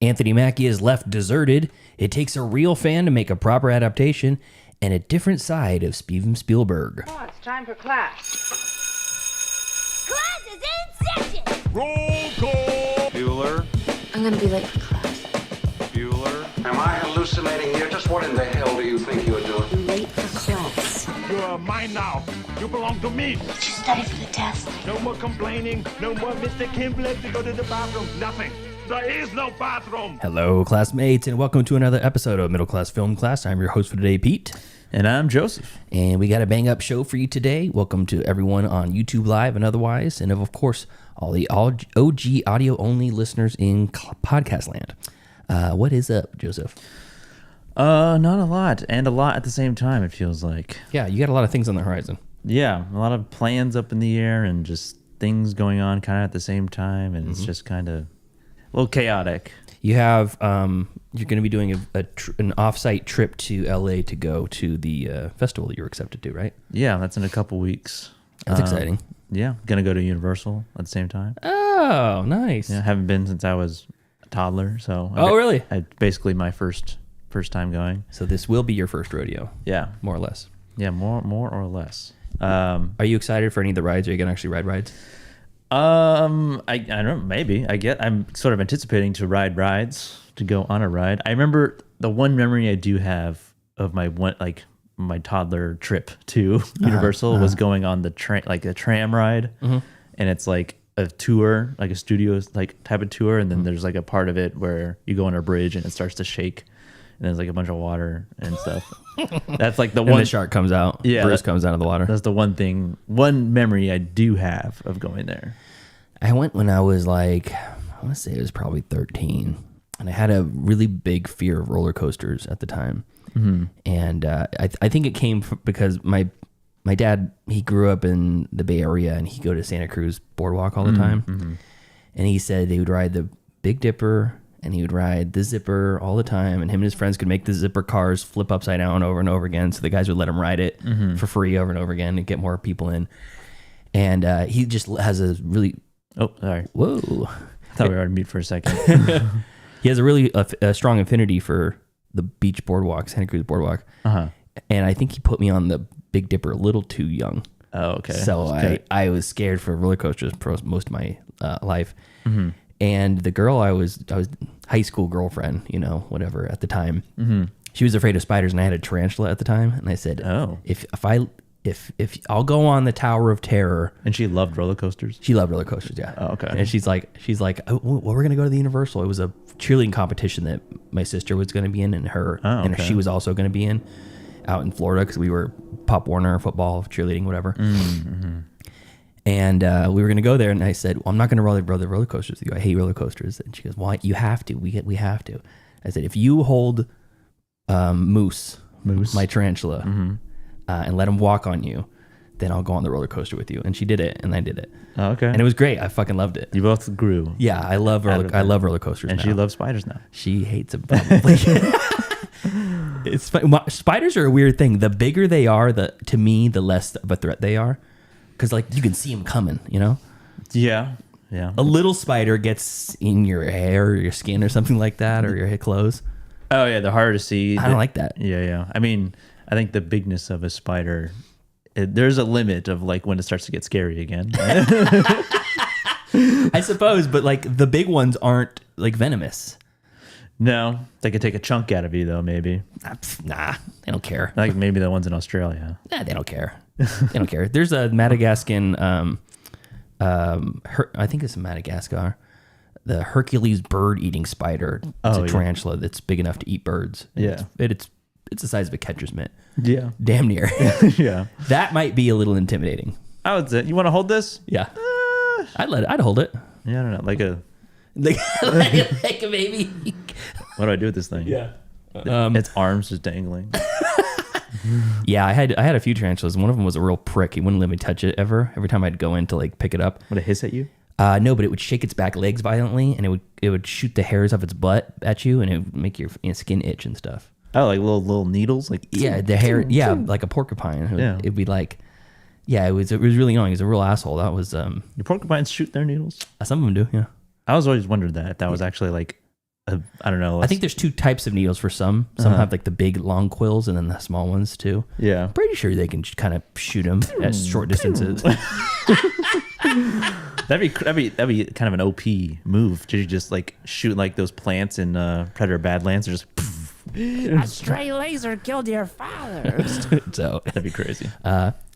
Anthony Mackie is left deserted. It takes a real fan to make a proper adaptation and a different side of Steven Spielberg. Oh, it's time for class. Class is in session! Roll call! Bueller? I'm gonna be late for class. Bueller? Am I hallucinating here? Just what in the hell do you think you're doing? I'm late for class. You are mine now. You belong to me. Did you study for the test? No more complaining. No more Mr. Kimble to go to the bathroom. Nothing. There is no bathroom. Hello, classmates, and welcome to another episode of Middle Class Film Class. I'm your host for today, Pete. And I'm Joseph. And we got a bang-up show for you today. Welcome to everyone on YouTube Live and otherwise, and of course, all the OG audio-only listeners in podcast land. What is up, Joseph? Not a lot, and a lot at the same time, it feels like. Yeah, you got a lot of things on the horizon. Yeah, a lot of plans up in the air and just things going on kind of at the same time, and it's just kind of a little chaotic. You have, you're going to be doing an off-site trip to LA to go to the festival that you were accepted to, right? Yeah, that's in a couple weeks. That's exciting. Yeah, gonna go to Universal at the same time. Oh, nice. Yeah, haven't been since I was a toddler, so. Really? Basically my first time going. So this will be your first rodeo. Yeah. More or less. Yeah, more or less. Are you excited for any of the rides? Are you going to actually ride rides? I don't know, maybe. I'm sort of anticipating to ride rides, to go on a ride. I remember the one memory I do have of my toddler trip to Universal was going on the train, like a tram ride, and it's like a tour, like a studio like type of tour, and then there's like a part of it where you go on a bridge and it starts to shake, and there's like a bunch of water and stuff. That's like the And one. the shark comes out. Yeah, Bruce comes out of the water. That's the one memory I do have of going there. I went when I was like, I want to say it was probably 13, and I had a really big fear of roller coasters at the time. And I think it came from, because my dad, he grew up in the Bay Area, and he'd go to Santa Cruz Boardwalk all the time. And he said they would ride the Big Dipper, and he would ride the Zipper all the time, and him and his friends could make the Zipper cars flip upside down over and over again, so the guys would let him ride it for free over and over again and get more people in. And he just has a really... Oh, sorry. Whoa. I thought we were on mute for a second. He has a really a strong affinity for the beach boardwalk, Santa Cruz Boardwalk. And I think he put me on the Big Dipper a little too young. Oh, okay. So I was scared for roller coasters for most of my life. And the girl I was high school girlfriend, whatever at the time, she was afraid of spiders, and I had a tarantula at the time. And I said, Oh. if I'll go on the Tower of Terror. And she loved roller coasters? She loved roller coasters, yeah. Oh, okay. And she's like, oh, well, we're gonna go to the Universal. It was a cheerleading competition that my sister was gonna be in, and and she was also gonna be in, out in Florida, because we were Pop Warner football, cheerleading, whatever. And we were gonna go there, and I said, well, I'm not gonna ride the roller coasters with you. I hate roller coasters. And she goes, well, you have to. We have to. I said, if you hold Moose, my tarantula. And let him walk on you, then I'll go on the roller coaster with you. And she did it, and I did it. Oh, okay. And it was great. I fucking loved it. You both grew. Yeah, I love roller coasters. And now. she loves spiders now. She hates them probably. It's fun. Spiders are a weird thing. The bigger they are, to me, the less of a threat they are, because like you can see them coming. Yeah. A little spider gets in your hair or your skin or something like that, or your clothes. Oh yeah, they're harder to see. I don't like that. Yeah. I mean, I think the bigness of a spider, there's a limit of like when it starts to get scary again. I suppose, but like the big ones aren't like venomous. No, they could take a chunk out of you though, maybe. Nah, they don't care. Like maybe the ones in Australia. Nah, they don't care. They don't care. There's a Madagascan, I think it's in Madagascar, the Hercules bird-eating spider. It's a tarantula that's big enough to eat birds. Yeah. It's the size of a catcher's mitt. Yeah. Damn near. Yeah. That might be a little intimidating. I would say, you want to hold this? Yeah. I'd hold it. Yeah, I don't know. Like a baby. What do I do with this thing? Yeah. Its arms just dangling. Yeah, I had a few tarantulas. One of them was a real prick. He wouldn't let me touch it ever. Every time I'd go in to like pick it up. Would it hiss at you? No, but it would shake its back legs violently, and it would shoot the hairs off its butt at you, and it would make your skin itch and stuff. Oh, like little needles, like the hair, like a porcupine. It'd be like, it was really annoying. He was a real asshole. That was Do porcupines shoot their needles? some of them do, yeah. I was always wondered that if that was actually like I don't know. I think there's two types of needles for some. Some have like the big long quills and then the small ones too. Yeah. Pretty sure they can kind of shoot them at short distances. That'd be kind of an OP move. Did you just like shoot like those plants in Predator Badlands, or just A stray laser killed your father. So that'd be crazy.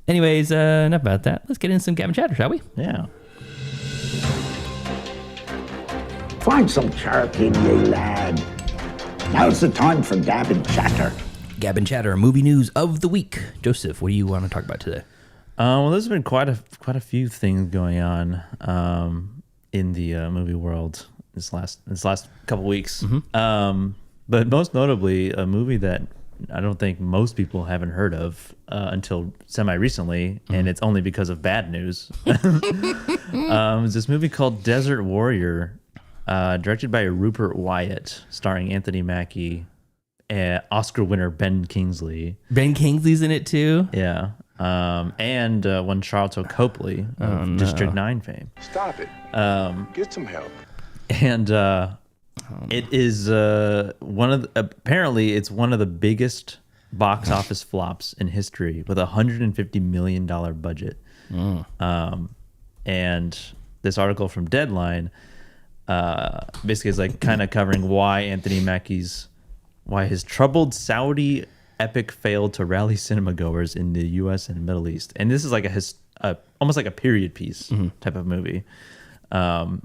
anyways, enough about that. Let's get into some Gab and Chatter, shall we? Yeah. Find some charity, ye lad. Now's the time for Gab and Chatter. Gab and Chatter, movie news of the week. Joseph, what do you want to talk about today? Well, there's been quite a few things going on in the movie world this last couple weeks. But most notably, a movie that I don't think most people haven't heard of until semi-recently, and it's only because of bad news. It's this movie called Desert Warrior, directed by Rupert Wyatt, starring Anthony Mackie, Oscar winner Ben Kingsley. Ben Kingsley's in it too? Yeah. And one Charlton Copley of District 9 fame. Stop it. Get some help. And it is apparently it's one of the biggest box office flops in history with a $150 million budget. And this article from Deadline basically is like kind of covering why his troubled Saudi epic failed to rally cinema goers in the U.S. and Middle East. And this is like almost like a period piece type of movie. And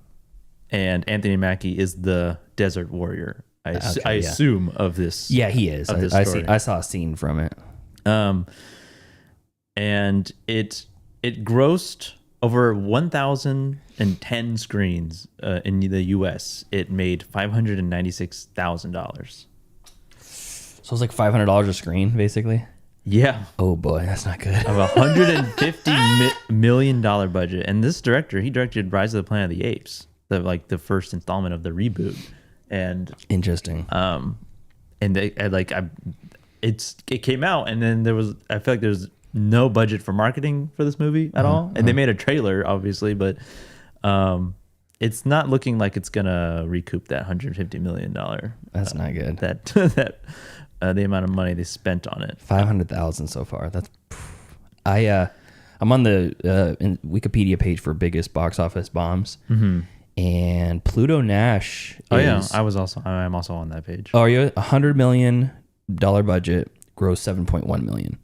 Anthony Mackie is the Desert Warrior, I assume, of this. Yeah, he is. I saw a scene from it. And it grossed over 1,010 screens in the U.S. It made $596,000. So it's like $500 a screen, basically. Yeah. Oh boy, that's not good. Of a $150 million budget, and this director, he directed Rise of the Planet of the Apes, the first installment of the reboot, and interesting. It came out, and then I feel like there's no budget for marketing for this movie at all, and they made a trailer, obviously, but it's not looking like it's gonna recoup that $150 million. That's not good. The amount of money they spent on it. 500,000 so far. I'm on the Wikipedia page for biggest box office bombs, and Pluto Nash. I'm also on that page. Oh, are you? $100 million budget, gross 7.1 million.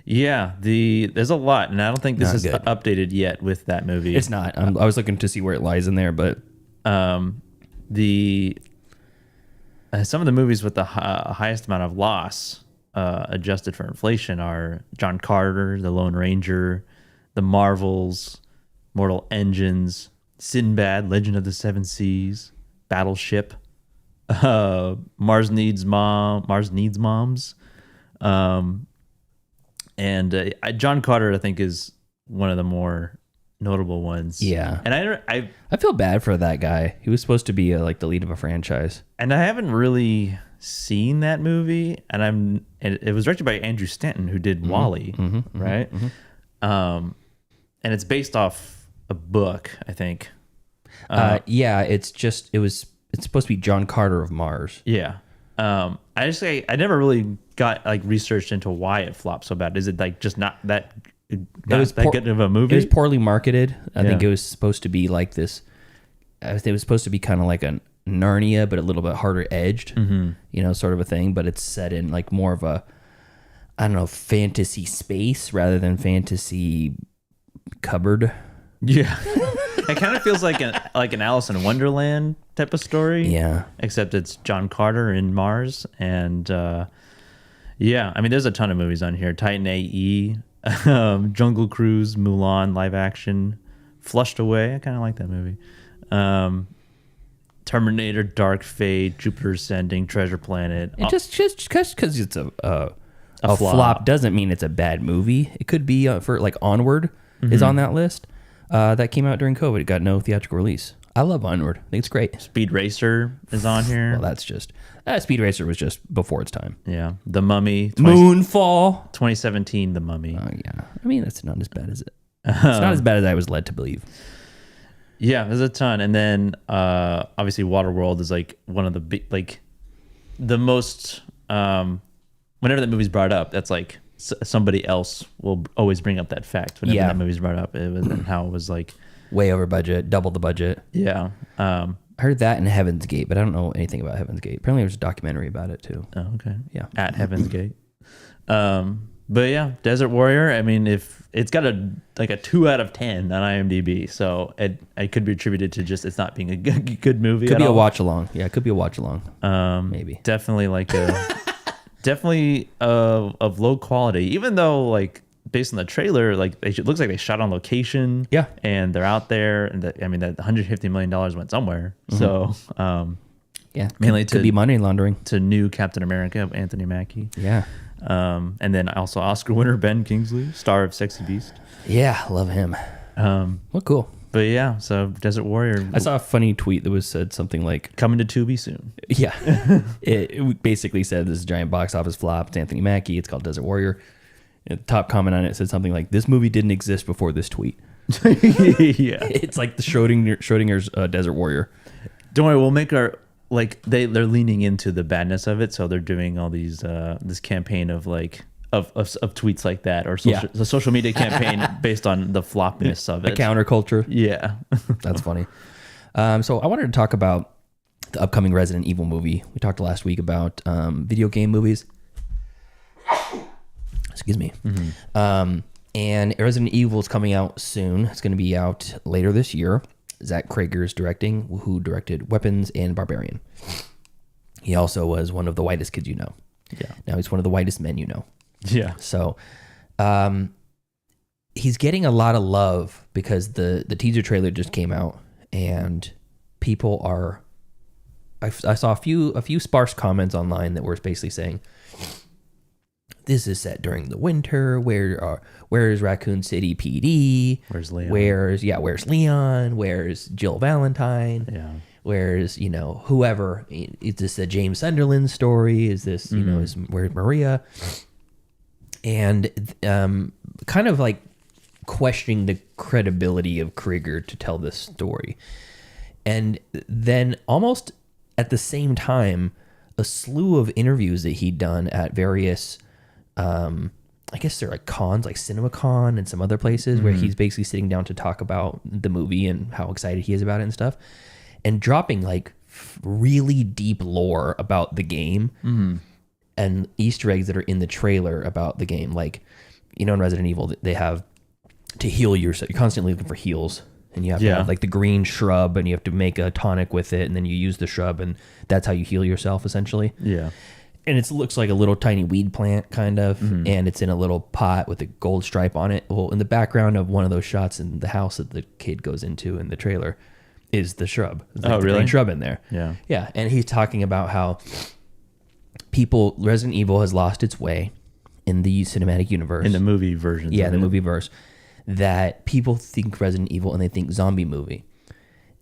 Yeah, there's a lot, and I don't think this is updated yet with that movie. It's not. I was looking to see where it lies in there, but some of the movies with the highest amount of loss adjusted for inflation are John Carter, The Lone Ranger, The Marvels, Mortal Engines, Sinbad, Legend of the Seven Seas, Battleship, Mars Needs Moms, and John Carter, I think, is one of the more notable ones. Yeah, and I feel bad for that guy. He was supposed to be like the lead of a franchise, and I haven't really seen that movie. And it was directed by Andrew Stanton, who did WALL-E, right? And it's based off a book, I think. Yeah, it's supposed to be John Carter of Mars. Yeah. I never really got like researched into why it flopped so bad. Is it like just not that good of a movie? It was poorly marketed. I think it was supposed to be like this. It was supposed to be kind of like a Narnia, but a little bit harder edged, sort of a thing. But it's set in like more of a, I don't know, fantasy space rather than fantasy cupboard. Yeah. It kind of feels like an Alice in Wonderland type of story. Yeah. Except it's John Carter in Mars. And I mean, there's a ton of movies on here. Titan AE, Jungle Cruise, Mulan, live action, Flushed Away. I kind of like that movie. Terminator, Dark Fate, Jupiter Ascending, Treasure Planet. Just because it's a flop doesn't mean it's a bad movie. It could be for like Onward is on that list. That came out during COVID. It got no theatrical release. I love Onward. I think it's great. Speed Racer is on here. Well, that's just... Speed Racer was just before its time. Yeah. The Mummy. Moonfall. 2017, The Mummy. Oh, yeah. I mean, that's not as bad as it. It's not as bad as I was led to believe. Yeah, there's a ton. And then obviously Waterworld is like one of the big, like the most, whenever that movie's brought up, that's like somebody else will always bring up that fact whenever that movie's brought up. It was and how it was like way over budget, double the budget. Yeah. I heard that in Heaven's Gate, but I don't know anything about Heaven's Gate. Apparently there's a documentary about it too. Oh, okay. Yeah. At Heaven's Gate. But yeah, Desert Warrior, I mean, if it's got a 2 out of 10 on IMDb, so it could be attributed to just it's not being a good movie. Could be a watch along. Yeah, it could be a watch along. Maybe. Definitely like definitely of low quality, even though like based on the trailer, like it looks like they shot on location. Yeah. And they're out there, and that $150 million went somewhere. So yeah, mainly could be money laundering to new Captain America, Anthony Mackie. Yeah. And then also Oscar winner Ben Kingsley, star of Sexy Beast. Yeah, love him. Well, cool. But yeah, so Desert Warrior. I saw a funny tweet that said something like coming to Tubi soon. Yeah. it basically said this is a giant box office flop. It's Anthony Mackie. It's called Desert Warrior. And the top comment on it said something like, this movie didn't exist before this tweet. Yeah. It's like the Schrodinger's Desert Warrior. Don't worry, we'll make our they're leaning into the badness of it, so they're doing all these this campaign of like of tweets like that, or the social media campaign based on the flopness of it. The counterculture. Yeah. That's funny. So I wanted to talk about the upcoming Resident Evil movie. We talked last week about video game movies. Excuse me. And Resident Evil is coming out soon. It's going to be out later this year. Zach Krager's directing, who directed Weapons and Barbarian. He also was one of the whitest kids you know. Yeah. Now he's one of the whitest men you know. Yeah. So he's getting a lot of love because the teaser trailer just came out, and people are... I saw a few sparse comments online that were basically saying, this is set during the winter. Where's Raccoon City PD? Where's Leon? Where's Leon? Where's Jill Valentine? Yeah. Where's, whoever? Is this a James Sunderland story? Is this, where's Maria? And kind of like questioning the credibility of Krieger to tell this story. And then almost at the same time, a slew of interviews that he'd done at various... I guess they're like cons, like CinemaCon and some other places where he's basically sitting down to talk about the movie and how excited he is about it and stuff, and dropping like really deep lore about the game and Easter eggs that are in the trailer about the game. Like, in Resident Evil, they have to heal yourself. You're constantly looking for heals, and you have to have like the green shrub, and you have to make a tonic with it, and then you use the shrub, and that's how you heal yourself essentially. Yeah. And it looks like a little tiny weed plant, kind of, and it's in a little pot with a gold stripe on it. Well, in the background of one of those shots in the house that the kid goes into in the trailer is the shrub. There's like the green shrub in there. Yeah. Yeah, and he's talking about how Resident Evil has lost its way in the cinematic universe. In the movie version. Yeah, the movie verse. That people think Resident Evil and they think zombie movie.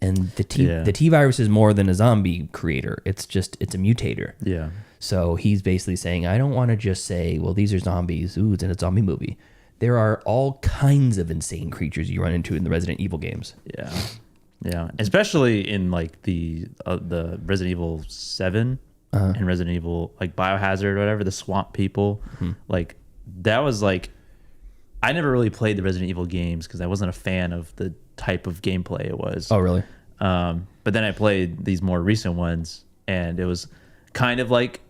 And the T virus is more than a zombie creator. It's a mutator. Yeah. So he's basically saying, I don't want to just say, well, these are zombies. Ooh, it's in a zombie movie. There are all kinds of insane creatures you run into in the Resident Evil games. Yeah. Yeah. Especially in like the Resident Evil 7 and Resident Evil, like Biohazard or whatever, the swamp people. Like, that was like, I never really played the Resident Evil games because I wasn't a fan of the type of gameplay it was. Oh, really? But then I played these more recent ones, and it was kind of like,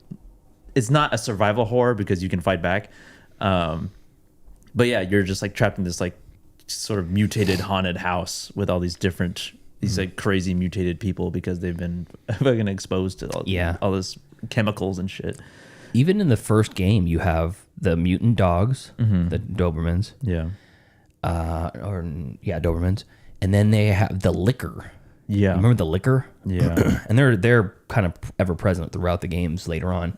it's not a survival horror because you can fight back. But yeah, you're just like trapped in this like sort of mutated haunted house with all these different, like crazy mutated people because they've been fucking exposed to all this chemicals and shit. Even in the first game, you have the mutant dogs, the Dobermans. Yeah. Dobermans. And then they have the liquor. Yeah. Remember the liquor? Yeah. And they're kind of ever present throughout the games later on.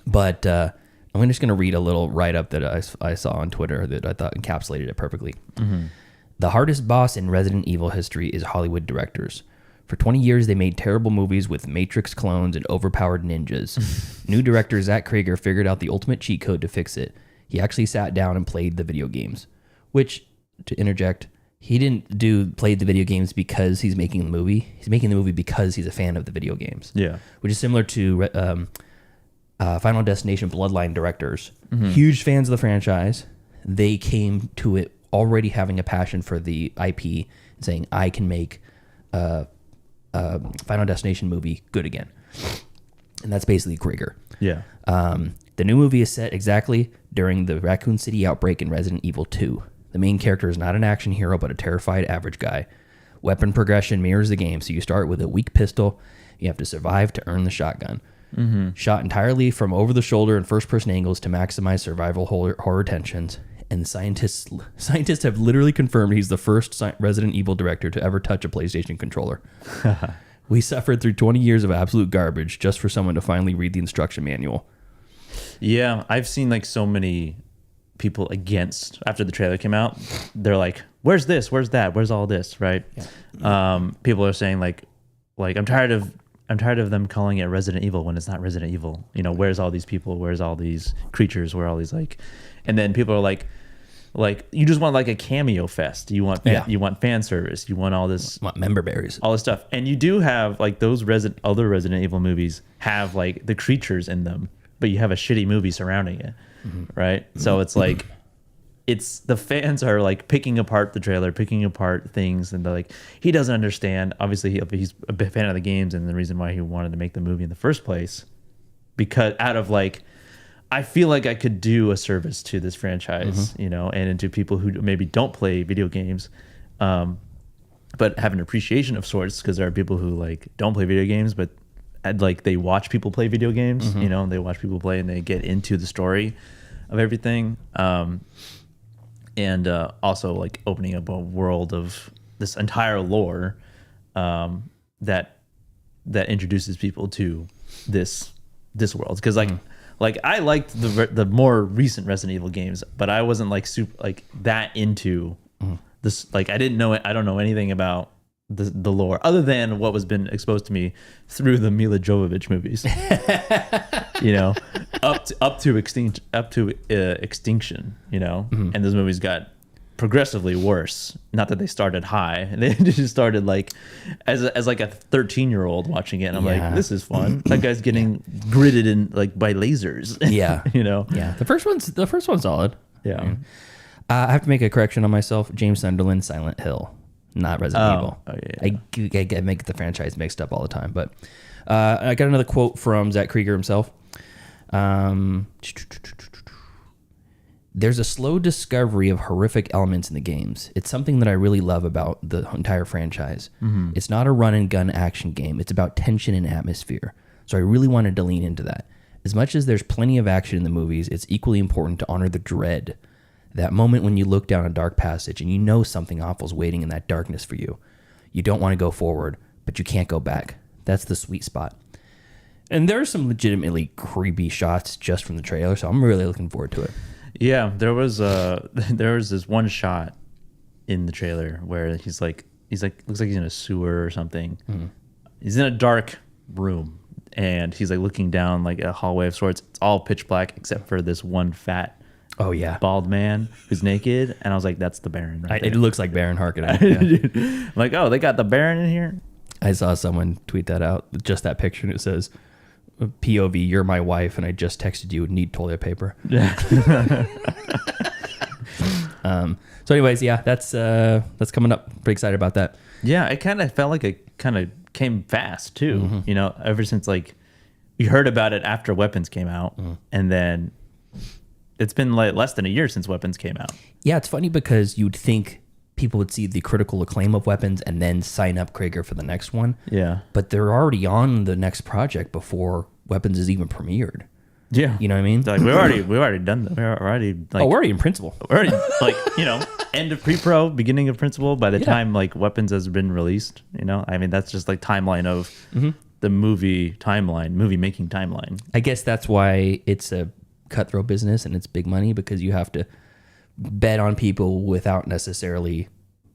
But I'm just going to read a little write-up that I saw on Twitter that I thought encapsulated it perfectly. The hardest boss in Resident Evil history is Hollywood directors. For 20 years, they made terrible movies with Matrix clones and overpowered ninjas. New director Zach Krager figured out the ultimate cheat code to fix it. He actually sat down and played the video games. Which, to interject, He didn't play the video games because he's making the movie. He's making the movie because he's a fan of the video games. Yeah. Which is similar to Final Destination Bloodline directors. Huge fans of the franchise. They came to it already having a passion for the IP and saying, I can make a Final Destination movie good again. And that's basically Krieger. Yeah. The new movie is set exactly during the Raccoon City outbreak in Resident Evil 2. The main character is not an action hero, but a terrified average guy. Weapon progression mirrors the game, so you start with a weak pistol. You have to survive to earn the shotgun. Shot entirely from over the shoulder and first-person angles to maximize survival horror tensions. And scientists have literally confirmed he's the first Resident Evil director to ever touch a PlayStation controller. We suffered through 20 years of absolute garbage just for someone to finally read the instruction manual. Yeah, I've seen like so many people against after the trailer came out. They're like, "Where's this? Where's that? Where's all this?" Right? Yeah. People are saying like I'm tired of them calling it Resident Evil when it's not Resident Evil. You know, where's all these people? Where's all these creatures? Where are all these like? And then people are like you just want like a cameo fest. You want you want fan service. You want all this, want member berries, all this stuff. And you do have like those other Resident Evil movies have like the creatures in them, but you have a shitty movie surrounding it, right? So it's like it's the fans are like picking apart the trailer, picking apart things, and they're like, he doesn't understand. Obviously, he's a big fan of the games and the reason why he wanted to make the movie in the first place, because out of like, I feel like I could do a service to this franchise, you know, and to people who maybe don't play video games, but have an appreciation of sorts, because there are people who like don't play video games, but like they watch people play video games, you know, and they watch people play and they get into the story of everything. And also like opening up a world of this entire lore that introduces people to this world, because like I liked the more recent Resident Evil games, but I wasn't like super like that into this. Like I don't know anything about the lore other than what was been exposed to me through the Mila Jovovich movies. You know, up to extinction. You know, and those movies got progressively worse. Not that they started high, and they just started like as like a 13-year-old watching it, and I'm like, this is fun. That guy's getting gridded in like by lasers. Yeah, you know. Yeah, the first one's solid. Yeah. I have to make a correction on myself. James Sunderland, Silent Hill, not Resident Evil. Oh yeah. I make the franchise mixed up all the time. But I got another quote from Zach Krieger himself. There's a slow discovery of horrific elements in the games. It's something that I really love about the entire franchise. It's not a run and gun action game. It's about tension and atmosphere. So I really wanted to lean into that. As much as there's plenty of action in the movies, it's equally important to honor the dread. That moment when you look down a dark passage and you know something awful is waiting in that darkness for you. You don't want to go forward, but you can't go back. That's the sweet spot. And there are some legitimately creepy shots just from the trailer, so I'm really looking forward to it. Yeah, there was this one shot in the trailer where he's like looks like he's in a sewer or something. He's in a dark room and he's like looking down like a hallway of sorts. It's all pitch black except for this one fat bald man who's naked, and I was like, that's the Baron right there. It looks like Baron Harkonnen. Yeah. I'm like, oh, they got the Baron in here. I saw someone tweet that out, just that picture, and it says, POV, you're my wife, and I just texted you, need toilet paper. So anyways, yeah, that's coming up. Pretty excited about that. Yeah, it kind of felt like it kind of came fast too. You know, ever since like we heard about it after Weapons came out, and then it's been like less than a year since Weapons came out. Yeah, it's funny because you'd think people would see the critical acclaim of Weapons and then sign up Krieger for the next one. Yeah, but they're already on the next project before Weapons is even premiered. Yeah, you know what I mean? Like we've already done that. We're already like, we're already in principal. We're already like, you know, end of pre-pro, beginning of principal. By the time like Weapons has been released, you know, I mean that's just like timeline of the movie making timeline. I guess that's why it's a cutthroat business and it's big money, because you have to bet on people without necessarily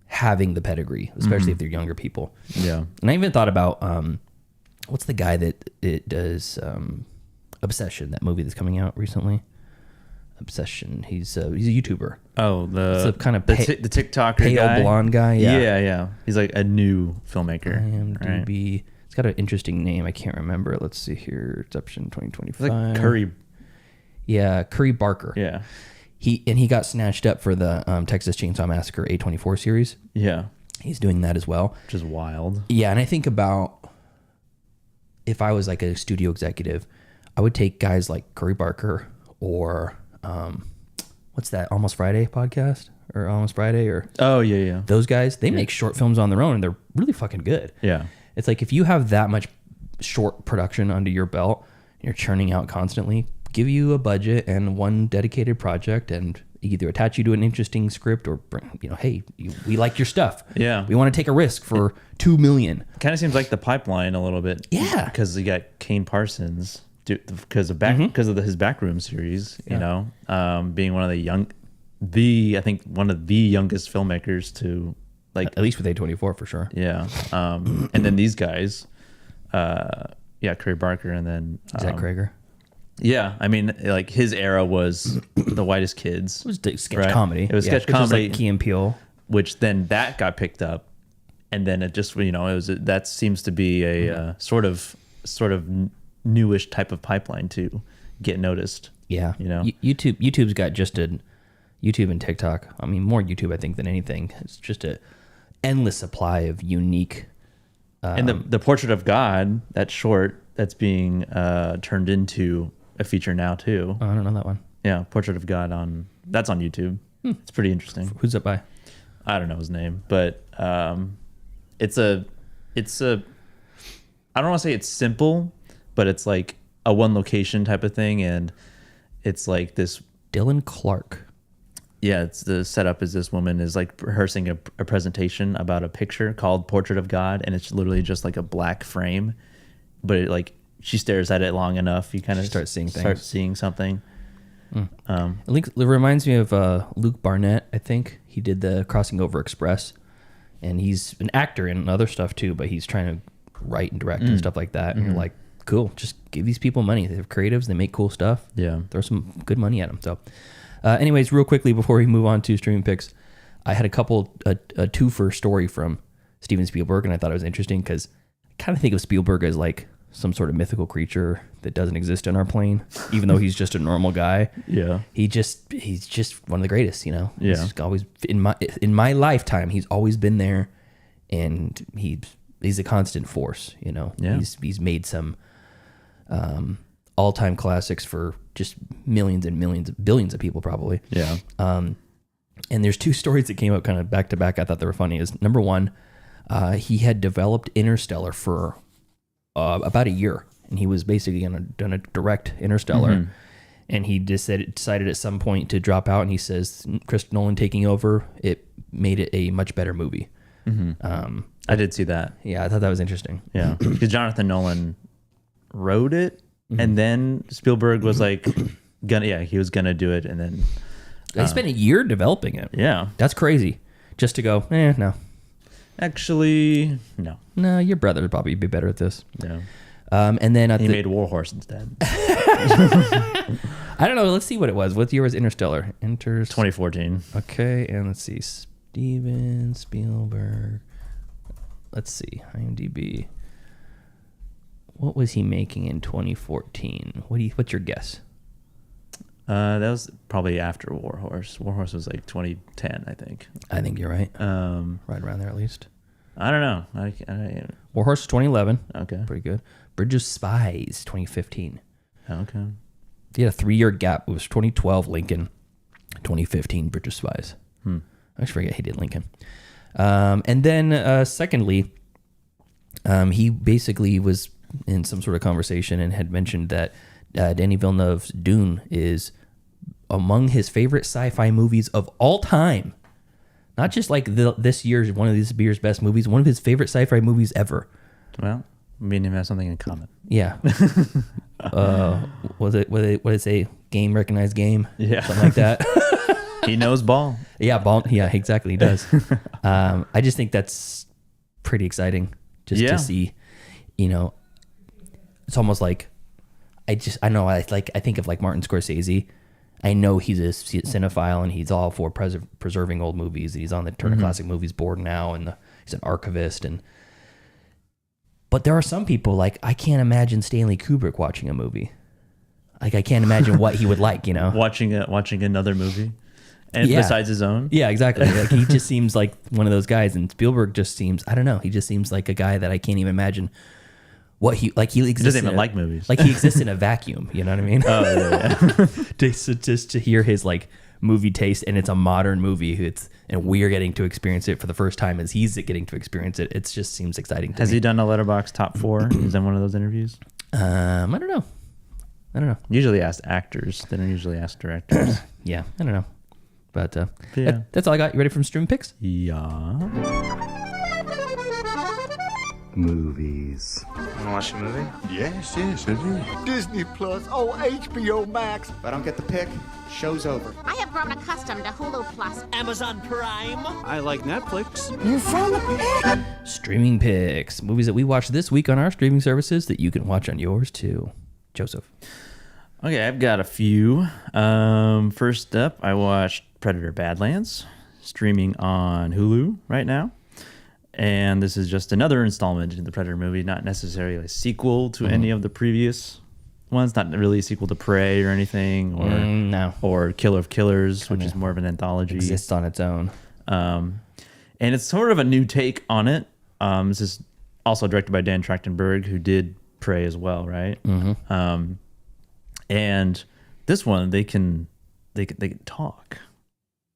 having the pedigree, especially if they're younger people. Yeah, and I even thought about what's the guy that it does. Obsession, that movie that's coming out recently. Obsession. He's a YouTuber. Oh, the It's a kind of the TikToker pale guy. blonde guy. Yeah. yeah. He's like a new filmmaker. IMDb. It's got an interesting name. I can't remember. Let's see here. Inception 2025. It's like Curry. Yeah, Curry Barker. Yeah. He got snatched up for the Texas Chainsaw Massacre A24 series. Yeah. He's doing that as well. Which is wild. Yeah, and I think about if I was like a studio executive, I would take guys like Curry Barker or what's that? Almost Friday podcast or Almost Friday or oh yeah. Those guys, they make short films on their own and they're really fucking good. Yeah. It's like if you have that much short production under your belt, you're churning out constantly, give you a budget and one dedicated project and either attach you to an interesting script or bring, hey, we like your stuff. Yeah. We want to take a risk for $2 million. Kind of seems like the pipeline a little bit. Yeah. Because you got Kane Parsons because of his Backroom series, you know, being one of I think one of the youngest filmmakers to like, at least with A24 for sure. Yeah. And then these guys, Curry Barker and then Zach Krager. Yeah, I mean, like his era was The Whitest Kids. It was sketch comedy. It was sketch comedy, like Key and Peele, which then that got picked up, and then it just that seems to be a sort of newish type of pipeline to get noticed. Yeah, YouTube's got YouTube and TikTok. I mean, more YouTube I think than anything. It's just a endless supply of unique. And the Portrait of God, that short that's being turned into a feature now too. Oh, I don't know that one. Yeah, Portrait of God that's on YouTube. It's pretty interesting. Who's that by? I don't know his name, but it's a I don't want to say it's simple, but it's like a one location type of thing, and it's like this Dylan Clark. Yeah, it's the setup is this woman is like rehearsing a presentation about a picture called Portrait of God, and it's literally just like a black frame, but it, she stares at it long enough, you kind of start seeing something. It reminds me of Luke Barnett. I think he did the Crossing Over Express, and he's an actor in other stuff too, but he's trying to write and direct and stuff like that. And you're like, cool, just give these people money. They're creatives, they make cool stuff. Yeah, throw some good money at them. So anyways, real quickly before we move on to streaming picks, I had a twofer story from Steven Spielberg, and I thought it was interesting because I kind of think of Spielberg as like some sort of mythical creature that doesn't exist on our plane, even though he's just a normal guy. Yeah, he's just one of the greatest. Yeah, he's always in my lifetime. He's always been there, and he's a constant force. Yeah, he's made some all-time classics for just millions and millions, billions of people probably. Yeah. And there's two stories that came up kind of back to back. I thought they were funny. Is number one, he had developed Interstellar for about a year, and he was basically gonna direct Interstellar, and he decided at some point to drop out. And he says, Chris Nolan taking over, it made it a much better movie. I did see that. Yeah, I thought that was interesting. Yeah, because Jonathan Nolan wrote it, and then Spielberg was like, he was gonna do it, and then they spent a year developing it. Yeah, that's crazy. Just to go, no. Actually, no. No, your brother would probably be better at this. Yeah. And then he made Warhorse instead. I don't know. Let's see what it was. What year was Interstellar? 2014. Okay, and let's see. Steven Spielberg. Let's see. IMDb. What was he making in 2014? What's your guess? That was probably after Warhorse. Warhorse was like 2010, I think. I think you're right. Right around there at least. I don't know. Warhorse 2011. Okay. Pretty good. Bridge of Spies 2015. Okay. He had a 3-year gap. It was 2012 Lincoln, 2015 Bridge of Spies. I actually forget he did Lincoln. And then secondly, he basically was in some sort of conversation and had mentioned that Denis Villeneuve's Dune is among his favorite sci-fi movies of all time. Not just like this year's one of this year's best movies, one of his favorite sci-fi movies ever. Well, me and him have something in common. Yeah. What did it say? Game recognized game? Yeah. Something like that. He knows ball. Yeah, ball. Yeah, exactly. He does. I just think that's pretty exciting just to see, it's almost like I think of like Martin Scorsese, I know he's a cinephile and he's all for preserving old movies. He's on the Turner Classic Movies board now, and he's an archivist. But there are some people, like, I can't imagine Stanley Kubrick watching a movie. Like, I can't imagine what he would like, watching another movie, and besides his own. Yeah, exactly. Like, he just seems like one of those guys, and Spielberg just seems, I don't know, he just seems like a guy that I can't even imagine what he exists. He doesn't even like movies. Like, he exists in a vacuum. You know what I mean? Oh yeah. just to hear his like movie taste, and it's a modern movie. And we're getting to experience it for the first time as he's getting to experience it. It just seems exciting to me. Has he done a Letterboxd top 4? Is that one of those interviews? I don't know. Usually ask actors. They don't usually ask directors. Yeah, I don't know. But yeah. That's all I got. You ready for some streaming picks? Yeah. Movies. Wanna watch a movie? Yes, I do. Disney Plus. Oh, HBO Max. If I don't get the pick, show's over. I have grown accustomed to Hulu Plus. Amazon Prime. I like Netflix. You found the pick. Streaming picks. Movies that we watched this week on our streaming services that you can watch on yours too. Joseph. Okay, I've got a few. First up, I watched Predator Badlands, streaming on Hulu right now. And this is just another installment in the Predator movie, not necessarily a sequel to any of the previous ones, not really a sequel to Prey or anything, or No. or Killer of Killers, which is more of an anthology. Exists on its own. And it's sort of a new take on it. This is also directed by Dan Trachtenberg, who did Prey as well, right? Mm-hmm. And this one, they can talk.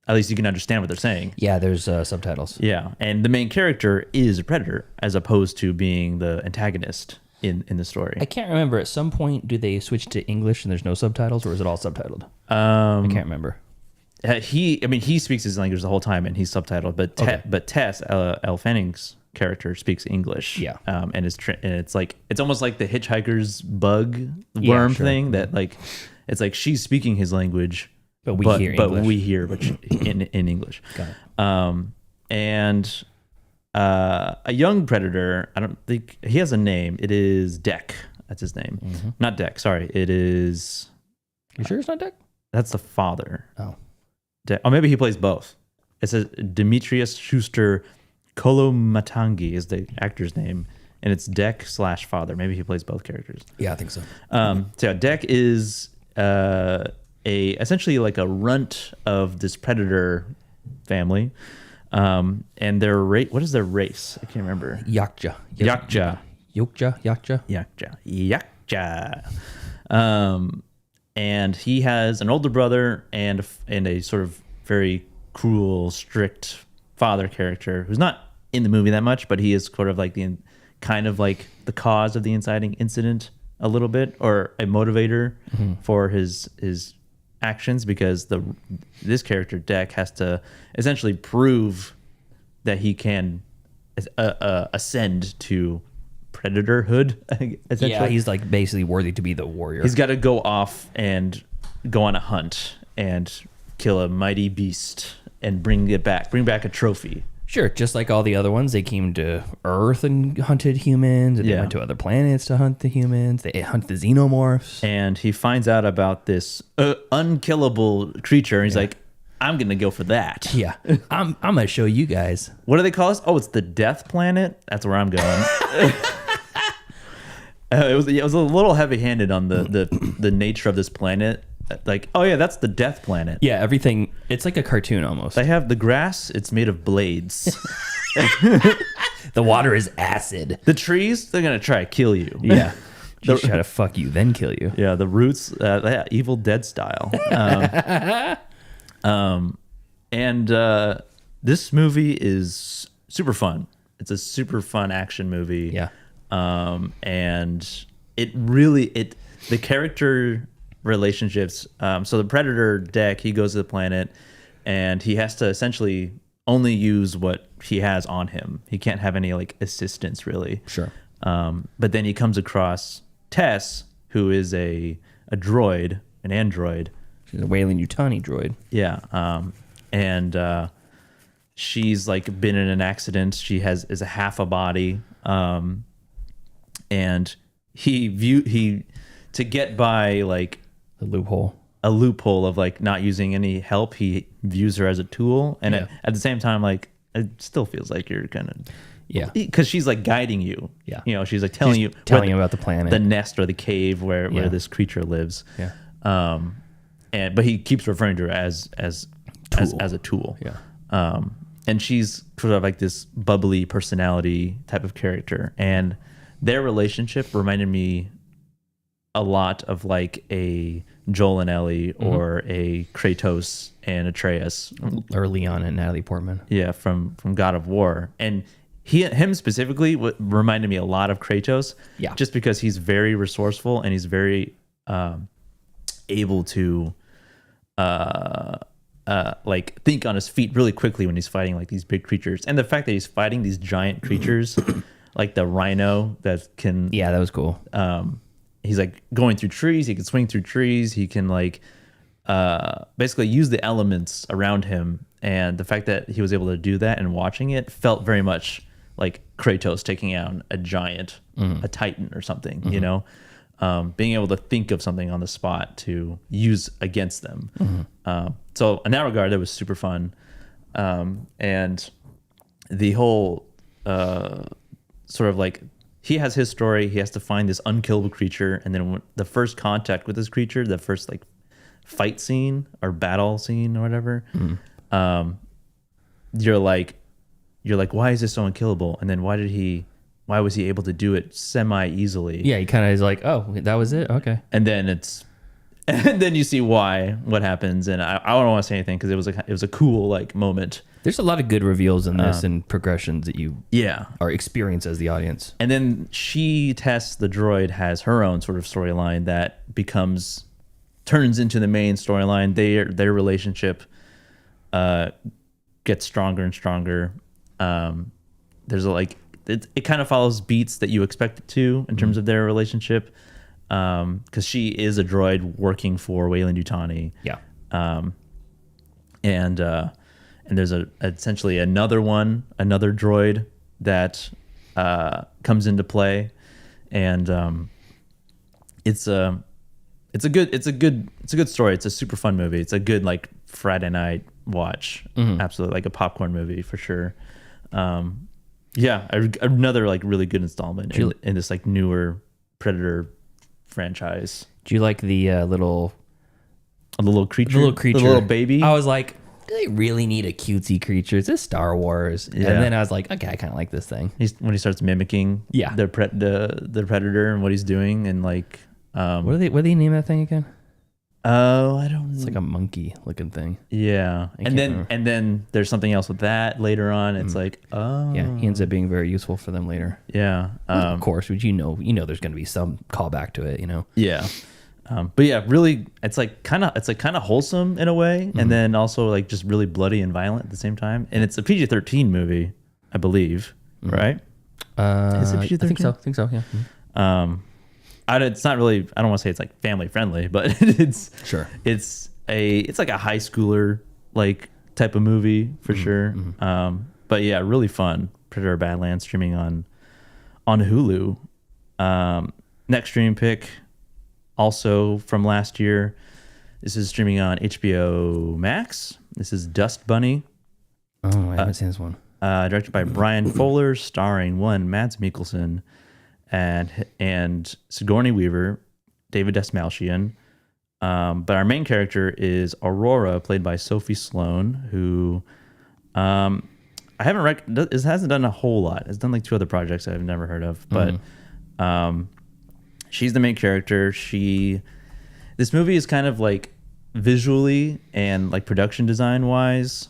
At least you can understand what they're saying. Yeah, there's subtitles. Yeah, and the main character is a predator, as opposed to being the antagonist in the story. I can't remember. At some point, do they switch to English and there's no subtitles, or is it all subtitled? I can't remember. He speaks his language the whole time, and he's subtitled. But Tess, Elle Fanning's character, speaks English. Yeah. And it's almost like the hitchhiker's bug worm thing that like it's like she's speaking his language. But we hear in English. Got it. And a young predator, I don't think he has a name. It is Deck. That's his name. Mm-hmm. Not Deck. Sorry. It is. You sure it's not Deck? That's the father. Oh. Deck. Oh, maybe he plays both. It says Demetrius Schuster Kolomatangi is the actor's name. And it's Deck/father. Maybe he plays both characters. Yeah, I think so. So Deck is essentially like a runt of this predator family, and their what is their race? I can't remember. Yakja. And he has an older brother and a sort of very cruel, strict father character who's not in the movie that much, but he is sort of like the cause of the inciting incident a little bit, or a motivator for his actions, because this character Deck has to essentially prove that he can ascend to predatorhood. Essentially, Yeah, he's like basically worthy to be the warrior. he's got to go off and go on a hunt and kill a mighty beast and bring back a trophy. Sure, just like all the other ones, they came to Earth and hunted humans, and they went to other planets to hunt the humans. They hunt the xenomorphs. And he finds out about this unkillable creature, and he's like, I'm going to go for that. Yeah, I'm going to show you guys. What do they call us? Oh, it's the Death Planet? That's where I'm going. It was a little heavy-handed on the nature of this planet. Like, oh yeah, that's the Death Planet. Yeah, everything. It's like a cartoon almost. They have the grass. It's made of blades. The water is acid. The trees, they're gonna try to kill you. Yeah, just try to fuck you, then kill you. Yeah, the roots, Evil Dead style. This movie is super fun. It's a super fun action movie. Yeah. And the character relationships. So the predator Deck, he goes to the planet, and he has to essentially only use what he has on him. He can't have any like assistance really. Sure. But then he comes across Tess, who is a droid, an android. She's a Weyland-Yutani droid. Yeah. And she's like been in an accident. She is a half a body. And he to get by like The loophole. a loophole of like not using any help. He views her as a tool, and at the same time, like it still feels like you're kind of because she's like guiding you. Yeah, you know, she's like telling you about the planet, the nest or the cave where this creature lives. Yeah, but he keeps referring to her as a tool. Yeah, and she's sort of like this bubbly personality type of character, and their relationship reminded me a lot of like a Joel and Ellie or a Kratos and Atreus, or Leon and Natalie Portman. Yeah, from God of War, and him specifically reminded me a lot of Kratos. Yeah, just because he's very resourceful and he's very able to like think on his feet really quickly when he's fighting like these big creatures, and the fact that he's fighting these giant creatures like the rhino that can that was cool. He's like going through trees. He can swing through trees. He can like basically use the elements around him. And the fact that he was able to do that and watching it felt very much like Kratos taking out a giant, a titan or something, you know, being able to think of something on the spot to use against them. So in that regard, that was super fun. And the whole sort of like, he has his story. He has to find this unkillable creature, and then when the first contact with this creature, the first like fight scene or battle scene or whatever, you're like, why is this so unkillable? And then why was he able to do it semi easily? Yeah, he kind of is like, oh, that was it, okay. And then you see what happens, and I don't want to say anything because it was a cool like moment. There's a lot of good reveals in this and progressions that you are experience as the audience. And then Tess, the droid, has her own sort of storyline that turns into the main storyline. Their relationship gets stronger and stronger. There's it kind of follows beats that you expect it to in terms of their relationship, because she is a droid working for Weyland-Yutani. Yeah. And there's essentially another droid that comes into play, and it's a good story. It's a super fun movie. It's a good like Friday night watch. Absolutely, like a popcorn movie for sure. Another like really good installment in this like newer Predator franchise. Do you like the little creature, the little baby? I was like, do they really need a cutesy creature? It's just Star Wars. Yeah. And then I was like, okay, I kind of like this thing. When he starts mimicking the Predator and what he's doing, and like what do they name that thing again? Oh, I don't know. It's like a monkey looking thing. Yeah. And then there's something else with that later on. It's like, oh. Yeah, he ends up being very useful for them later. Yeah. Of course, which you know there's going to be some callback to it, you know. Yeah. But yeah, really, it's like kind of wholesome in a way, and then also like just really bloody and violent at the same time. And it's a PG-13 movie, I believe, right? Is it PG-13? I think so. Yeah. It's not really. I don't want to say it's like family friendly, but it's sure. It's like a high schooler like type of movie for sure. But yeah, really fun. Predator Badlands streaming on Hulu. Next streaming pick. Also from last year, this is streaming on HBO Max. This is Dust Bunny. Oh, I haven't seen this one. Directed by Brian Fuller, starring Mads Mikkelsen and Sigourney Weaver, David Dastmalchian. But our main character is Aurora, played by Sophie Sloane, who I haven't it hasn't done a whole lot. It's done like 2 other projects I've never heard of, but she's the main character. This movie is kind of like visually and like production design wise,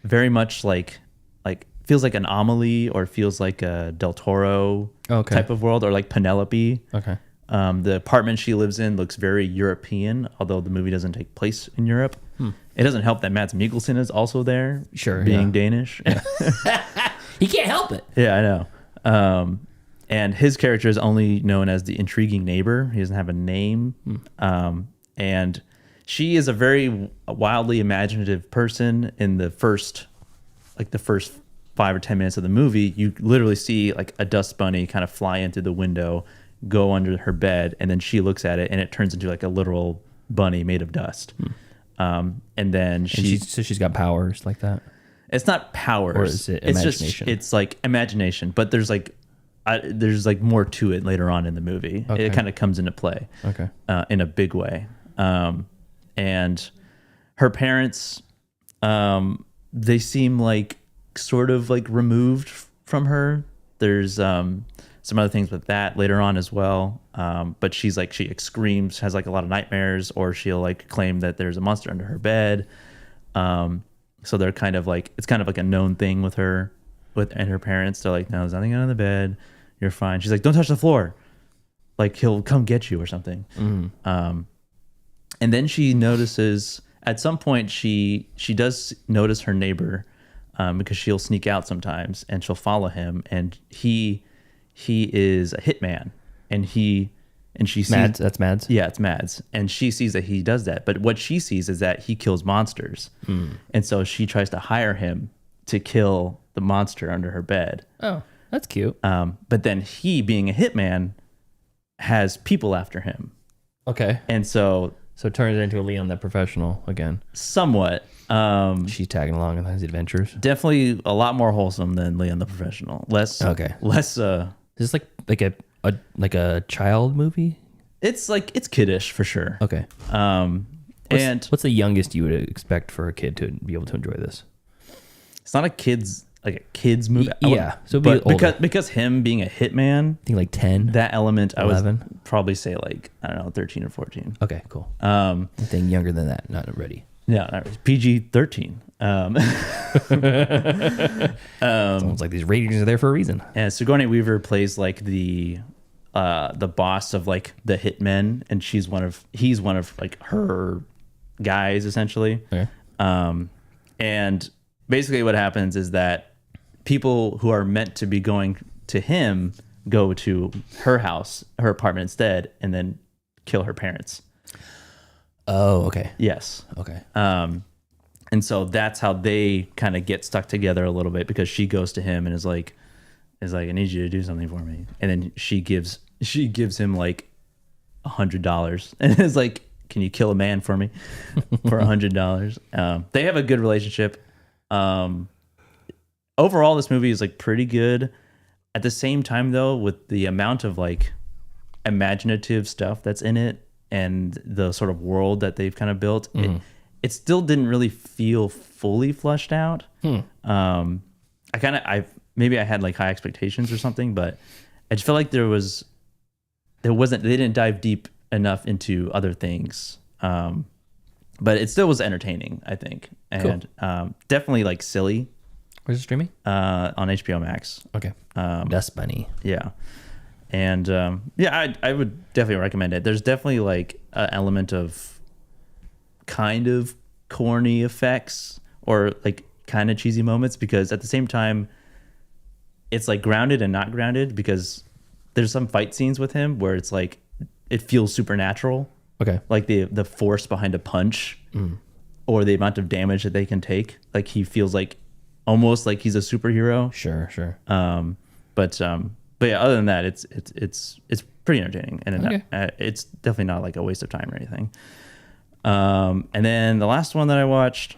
very much like feels like an Amelie, or feels like a Del Toro type of world, or like Penelope. Okay. The apartment she lives in looks very European, although the movie doesn't take place in Europe. It doesn't help that Mads Mikkelsen is also there, being Danish. Yeah. He can't help it. Yeah, I know. And his character is only known as the intriguing neighbor. He doesn't have a name. And she is a very wildly imaginative person. In the first 5 or 10 minutes of the movie, you literally see like a dust bunny kind of fly in through the window, go under her bed, and then she looks at it, and it turns into like a literal bunny made of dust. And then she's got powers like that. It's not powers. Or is it it's imagination? It's like imagination, but there's like more to it later on in the movie. Okay. It kind of comes into play. Okay. In a big way. And her parents, they seem like sort of like removed from her. There's some other things with that later on as well. But she's like, she screams, has like a lot of nightmares, or she'll like claim that there's a monster under her bed. So they're kind of like, it's kind of like a known thing with her, and her parents. They're like, no, there's nothing under the bed. You're fine. She's like, don't touch the floor. Like he'll come get you or something. And then she notices at some point she does notice her neighbor, because she'll sneak out sometimes and she'll follow him, and he is a hitman, and she sees Mads, that's Mads. Yeah, it's Mads, and she sees that he does that, but what she sees is that he kills monsters, and so she tries to hire him to kill the monster under her bed. Oh, that's cute. But then he, being a hitman, has people after him, Okay. and so it turns into a Leon the Professional again. somewhat. She's tagging along in his adventures. Definitely a lot more wholesome than Leon the Professional. Less. Is this like a child movie? It's kiddish for sure. Okay. What's the youngest you would expect for a kid to be able to enjoy this? It's not a kids movie. Yeah. So it'd be older. because him being a hitman, I think like 10. that element 11? I would probably say like, I don't know, 13 or 14. Okay, cool. Anything younger than that, not ready. Yeah, PG-13. Sounds like these ratings are there for a reason. And Sigourney Weaver plays like the boss of like the hitmen, and he's one of like her guys essentially. Okay. And basically what happens is that people who are meant to be going to him go to her house, her apartment instead, and then kill her parents. Oh, okay. Yes. Okay. And so that's how they kind of get stuck together a little bit, because she goes to him and is like, I need you to do something for me. And then she gives him like $100 and is like, can you kill a man for me for $100? They have a good relationship. Overall, this movie is like pretty good. At the same time though, with the amount of like imaginative stuff that's in it and the sort of world that they've kind of built, it still didn't really feel fully fleshed out. Maybe I had like high expectations or something, but I just felt like they didn't dive deep enough into other things. But it still was entertaining, I think. And definitely like silly. Where's it streaming? On HBO Max. Okay. Dust Bunny. Yeah. And I would definitely recommend it. There's definitely like an element of kind of corny effects or like kind of cheesy moments, because at the same time it's like grounded and not grounded, because there's some fight scenes with him where it's like it feels supernatural. Okay. Like the force behind a punch or the amount of damage that they can take. Like he feels like almost like he's a superhero. Sure. But yeah, other than that, it's pretty entertaining, and it's definitely not like a waste of time or anything. And then the last one that I watched,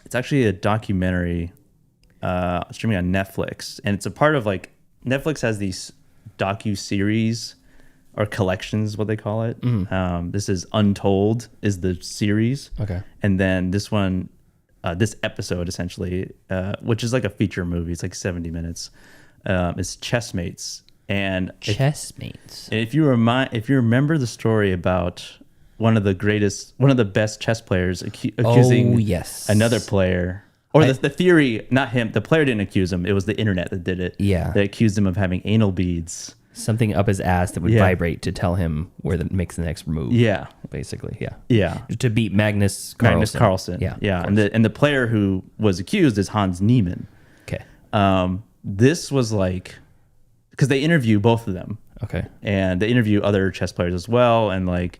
it's actually a documentary streaming on Netflix, and it's a part of like Netflix has these docu-series or collections, what they call it. This is Untold is the series. Okay. And then this one, this episode essentially, which is like a feature movie, it's like 70 minutes, is Chessmates. And if you remember the story about one of the best chess players accusing another player, or the theory, not him, the player didn't accuse him, it was the internet that did it. Yeah. They accused him of having anal beads. Something up his ass that would vibrate to tell him where makes the next move. Yeah. Basically, yeah. Yeah. To beat Magnus Carlsen. Yeah. Yeah. And the player who was accused is Hans Niemann. Okay. This was like, because they interview both of them. Okay. And they interview other chess players as well. And like,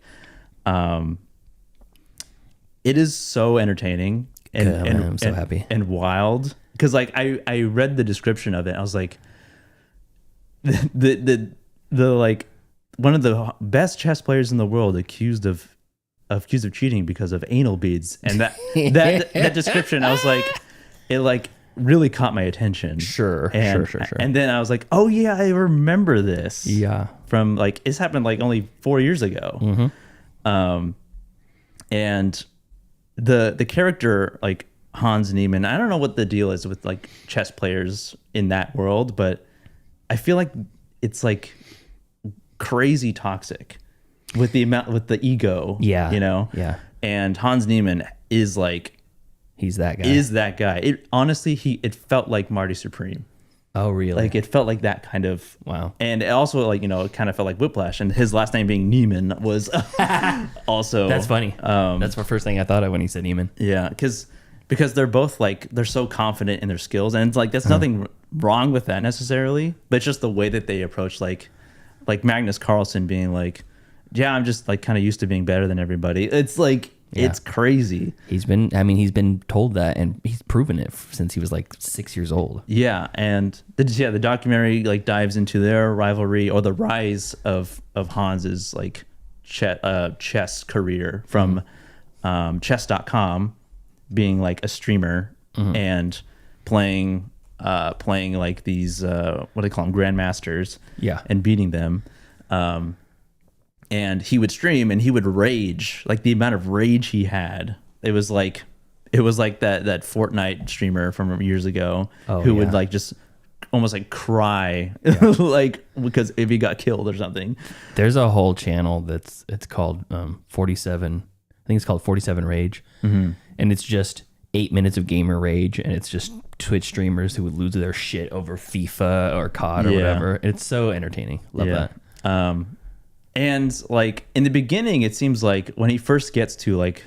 it is so entertaining and I'm so happy and wild. Because like I read the description of it. I was like, the like one of the best chess players in the world accused of accused of cheating because of anal beads, and that description, I was like, it like really caught my attention. Sure. And then I was like, oh yeah, I remember this. Yeah. From like, it's happened like only 4 years ago. Mm-hmm. And the character like Hans Niemann, I don't know what the deal is with like chess players in that world, but I feel like it's like crazy toxic with the ego. Yeah. You know? Yeah. And Hans Niemann is like, he's that guy. It honestly, it felt like Marty Supreme. Oh, really? Like it felt like that kind of. Wow. And it also like, it kind of felt like Whiplash, and his last name being Neiman was also. That's funny. That's the first thing I thought of when he said Neiman. Yeah. Because they're both like, they're so confident in their skills, and it's like, there's nothing wrong with that necessarily, but it's just the way that they approach like Magnus Carlsen being like, yeah, I'm just like kind of used to being better than everybody. It's like, it's crazy. He's been told that, and he's proven it since he was like 6 years old. Yeah. And the documentary like dives into their rivalry or the rise of Hans's like chess career from chess.com, being like a streamer and playing like these what do they call them, grandmasters, and beating them, and he would stream and he would rage, like the amount of rage he had, it was like that Fortnite streamer from years ago who would like just almost like cry like because if he got killed or something. There's a whole channel it's called 47, I think it's called 47 Rage, and it's just 8 minutes of gamer rage, and it's just Twitch streamers who would lose their shit over FIFA or COD or whatever. It's so entertaining. Love that. And like in the beginning, it seems like when he first gets to like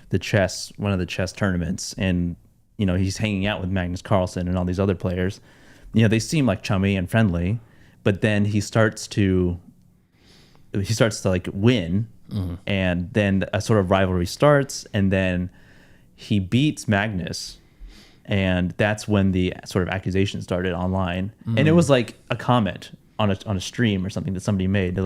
one of the chess tournaments, and he's hanging out with Magnus Carlsen and all these other players, they seem like chummy and friendly, but then he starts to like win, and then a sort of rivalry starts, and then he beats Magnus, and that's when the sort of accusation started online. And it was like a comment on a stream or something that somebody made.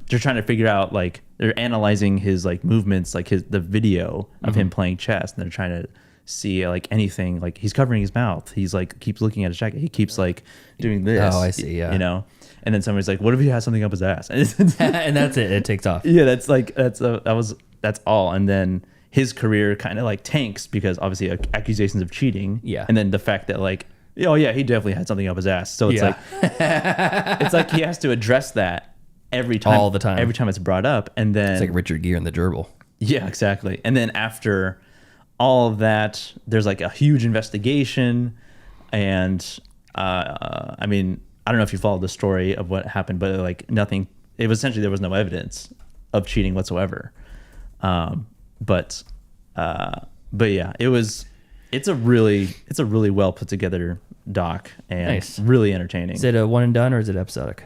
They're trying to figure out, like, they're analyzing his like movements, like the video of him playing chess, and they're trying to see like anything, like he's covering his mouth, he's like keeps looking at his jacket, he keeps like doing this. Oh, I see. Yeah. And then somebody's like, what if he has something up his ass? And that's it. It takes off. Yeah, that's all. And then his career kind of like tanks because obviously accusations of cheating. Yeah. And then the fact that like, oh yeah, he definitely had something up his ass. So it's like, it's like he has to address that every time, all the time, every time it's brought up. And then it's like Richard Gere and the Gerbil. Yeah, exactly. And then after all of that, there's like a huge investigation. And I mean, I don't know if you followed the story of what happened, but like nothing, it was essentially, there was no evidence of cheating whatsoever. But yeah, it's a really well put together doc, and really entertaining. Is it a one and done, or is it episodic?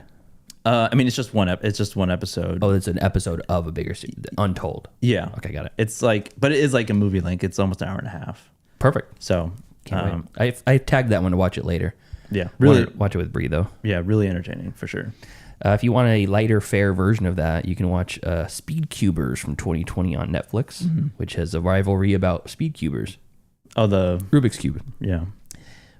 I mean, it's just one episode. Oh, it's an episode of a bigger series, Untold. Yeah. Okay, got it. It's like, but it is like a movie length. It's almost an hour and a half. Perfect. So I tagged that one to watch it later. Yeah, really watch it with Bree though. Yeah, really entertaining for sure. If you want a lighter fare version of that, you can watch Speed Cubers from 2020 on Netflix, which has a rivalry about Speed Cubers. Oh, the Rubik's Cube. Yeah.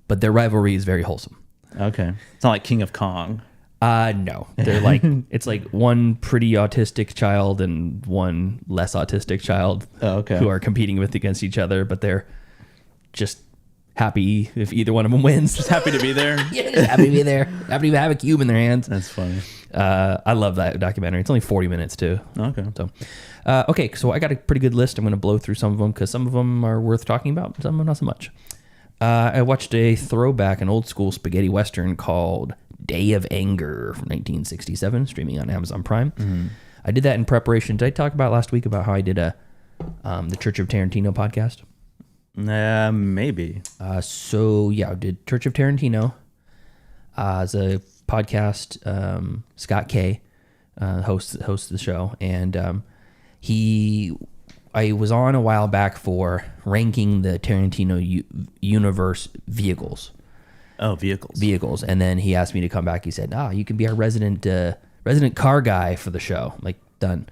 But their rivalry is very wholesome. Okay. It's not like King of Kong. No. They're like, it's like one pretty autistic child and one less autistic child who are competing against each other, but they're just happy if either one of them wins. Just happy to be there. Yeah, just happy to be there. Happy to have a cube in their hands. That's funny. I love that documentary. It's only 40 minutes too. Okay. So, okay. So I got a pretty good list. I'm going to blow through some of them because some of them are worth talking about. Some of them not so much. I watched a throwback, an old school spaghetti Western called Day of Anger from 1967, streaming on Amazon Prime. I did that in preparation. Did I talk about last week about how I did the Church of Tarantino podcast? Maybe. So yeah, I did Church of Tarantino as a podcast. Scott K hosts the show, and I was on a while back for ranking the Tarantino universe vehicles. Oh, vehicles. And then he asked me to come back. He said, you can be our resident car guy for the show. I'm like, done.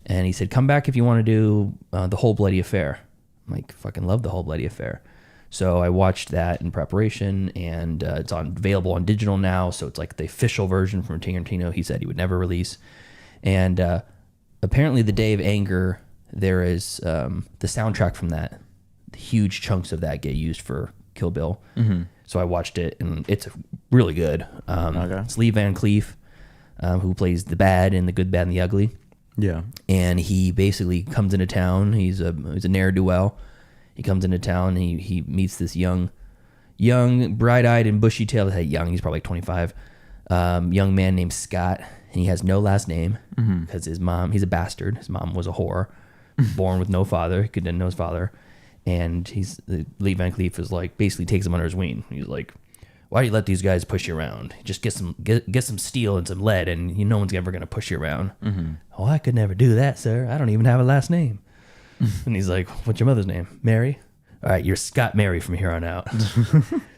And he said, come back if you want to do The Whole Bloody Affair. I'm like, fucking love The Whole Bloody Affair. So I watched that in preparation, and it's available on digital now. So it's like the official version from Tarantino. He said he would never release. And apparently The Day of Anger, there is the soundtrack from that. Huge chunks of that get used for Kill Bill. So I watched it, and it's really good. It's Lee Van Cleef, who plays the bad in The Good, Bad, and the Ugly. Yeah. And he basically comes into town. He's a ne'er-do-well. He comes into town, and he meets this young, bright-eyed and bushy-tailed, young, he's probably like 25, young man named Scott. And he has no last name because his mom, he's a bastard. His mom was a whore, born with no father. He didn't know his father. And Lee Van Cleef is like, basically takes him under his wing. He's like, why do you let these guys push you around? Just get some steel and some lead, and no one's ever going to push you around. Oh, I could never do that, sir. I don't even have a last name. And he's like, what's your mother's name? Mary? All right, you're Scott Mary from here on out.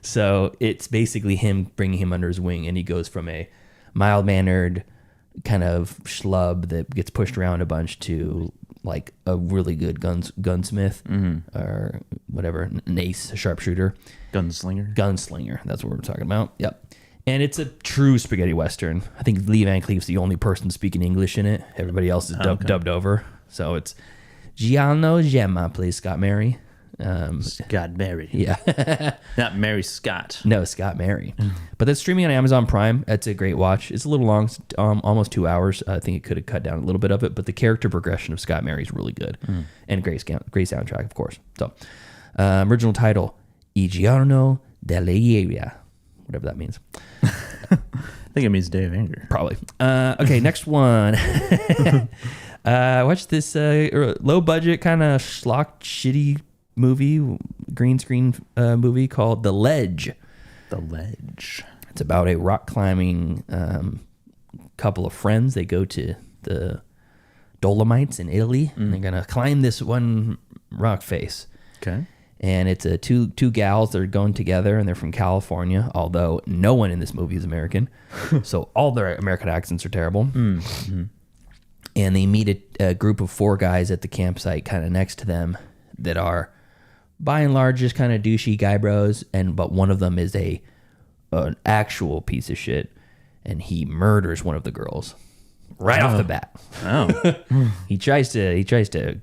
So it's basically him bringing him under his wing, and he goes from a mild-mannered kind of schlub that gets pushed around a bunch to like a really good gunsmith or whatever, an ace, a sharpshooter. Gunslinger. That's what we're talking about. Yep. And it's a true spaghetti western. I think Lee Van Cleef's the only person speaking English in it. Everybody else is dubbed over. So it's Gianno Gemma plays Scott Mary. Scott Mary. Yeah. Not Mary Scott. No, Scott Mary. But that's streaming on Amazon Prime. It's a great watch. It's a little long, almost 2 hours. I think it could have cut down a little bit of it, but the character progression of Scott Mary is really good. And great soundtrack, of course. So, original title, Il Giorno dell'Aria. Whatever that means. I think it means Day of Anger. Probably. Okay, next one. I watched this low budget kind of schlock shitty movie, green screen movie called The Ledge. The Ledge. It's about a rock climbing couple of friends. They go to the Dolomites in Italy, and they're gonna climb this one rock face. Okay. And it's two gals that are going together, and they're from California, although no one in this movie is American. So all their American accents are terrible. And they meet a group of 4 guys at the campsite kind of next to them that are, by and large, just kind of douchey guy bros. But one of them is an actual piece of shit, and he murders one of the girls right off the bat. He tries to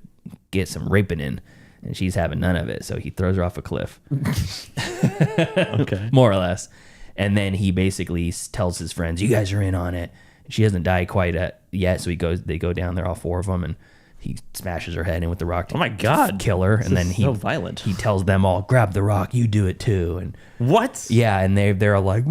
get some raping in, and she's having none of it, so he throws her off a cliff. Okay. More or less. And then he basically tells his friends, you guys are in on it. She hasn't died quite yet, so they go down there, all 4 of them, and he smashes her head in with the rock. Oh my God. Kill her. This and then is so violent. He tells them all, grab the rock, you do it too. And what? Yeah, and they're all like,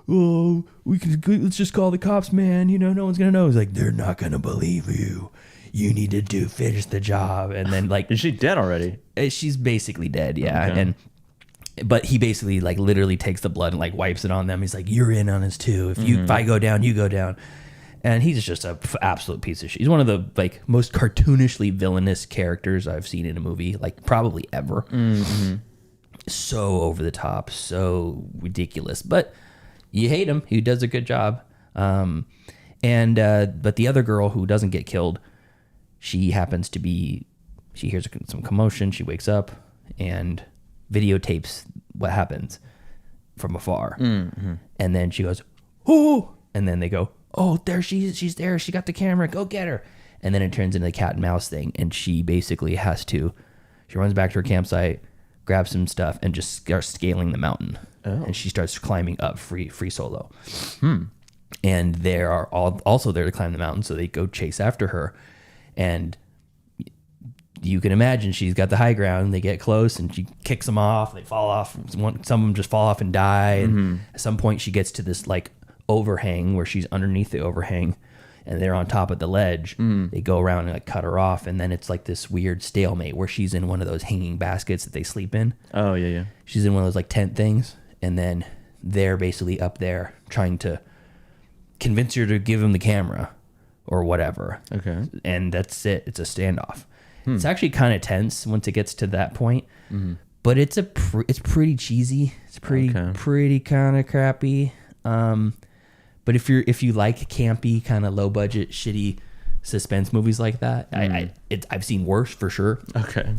oh, let's just call the cops, man. No one's gonna know. He's like, they're not gonna believe you. You need to finish the job. And then like, is she dead already? She's basically dead. Yeah. Okay. But he basically like literally takes the blood and like wipes it on them. He's like, you're in on this too. If I go down, you go down. And he's just an absolute piece of shit. He's one of the like most cartoonishly villainous characters I've seen in a movie, like probably ever. So over the top, so ridiculous. But you hate him. He does a good job. But the other girl who doesn't get killed, she hears some commotion. She wakes up and videotapes what happens from afar. And then she goes, oh, and then they go, oh, there she's there. She got the camera. Go get her. And then it turns into the cat and mouse thing. And she basically she runs back to her campsite, grabs some stuff, and just starts scaling the mountain. And she starts climbing up free solo. And they are also there to climb the mountain. So they go chase after her. And you can imagine she's got the high ground. They get close and she kicks them off. They fall off. Some of them just fall off and die. And at some point she gets to this like overhang where she's underneath the overhang and they're on top of the ledge. They go around and like cut her off, and then it's like this weird stalemate where she's in one of those hanging baskets that they sleep in. Oh yeah. She's in one of those like tent things, and then they're basically up there trying to convince her to give him the camera or whatever. Okay. And that's it. It's a standoff. It's actually kind of tense once it gets to that point. But it's it's pretty cheesy. It's pretty kind of crappy. But if you like campy, kind of low budget, shitty suspense movies like that. I've seen worse for sure. Okay.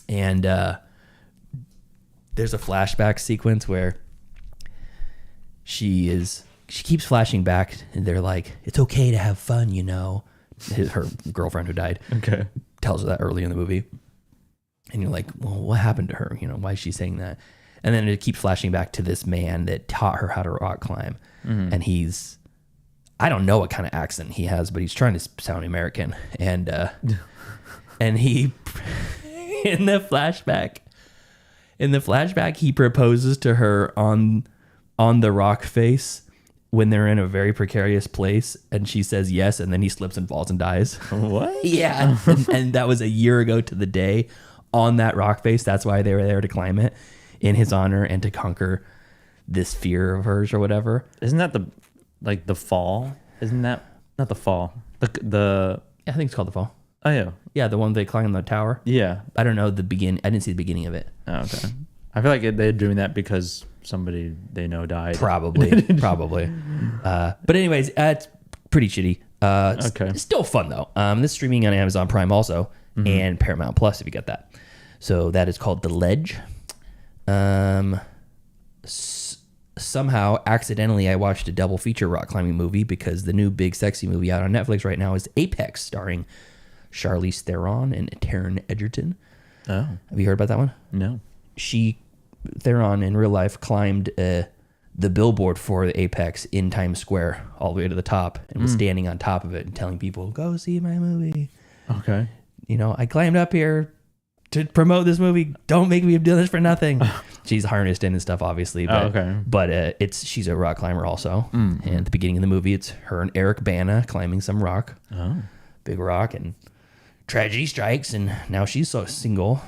And there's a flashback sequence where she keeps flashing back, and they're like, "It's okay to have fun, you know." Her girlfriend who died. Okay. Tells her that early in the movie, and you're like, "Well, what happened to her? You know, why is she saying that?" And then it keeps flashing back to this man that taught her how to rock climb, and I don't know what kind of accent he has, but he's trying to sound American, and he in the flashback he proposes to her on the rock face when they're in a very precarious place, and she says yes, and then he slips and falls and dies. What? Yeah. And that was a year ago to the day on that rock face. That's why they were there, to climb it in his honor and to conquer this fear of hers or whatever. Isn't that the fall? Isn't that not the fall? The I think it's called the fall. Oh yeah. Yeah, the one they climb the tower. Yeah. I don't know the begin. I didn't see the beginning of it. Oh, okay. I feel like they're doing that because somebody they know died. Probably. But anyways, it's pretty shitty. Okay. It's still fun though. This is streaming on Amazon Prime also, and Paramount Plus if you get that. So that is called The Ledge. Somehow, accidentally, I watched a double feature rock climbing movie because the new big sexy movie out on Netflix right now is Apex, starring Charlize Theron and Taron Egerton. Oh. Have you heard about that one? No. Theron in real life climbed the billboard for the Apex in Times Square all the way to the top and was standing on top of it and telling people, "Go see my movie." Okay. You know, I climbed up here to promote this movie. Don't make me do this for nothing. She's harnessed in and stuff, obviously. But, she's a rock climber also. And at the beginning of the movie, it's her and Eric Bana climbing some rock. Oh. Big rock, and tragedy strikes, and now she's so single.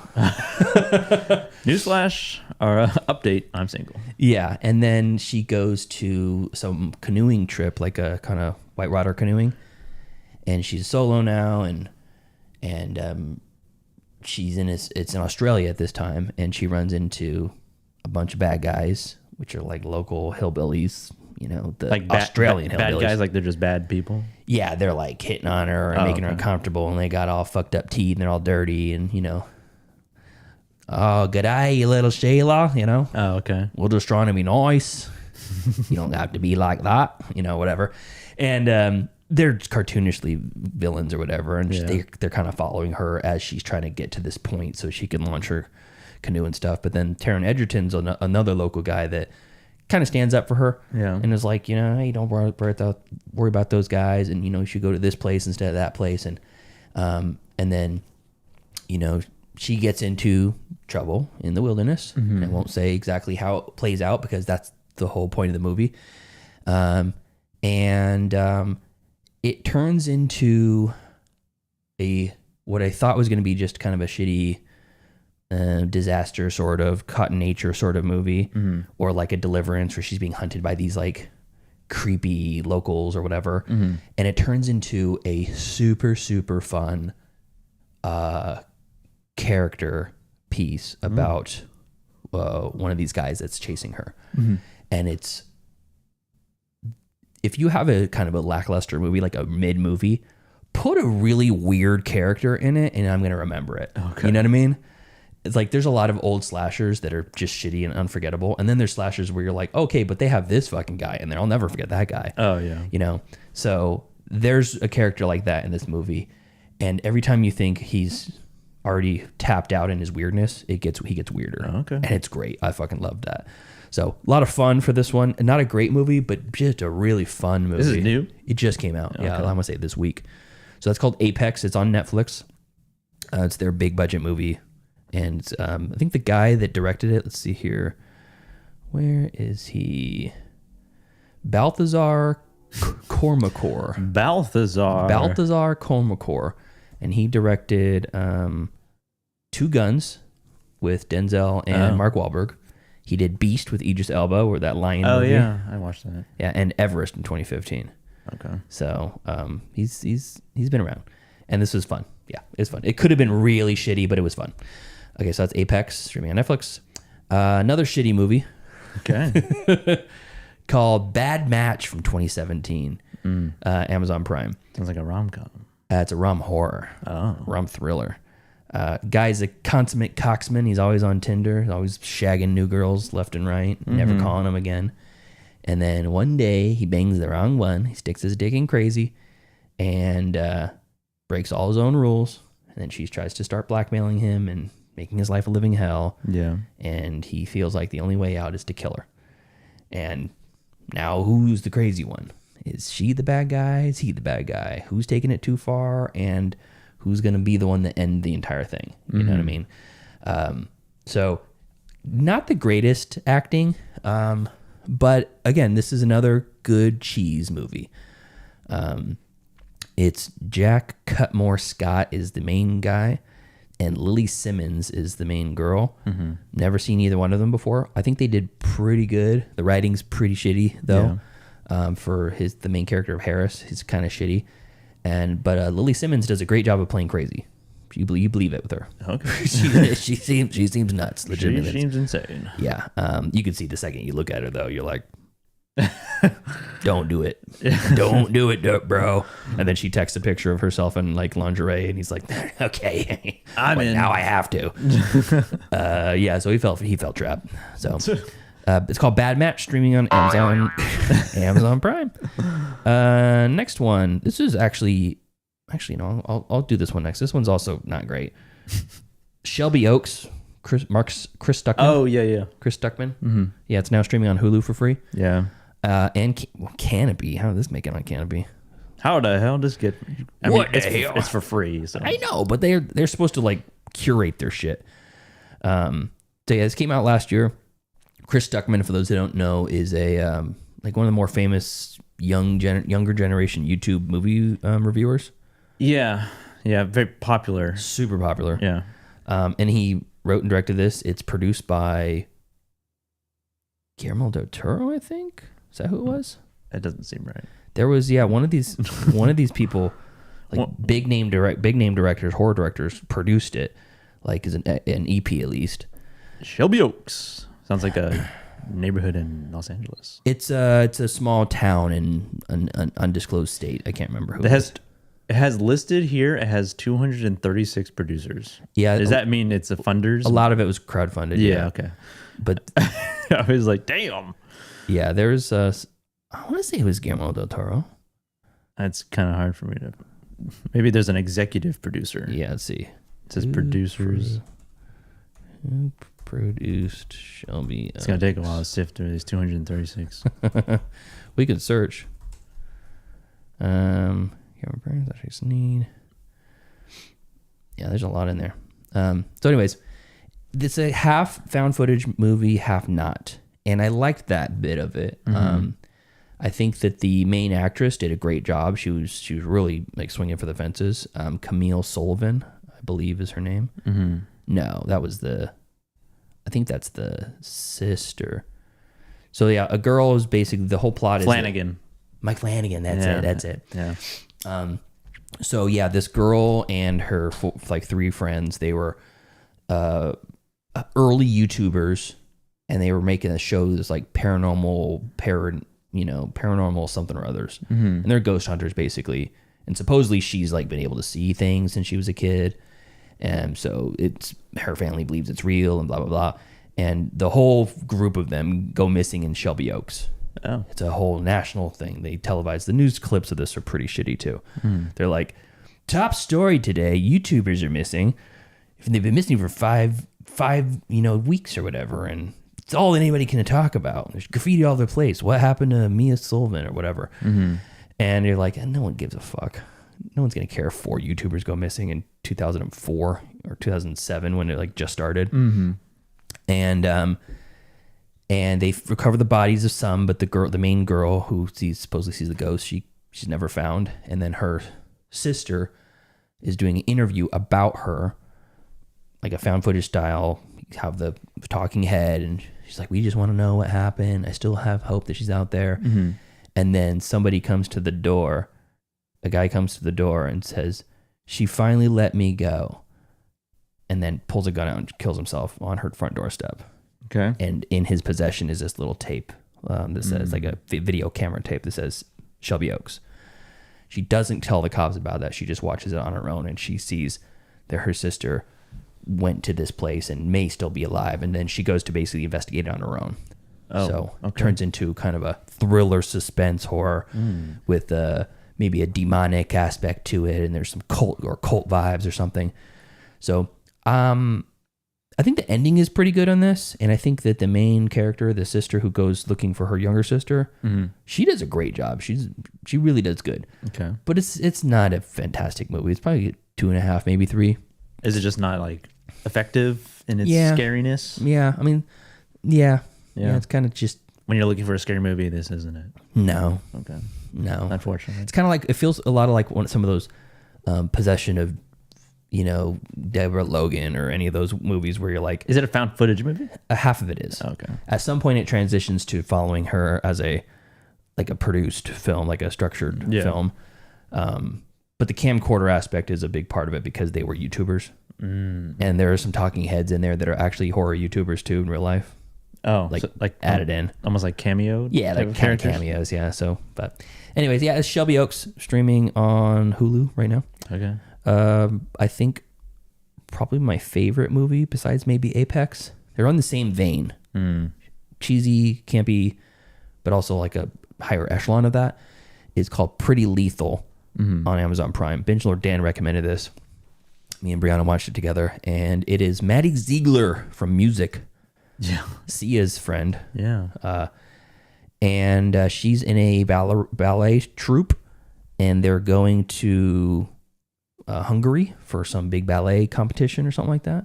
Newsflash or update, I'm single. Yeah, and then she goes to some canoeing trip, like a kind of whitewater canoeing, and she's solo now, and she's it's in Australia at this time, and she runs into a bunch of bad guys, which are like local hillbillies, you know, the like Australian bad hillbillies. guys, like they're just bad people. Yeah, they're like hitting on her and making her uncomfortable, and they got all fucked up teeth and they're all dirty, and you know, "Oh, good eye, you little Sheila," you know. Oh, okay. "We're just trying to be nice. You don't have to be like that," you know, whatever. And they're cartoonishly villains or whatever, and they're kind of following her as she's trying to get to this point so she can launch her canoe and stuff. But then Taron Egerton's another local guy that kind of stands up for her, and is like, you know, "Hey, don't worry about those guys, and you know, you should go to this place instead of that place." And then, you know, she gets into trouble in the wilderness. And I won't say exactly how it plays out because that's the whole point of the movie. It turns into what I thought was going to be just kind of a shitty disaster sort of caught in nature sort of movie, or like a Deliverance where she's being hunted by these like creepy locals or whatever. And it turns into a super, super fun character piece about one of these guys that's chasing her. And it's, if you have a kind of a lackluster movie, like a mid movie, put a really weird character in it and I'm going to remember it. Okay. You know what I mean? It's like, there's a lot of old slashers that are just shitty and unforgettable. And then there's slashers where you're like, okay, but they have this fucking guy in there. I'll never forget that guy. Oh yeah. You know? So there's a character like that in this movie. And every time you think he's already tapped out in his weirdness, he gets weirder. Oh, okay. And it's great. I fucking loved that. So a lot of fun for this one. Not a great movie, but just a really fun movie. This is new? It just came out. Okay. Yeah, I'm going to say this week. So that's called Apex. It's on Netflix. It's their big budget movie. And I think the guy that directed it, let's see here. Where is he? Balthazar Kormacor. Balthazar Kormacor. And he directed Two Guns with Denzel and Mark Wahlberg. He did Beast with Idris Elba, or that lion movie. Oh yeah, I watched that. Yeah, and Everest in 2015. Okay. So he's been around, and this was fun. Yeah, it's fun. It could have been really shitty, but it was fun. Okay, so that's Apex, streaming on Netflix. Another shitty movie. Okay. Called Bad Match from 2017. Amazon Prime. Sounds like a rom-com. It's a rom horror, rom thriller. Guy's a consummate coxman. He's always on Tinder, always shagging new girls left and right, never calling them again. And then one day he bangs the wrong one. He sticks his dick in crazy and breaks all his own rules. And then she tries to start blackmailing him and making his life a living hell. Yeah. And he feels like the only way out is to kill her. And now who's the crazy one? Is she the bad guy? Is he the bad guy? Who's taking it too far? And who's going to be the one that end the entire thing? You know what I mean? So not the greatest acting. But again, this is another good cheese movie. It's Jack Cutmore Scott is the main guy, and Lily Simmons is the main girl. Never seen either one of them before. I think they did pretty good. The writing's pretty shitty though. For the main character of Harris, he's kind of shitty. But Lily Simmons does a great job of playing crazy. You believe it with her. Okay. she seems nuts. Legitimately. She seems insane. Yeah. You can see the second you look at her though, you're like, don't do it. Don't do it, bro. And then she texts a picture of herself in like lingerie, and he's like, okay, I'm in. Now I have to. Yeah. So he felt trapped. So it's called Bad Match, streaming on Amazon Prime. Next one. This is actually no. I'll do this one next. This one's also not great. Shelby Oaks. Chris Stuckman. Oh yeah. Chris Stuckman. Yeah, it's now streaming on Hulu for free. Yeah. And Canopy. How did this make it on Canopy? How the hell does it get? It's for free. So. I know, but they're supposed to like curate their shit. So yeah, this came out last year. Chris Stuckman, for those who don't know, is a like one of the more famous younger generation YouTube movie reviewers. Yeah, very popular. Super popular. Yeah. And he wrote and directed this. It's produced by Guillermo del Toro, I think. Is that who it was? That doesn't seem right. There was one of these people, like big name directors, horror directors, produced it, like as an EP at least. Shelby Oaks sounds like a neighborhood in Los Angeles. It's a small town in an undisclosed state. I can't remember who. It has listed here. It has 236 producers. Yeah. Does that mean it's a funders? A lot of it was crowdfunded. Yeah. Okay. But I was like, damn. Yeah, there's I want to say it was Guillermo del Toro. That's kind of hard for me to. Maybe there's an executive producer. Yeah, let's see. It says producers. Who produced Shelby? It's gonna take a while to sift through these 236. We could search. Cameron Burns, actually Sneed. Yeah, there's a lot in there. So anyways, it's a half found footage movie, half not. And I liked that bit of it. I think that the main actress did a great job. She was really like swinging for the fences. Camille Sullivan, I believe is her name. No, that was I think that's the sister. So yeah, a girl is basically, the whole plot Flanagan. Mike Flanagan, that's it. Yeah. So yeah, this girl and her like three friends, they were early YouTubers, and they were making a show that's like paranormal something or others. And they're ghost hunters basically. And supposedly she's like been able to see things since she was a kid. And so her family believes it's real and blah, blah, blah. And the whole group of them go missing in Shelby Oaks. Oh. It's a whole national thing. They televise. The news clips of this are pretty shitty too. They're like, top story today, YouTubers are missing. They've been missing for five weeks or whatever. And it's all anybody can talk about. There's graffiti all over the place. What happened to Mia Sullivan or whatever? And you're like, no one gives a fuck. No one's going to care if 4 YouTubers go missing in 2004 or 2007 when it like just started. And they recover the bodies of some, but the main girl who supposedly sees the ghost, she's never found. And then her sister is doing an interview about her, like a found footage style, have the talking head, and she's like, we just want to know what happened. I still have hope that she's out there. And then somebody comes to the door. A guy comes to the door and says, she finally let me go. And then pulls a gun out and kills himself on her front doorstep. Okay. And in his possession is this little tape that says, like a video camera tape that says Shelby Oaks. She doesn't tell the cops about that. She just watches it on her own, and she sees that her sister went to this place and may still be alive, and then she goes to basically investigate it on her own. So it turns into kind of a thriller suspense horror with maybe a demonic aspect to it, and there's some cult vibes or something. So I think the ending is pretty good on this, and I think that the main character, the sister who goes looking for her younger sister, she does a great job. She really does good. Okay, but it's not a fantastic movie. It's probably 2.5, maybe 3. Is it just not like effective in its scariness? Yeah, I mean, yeah. It's kind of just when you're looking for a scary movie, this isn't it. No. Okay. No. Unfortunately, it's kind of like it feels a lot of like some of those possession of. Deborah Logan or any of those movies where you're like... Is it a found footage movie? Half of it is. Okay. At some point it transitions to following her as a produced film, like a structured film. But the camcorder aspect is a big part of it because they were YouTubers. And there are some talking heads in there that are actually horror YouTubers too in real life. Oh, like added in. Almost like cameo? Yeah, like kind of cameos, yeah. So, but anyways, yeah, it's Shelby Oaks streaming on Hulu right now. Okay. I think probably my favorite movie besides maybe Apex. They're on the same vein. Cheesy, campy, but also like a higher echelon of that. Is called Pretty Lethal on Amazon Prime. Binge Lord Dan recommended this. Me and Brianna watched it together, and it is Maddie Ziegler from Music. Yeah. Sia's friend. Yeah. And she's in a ballet troupe, and they're going to... Hungary for some big ballet competition or something like that.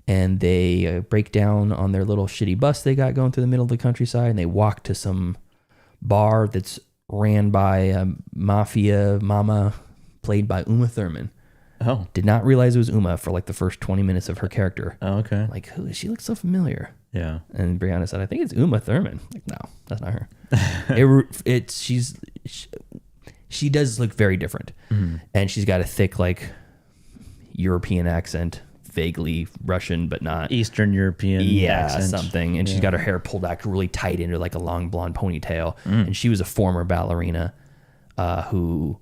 And they break down on their little shitty bus they got going through the middle of the countryside, and they walk to some bar that's ran by a mafia mama played by Uma Thurman. Oh. Did not realize it was Uma for like the first 20 minutes of her character. Oh, okay. Like, who? She looks so familiar. Yeah. And Brianna said, I think it's Uma Thurman. Like, no, that's not her. She does look very different. And she's got a thick, like, European accent, vaguely Russian, but not. Eastern European accent. Something. And she's got her hair pulled back really tight into, like, a long blonde ponytail. And she was a former ballerina who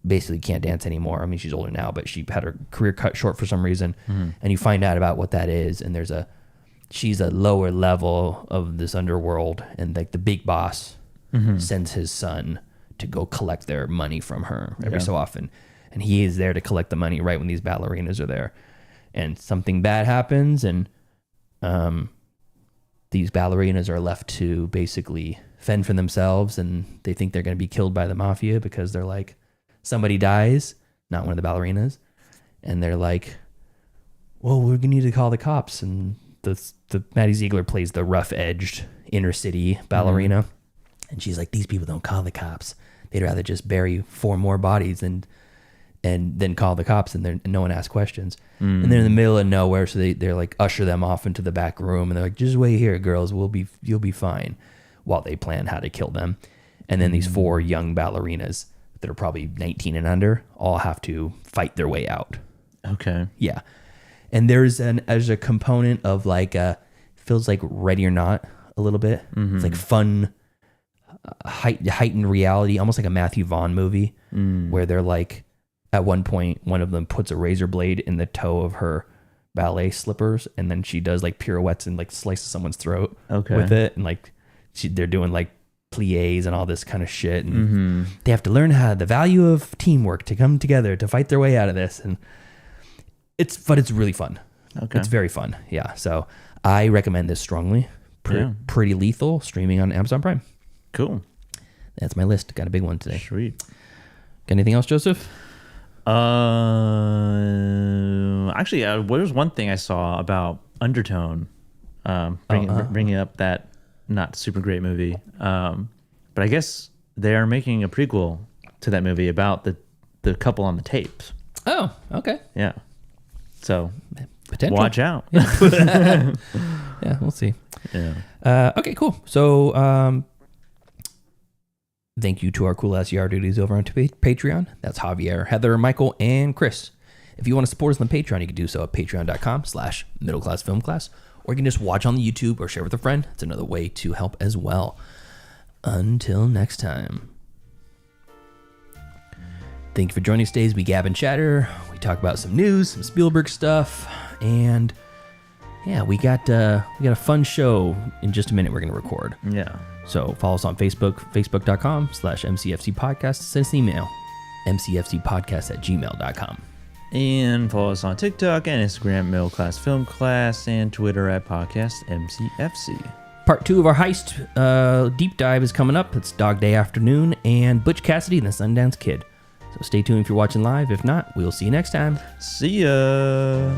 basically can't dance anymore. I mean, she's older now, but she had her career cut short for some reason. And you find out about what that is. And she's a lower level of this underworld. And, like, the big boss sends his son to go collect their money from her every so often. And he is there to collect the money right when these ballerinas are there. And something bad happens, and these ballerinas are left to basically fend for themselves, and they think they're going to be killed by the mafia because they're like, somebody dies, not one of the ballerinas, and they're like, well, we're going to need to call the cops. And the Maddie Ziegler plays the rough-edged inner city ballerina. And she's like, these people don't call the cops. They'd rather just bury 4 more bodies and then call the cops, and no one asks questions. And they're in the middle of nowhere, so they're like usher them off into the back room, and they're like, just wait here, girls, you'll be fine, while they plan how to kill them. And then these 4 young ballerinas that are probably 19 and under all have to fight their way out. Okay. Yeah. And there's a component of like feels like Ready or Not a little bit. It's like fun, heightened reality, almost like a Matthew Vaughn movie, where they're like, at one point, one of them puts a razor blade in the toe of her ballet slippers, and then she does like pirouettes and like slices someone's throat with it, and like they're doing like plies and all this kind of shit, and they have to learn the value of teamwork to come together to fight their way out of this, and it's really fun. Okay, it's very fun. Yeah, so I recommend this strongly. Pretty Lethal, streaming on Amazon Prime. Cool. That's my list. Got a big one today. Sweet. Got anything else, Joseph? Actually, there's one thing I saw about Undertone, bringing up that not super great movie. But I guess they are making a prequel to that movie about the couple on the tapes. Oh, okay. Yeah. So potential. Watch out. Yeah, we'll see. Yeah. Okay, cool. So, thank you to our cool ass yard duties over on Patreon. That's Javier, Heather, Michael, and Chris. If you want to support us on Patreon, you can do so at patreon.com/middleclassfilmclass, or you can just watch on the YouTube or share with a friend. It's another way to help as well. Until next time. Thank you for joining us today as we gab and chatter. We talk about some news, some Spielberg stuff, and yeah, we got a fun show in just a minute we're going to record. Yeah. So follow us on Facebook, facebook.com/MCFC podcast. Send us an email, mcfcpodcast@gmail.com. And follow us on TikTok and Instagram, Middle Class Film Class, and Twitter at Podcast MCFC. Part 2 of our Heist deep dive is coming up. It's Dog Day Afternoon and Butch Cassidy and the Sundance Kid. So stay tuned if you're watching live. If not, we'll see you next time. See ya.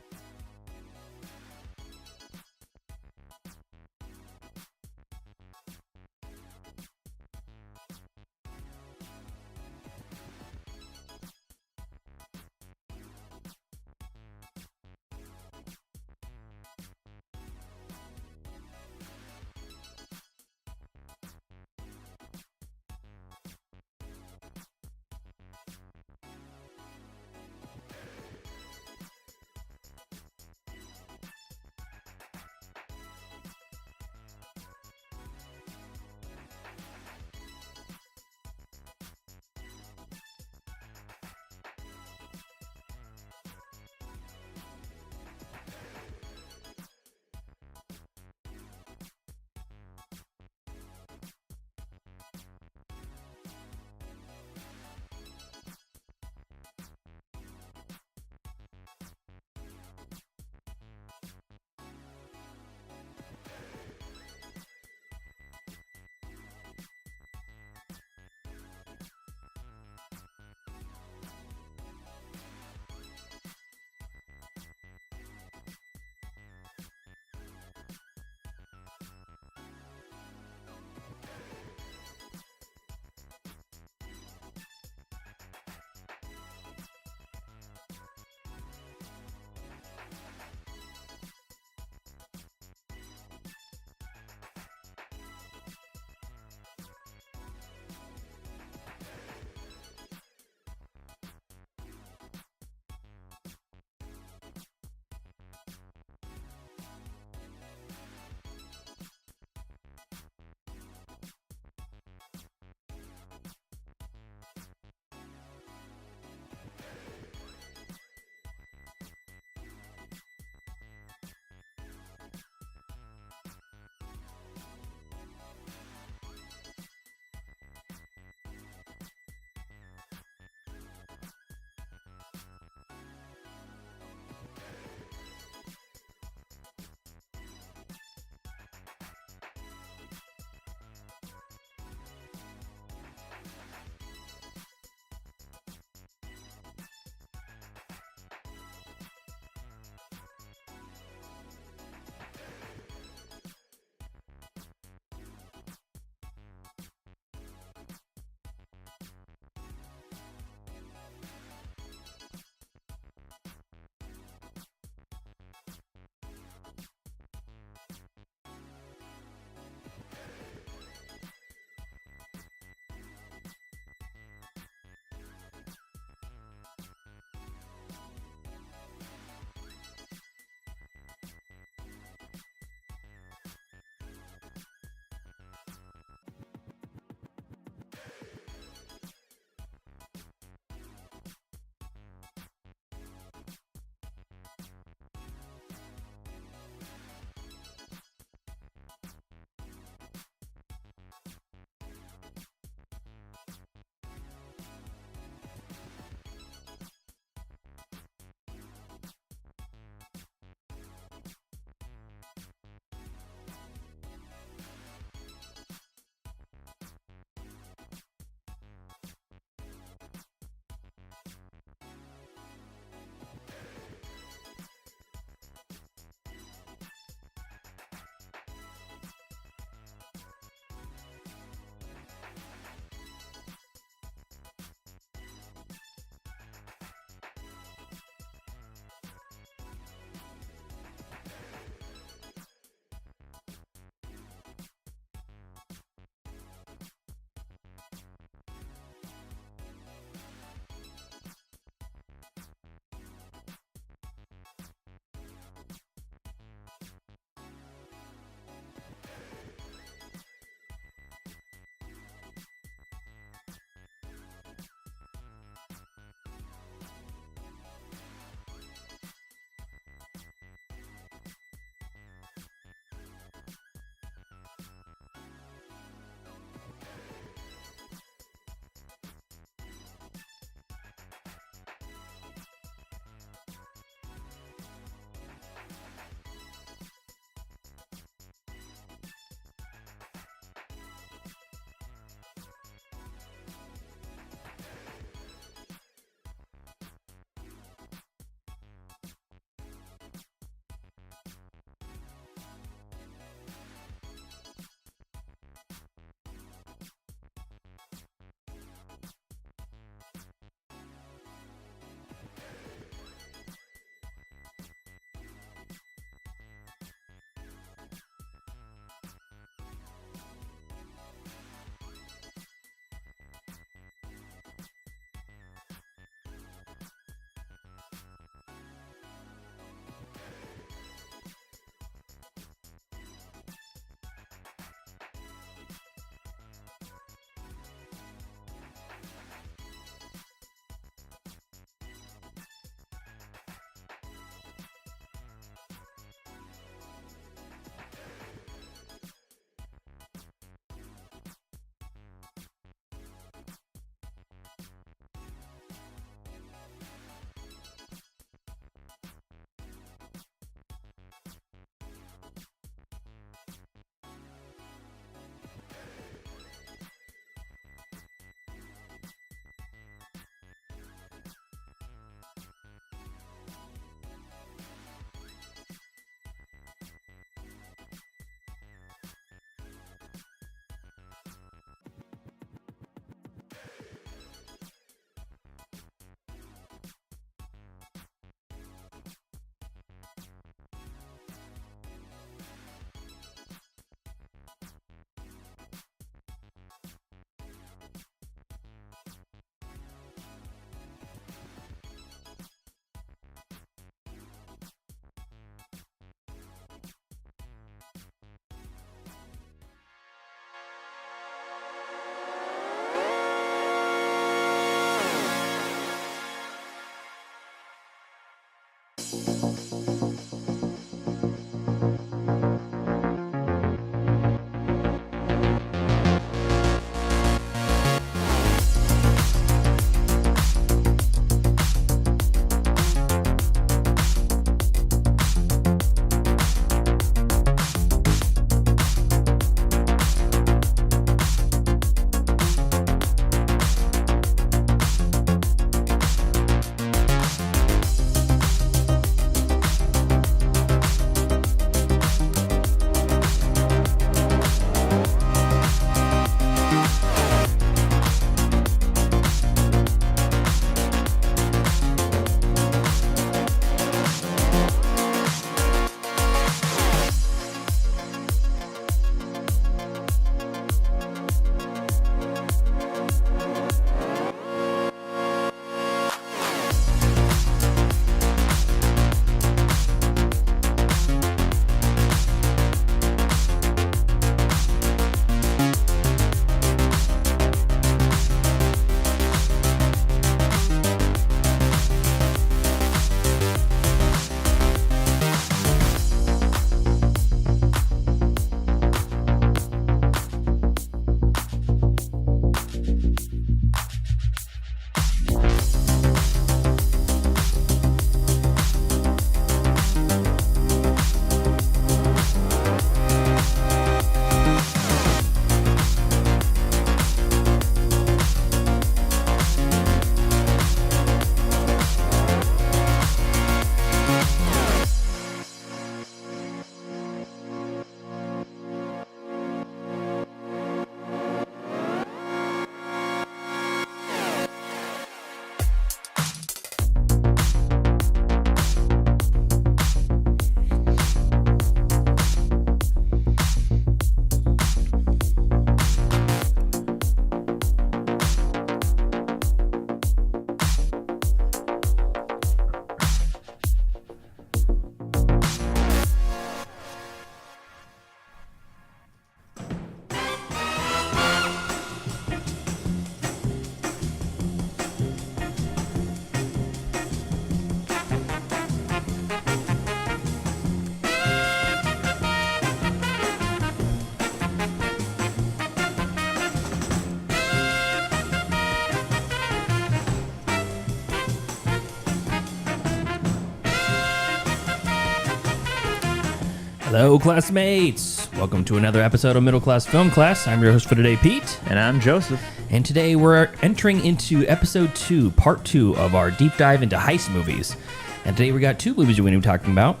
Hello, classmates. Welcome to another episode of Middle Class Film Class. I'm your host for today, Pete. And I'm Joseph. And today we're entering into episode 2, part 2 of our deep dive into heist movies. And today we got two movies we're going to be talking about.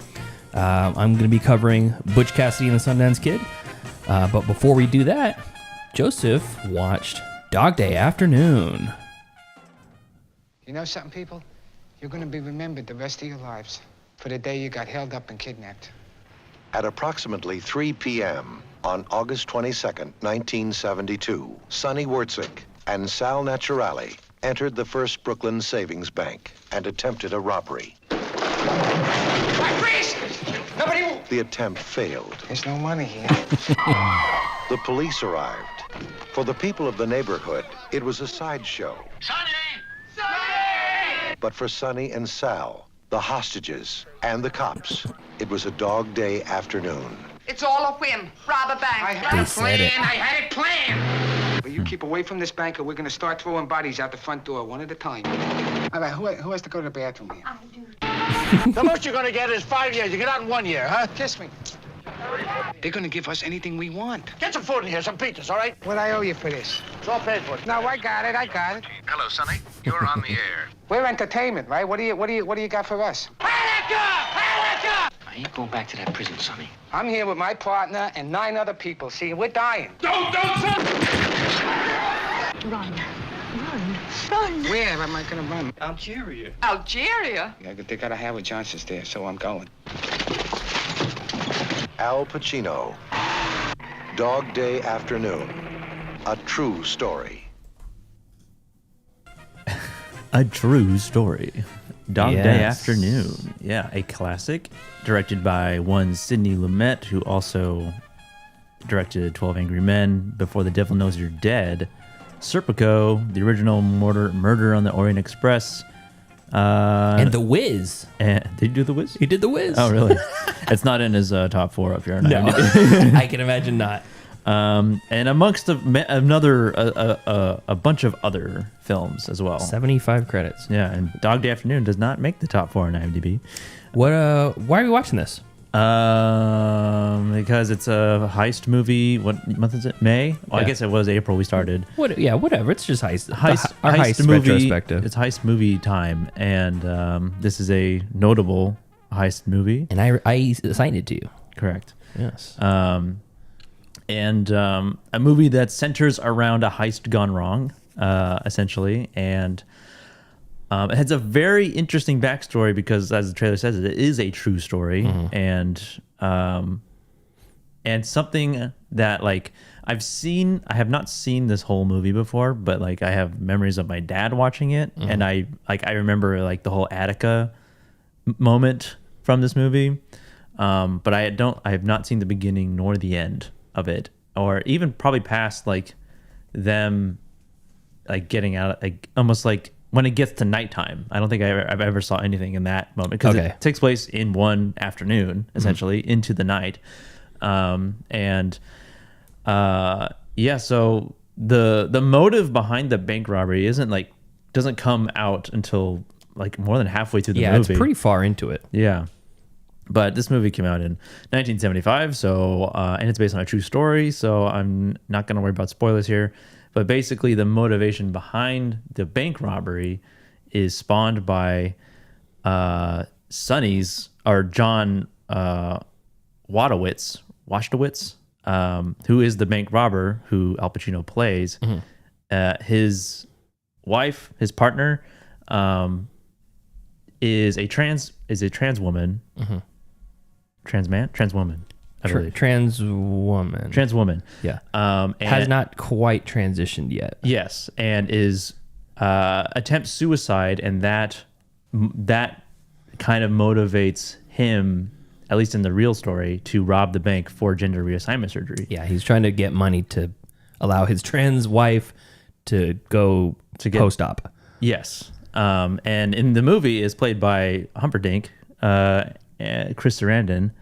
I'm going to be covering Butch, Cassidy and the Sundance Kid. But before we do that, Joseph watched Dog Day Afternoon. You know something, people? You're going to be remembered the rest of your lives for the day you got held up and kidnapped. At approximately 3 p.m. on August 22nd, 1972, Sonny Wurtzig and Sal Naturale entered the First Brooklyn Savings Bank and attempted a robbery. Freeze! Nobody move! The attempt failed. There's no money here. The police arrived. For the people of the neighborhood, it was a sideshow. Sonny! But for Sonny and Sal, the hostages, and the cops, it was a dog day afternoon. It's all a whim. Rob a bank. I had They said it. I had it planned. But you keep away from this bank or we're going to start throwing bodies out the front door one at a time. All right, who has to go to the bathroom here? I do. The most you're gonna get is 5 years. You get out in 1 year, huh? Kiss me. They're going to give us anything we want. Get some food in here, some pizzas, all right? What I owe you for this? It's all paid for. No, I got it. Hello, Sonny. You're on the air. We're entertainment, right? What do you got for us? I ain't going back to that prison, Sonny. I'm here with my partner and 9 other people. See, we're dying. Don't, son! Run. Where am I going to run? Algeria? Yeah, they got to have a Johnson's there, so I'm going. Al Pacino. Dog Day Afternoon. A true story. A true story. Dog Yes. Day Afternoon. Yeah, a classic directed by one Sidney Lumet, who also directed 12 Angry Men, Before the Devil Knows You're Dead, Serpico, the original Murder on the Orient Express, And The Wiz. And did you do The Wiz? He did The Wiz. Oh, really? It's not in his top 4 up here. No, I can imagine not. And amongst a bunch of other films as well. 75 credits. Yeah, and Dog Day Afternoon does not make the top 4 on IMDb. What? Why are we watching this? Because it's a heist movie. What month is it? May? Well, Yeah. I guess it was April we started. What? Yeah, whatever. It's just heist. Our heist movie. retrospective. It's heist movie time, and this is a notable heist movie. And I assigned it to you. Correct. Yes. And a movie that centers around a heist gone wrong, essentially, and it has a very interesting backstory because, as the trailer says, it is a true story, and something that like I have not seen this whole movie before, but like I have memories of my dad watching it, and I remember like the whole Attica moment from this movie, but I have not seen the beginning nor the end of it, or even probably past like them like getting out, like almost like when it gets to nighttime. I don't think I've ever saw anything in that moment because it takes place in one afternoon, essentially into the night. So the motive behind the bank robbery doesn't come out until like more than halfway through the movie. Yeah, it's pretty far into it. Yeah. But this movie came out in 1975, so and it's based on a true story, so I'm not going to worry about spoilers here. But basically, the motivation behind the bank robbery is spawned by Sonny's or John Wojtowicz, who is the bank robber who Al Pacino plays. His wife, his partner, is a trans woman. Trans woman. Trans woman. Yeah. Has not quite transitioned yet. Yes, and is attempts suicide, and that kind of motivates him, at least in the real story, to rob the bank for gender reassignment surgery. Yeah, he's trying to get money to allow his trans wife to go to get post-op. Yes. And in the movie is played by Humperdinck, Chris Sarandon.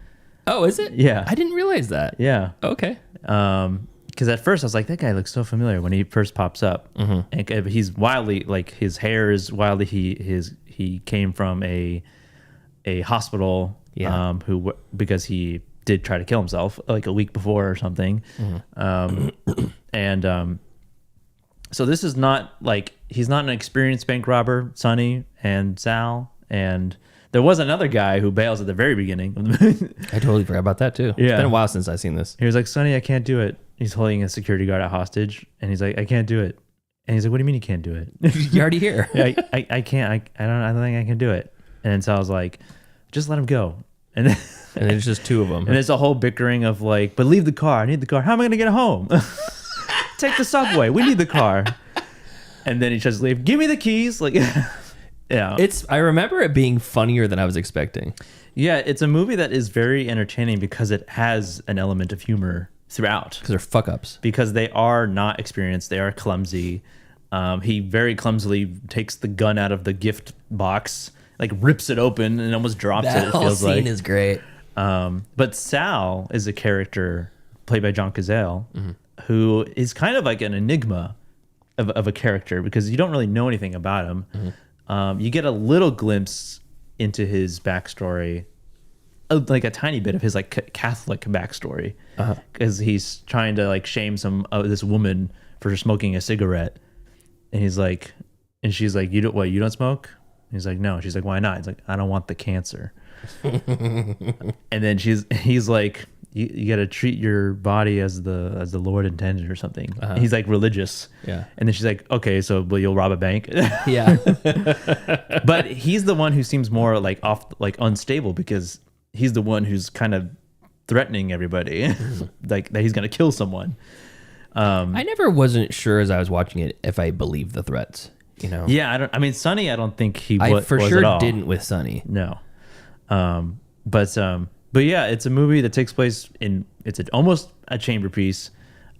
Oh, is it? Yeah. I didn't realize that. Yeah. Okay. Because at first I was like, that guy looks so familiar when he first pops up. And he's wildly, like his hair is wildly, he came from a hospital because he did try to kill himself like a week before or something. So this is not like, he's not an experienced bank robber, Sonny and Sal. And there was another guy who bails at the very beginning. I totally forgot about that too. Yeah. It's been a while since I've seen this. He was like, Sonny, I can't do it. He's holding a security guard at hostage. And he's like, I can't do it. And he's like, what do you mean you can't do it? You're already here. I can't. I don't think I can do it. And so I was like, just let him go. And then there's just two of them. And there's a whole bickering of like, but leave the car. I need the car. How am I going to get home? Take the subway. We need the car. And then he tries to leave. Give me the keys. Like, yeah. I remember it being funnier than I was expecting. Yeah, it's a movie that is very entertaining because it has an element of humor throughout. Because they're fuck ups. Because they are not experienced. They are clumsy. He very clumsily takes the gun out of the gift box, like rips it open and almost drops it. That whole scene is great. But Sal is a character played by John Cazale, who is kind of like an enigma of a character because you don't really know anything about him. You get a little glimpse into his backstory, like a tiny bit of his like Catholic backstory, because he's trying to like shame this woman for smoking a cigarette, and he's like, and she's like, you don't smoke? And he's like, no. She's like, why not? He's like, I don't want the cancer. And then he's like, you got to treat your body as the Lord intended or something. He's like religious. Yeah. And then she's like, okay, so but you'll rob a bank. Yeah. But he's the one who seems more like unstable because he's the one who's kind of threatening everybody, like that he's gonna kill someone. I never wasn't sure as I was watching it if I believed the threats. You know. Yeah, I mean, Sonny, I don't think he was for sure at all. Didn't with Sonny. No. But yeah, it's a movie that takes place almost a chamber piece,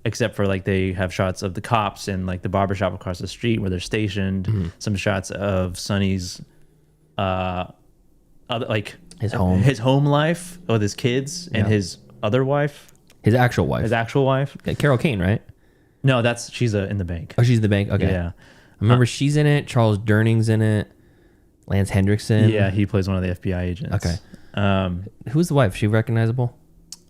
except for like they have shots of the cops and like the barbershop across the street where they're stationed. Some shots of Sonny's like his home life with his kids and his other wife, his actual wife, yeah, Carol Kane, right? No, she's in the bank. Oh, she's in the bank. Okay, yeah. I remember she's in it. Charles Durning's in it. Lance Hendrickson. Yeah, he plays one of the FBI agents. Okay. Who's the wife? She recognizable?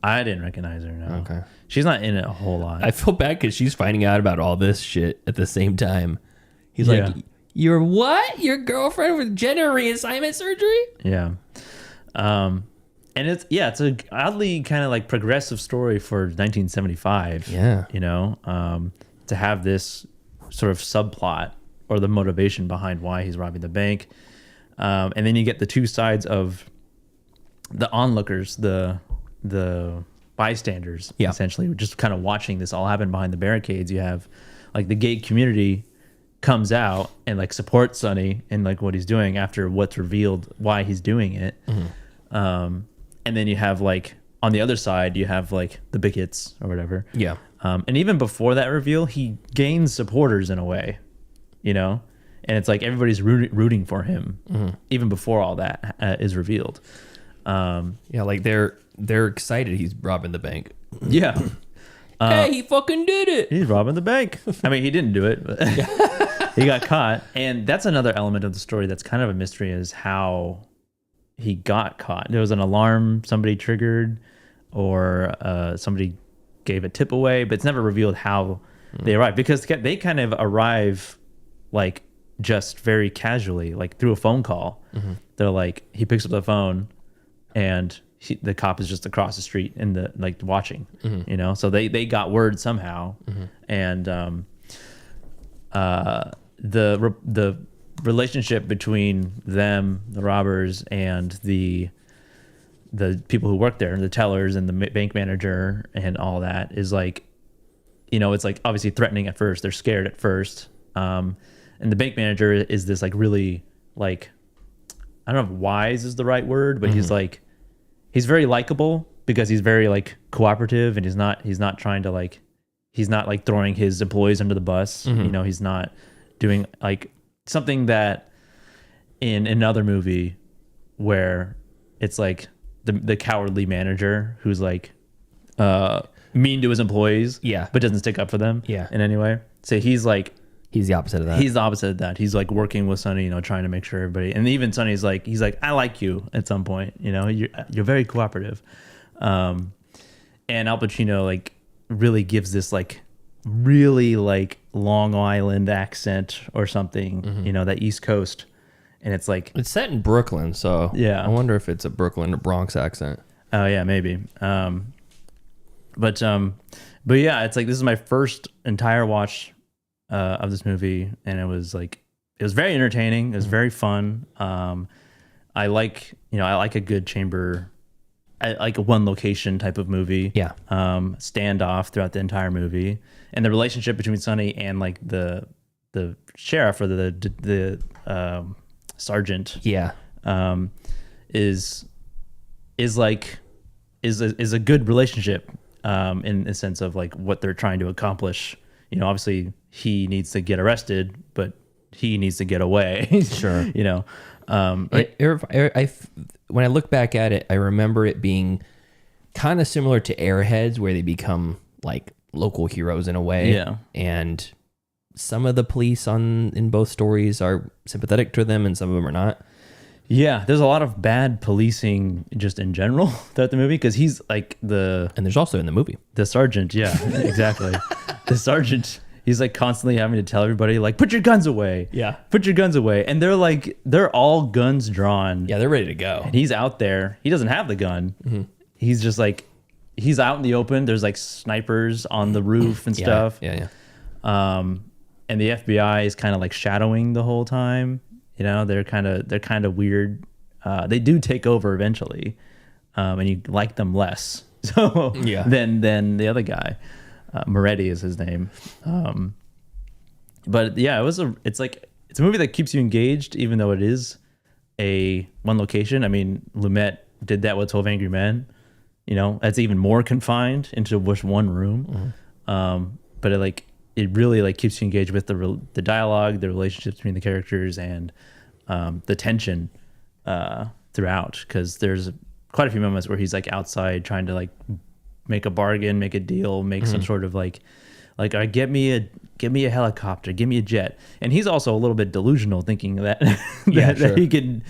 I didn't recognize her. No. Okay. She's not in it a whole lot. I feel bad because she's finding out about all this shit at the same time. He's like, "You're what? Your girlfriend with gender reassignment surgery?" Yeah. And it's a oddly kind of like progressive story for 1975. Yeah. You know, to have this sort of subplot or the motivation behind why he's robbing the bank. And then you get the two sides of the onlookers, the bystanders, essentially, just kind of watching this all happen behind the barricades. You have like the gay community comes out and like supports Sonny and like what he's doing after what's revealed why he's doing it. And then you have like on the other side, you have like the bigots or whatever. Yeah. And even before that reveal, he gains supporters in a way, you know, and it's like everybody's rooting for him even before all that is revealed. Yeah, like they're excited he's robbing the bank. Yeah. Hey, he fucking did it. He's robbing the bank. I mean, he didn't do it, but he got caught. And that's another element of the story that's kind of a mystery, is how he got caught. There was an alarm somebody triggered, or somebody gave a tip away, but it's never revealed how they arrived, because they kind of arrive like just very casually, like through a phone call. They're like, he picks up the phone and the cop is just across the street in the like watching, you know, so they got word somehow. And the relationship between them, the robbers, and the people who work there, the tellers and the bank manager and all that, is like, you know, it's like obviously threatening at first. They're scared at first. And the bank manager is this like really like, I don't know if wise is the right word, but he's like, he's very likable because he's very like cooperative, and he's not trying to like, he's not like throwing his employees under the bus. You know, he's not doing like something that in another movie where it's like the cowardly manager who's like mean to his employees, but doesn't stick up for them in any way. So he's the opposite of that. He's the opposite of that. He's like working with Sonny, you know, trying to make sure everybody, and even Sonny's like, he's like, I like you at some point, you know, you're very cooperative. And Al Pacino like really gives this like really like Long Island accent or something, you know, that East Coast. And it's like, it's set in Brooklyn, so yeah, I wonder if it's a Brooklyn or Bronx accent. Oh yeah, maybe. But yeah, it's like, this is my first entire watch of this movie, and it was very entertaining. It was very fun. I like a good chamber, I like a one location type of movie. Yeah. Standoff throughout the entire movie, and the relationship between Sonny and like the sheriff or the sergeant. Yeah. Is a good relationship in the sense of like what they're trying to accomplish. You know, obviously he needs to get arrested, but he needs to get away. Sure. You know, when I look back at it, I remember it being kind of similar to Airheads, where they become like local heroes in a way. Yeah. And some of the police in both stories are sympathetic to them, and some of them are not. Yeah, there's a lot of bad policing just in general throughout the movie, because he's like and there's also in the movie the sergeant. Yeah, exactly. The sergeant, he's like constantly having to tell everybody like, put your guns away. Yeah, put your guns away, and they're all guns drawn. Yeah, they're ready to go. And he's out there. He doesn't have the gun. He's just like, he's out in the open. There's like snipers on the roof and stuff. Yeah. And the FBI is kind of like shadowing the whole time. You know, they're kind of weird. They do take over eventually, and you like them less. So than the other guy, Moretti is his name. But yeah, it's a movie that keeps you engaged, even though it is a one location. I mean, Lumet did that with 12 Angry Men. You know, that's even more confined into just one room. But it really keeps you engaged with the dialogue, the relationships between the characters, and the tension throughout, because there's quite a few moments where he's like outside trying to like make a bargain, make a deal, make some sort of like get me a helicopter, give me a jet. And he's also a little bit delusional, thinking that that he can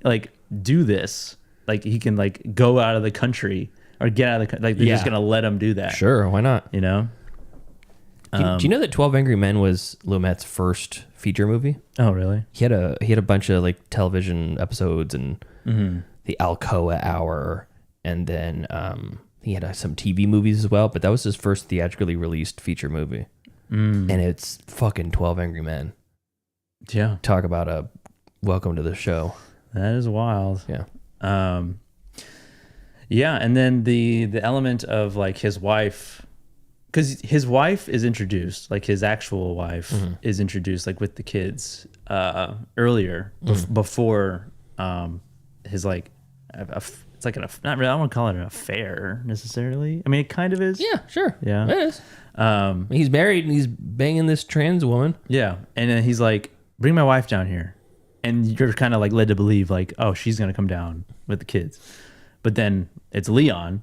like do this, like he can like go out of the country or get out of the country, like they're just gonna let him do that. Sure, why not? You know. Do you know that 12 Angry Men was Lumet's first feature movie? Oh, really? He had a bunch of like television episodes and the Alcoa Hour, and then he had some TV movies as well. But that was his first theatrically released feature movie, and it's fucking 12 Angry Men. Yeah, talk about a welcome to the show. That is wild. Yeah, yeah, and then the element of like his wife. Because his wife is introduced, like his actual wife is introduced, like with the kids earlier, before his like, it's like not really. I don't want to call it an affair necessarily. I mean, it kind of is. Yeah, sure. Yeah, it is. He's married and he's banging this trans woman. Yeah, and then he's like, "Bring my wife down here," and you're kind of like led to believe like, "Oh, she's gonna come down with the kids," but then it's Leon.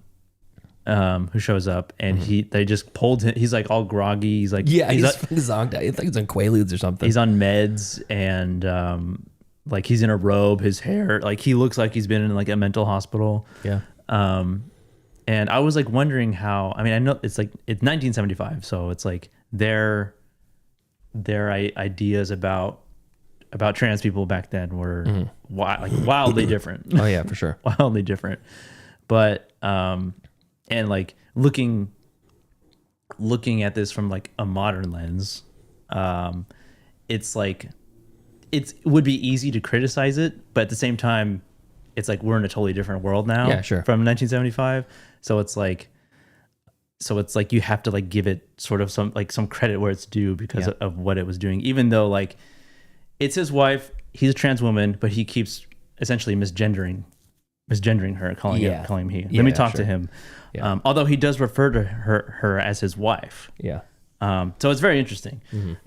Who shows up and they just pulled him. He's like all groggy. He's like, he's zonked out. I think he's on Quaaludes or something. He's on meds and like he's in a robe. His hair, like he looks like he's been in like a mental hospital. Yeah. And I was like wondering how. I mean, I know it's 1975, so it's like their ideas about trans people back then were wildly different. Oh yeah, for sure, wildly different. But and like looking at this from like a modern lens, it's like it would be easy to criticize it, but at the same time, it's like we're in a totally different world now. Yeah, sure. From 1975, so it's like you have to like give it sort of some credit where it's due because of what it was doing, even though like it's his wife, he's a trans woman, but he keeps essentially misgendering her, calling him he. Let me talk to him. Yeah. Although he does refer to her as his wife. Yeah. So it's very interesting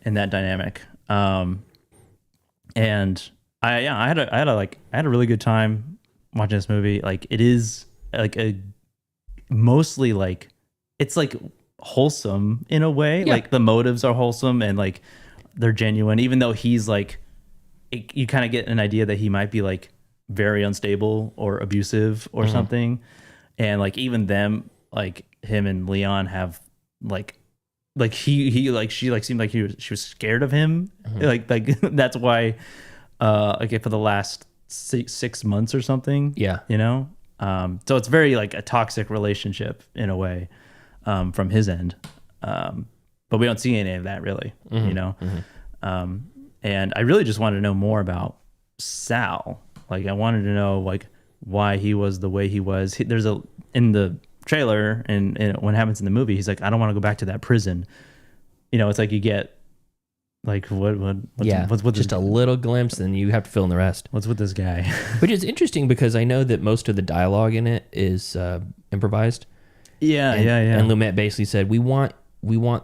in that dynamic. And I had a really good time watching this movie. Like it is like mostly like it's like wholesome in a way. Yeah. Like the motives are wholesome and like they're genuine, even though he's like you kind of get an idea that he might be like very unstable or abusive or something. And like even them, like him and Leon have like she seemed like she was scared of him. Like that's why okay, for the last 6 months or something. Yeah. You know? So it's very like a toxic relationship in a way from his end. But we don't see any of that really, you know? And I really just wanted to know more about Sal. Like I wanted to know like why he was the way he was. There's in the trailer and when it happens in the movie, he's like, I don't want to go back to that prison. You know, it's like you get like what's just a little glimpse, and you have to fill in the rest. What's with this guy? Which is interesting because I know that most of the dialogue in it is improvised. Yeah. And Lumet basically said, we want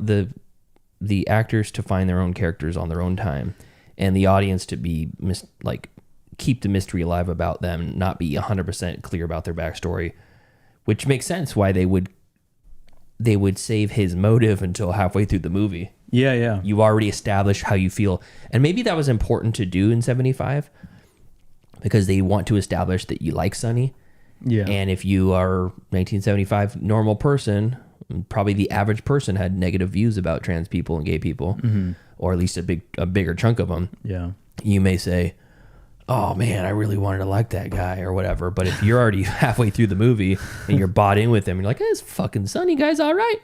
the actors to find their own characters on their own time, and the audience to be keep the mystery alive about them, not be 100% clear about their backstory, which makes sense why they would save his motive until halfway through the movie. Yeah. You already established how you feel. And maybe that was important to do in 75 because they want to establish that you like Sonny. Yeah. And if you are 1975 normal person, probably the average person had negative views about trans people and gay people, or at least a bigger chunk of them. Yeah. You may say, oh man, I really wanted to like that guy or whatever. But if you're already halfway through the movie and you're bought in with him, you're like, hey, this fucking Sonny guy's all right.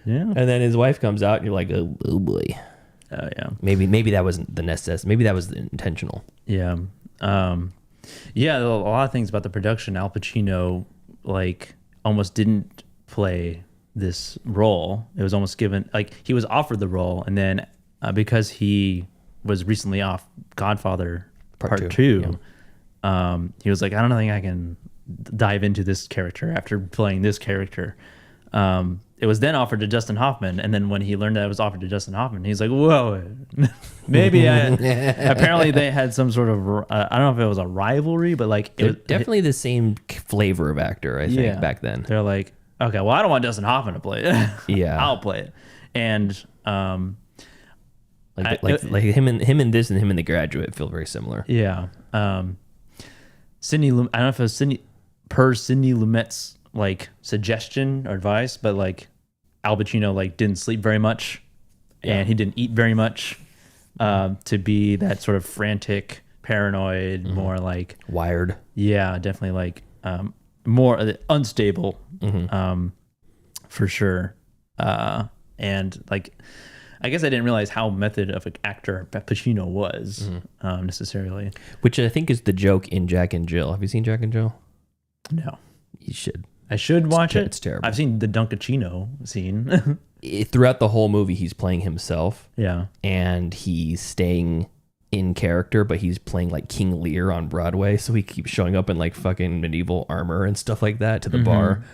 Yeah. And then his wife comes out and you're like, oh boy. Oh yeah. Maybe that wasn't the necessity. Maybe that was intentional. Yeah. Yeah, a lot of things about the production. Al Pacino like almost didn't play this role. It was almost given, like he was offered the role, and then because he was recently off Godfather Part 2, he was like, I don't think I can dive into this character after playing this character. It it was then offered to Dustin Hoffman, and then when he learned that it was offered to Dustin Hoffman, he's like, whoa, maybe apparently they had some sort of I don't know if it was a rivalry, but like it was definitely the same flavor of actor, I think, back then. They're like, okay, well, I don't want Dustin Hoffman to play it. Yeah, I'll play it. And like him and this and him in The Graduate feel very similar. Yeah. Sidney, I don't know if it was Sidney Lumet's like suggestion or advice, but like Al Pacino like didn't sleep very much, and he didn't eat very much, to be that sort of frantic, paranoid, more like wired. Yeah, definitely like more unstable, for sure. And like, I guess I didn't realize how method of an actor Pacino was, necessarily. Which I think is the joke in Jack and Jill. Have you seen Jack and Jill? No. You should. I should watch it. It's terrible. I've seen the Dunkachino scene. Throughout the whole movie, he's playing himself. Yeah. And he's staying in character, but he's playing like King Lear on Broadway. So he keeps showing up in like fucking medieval armor and stuff like that to the bar.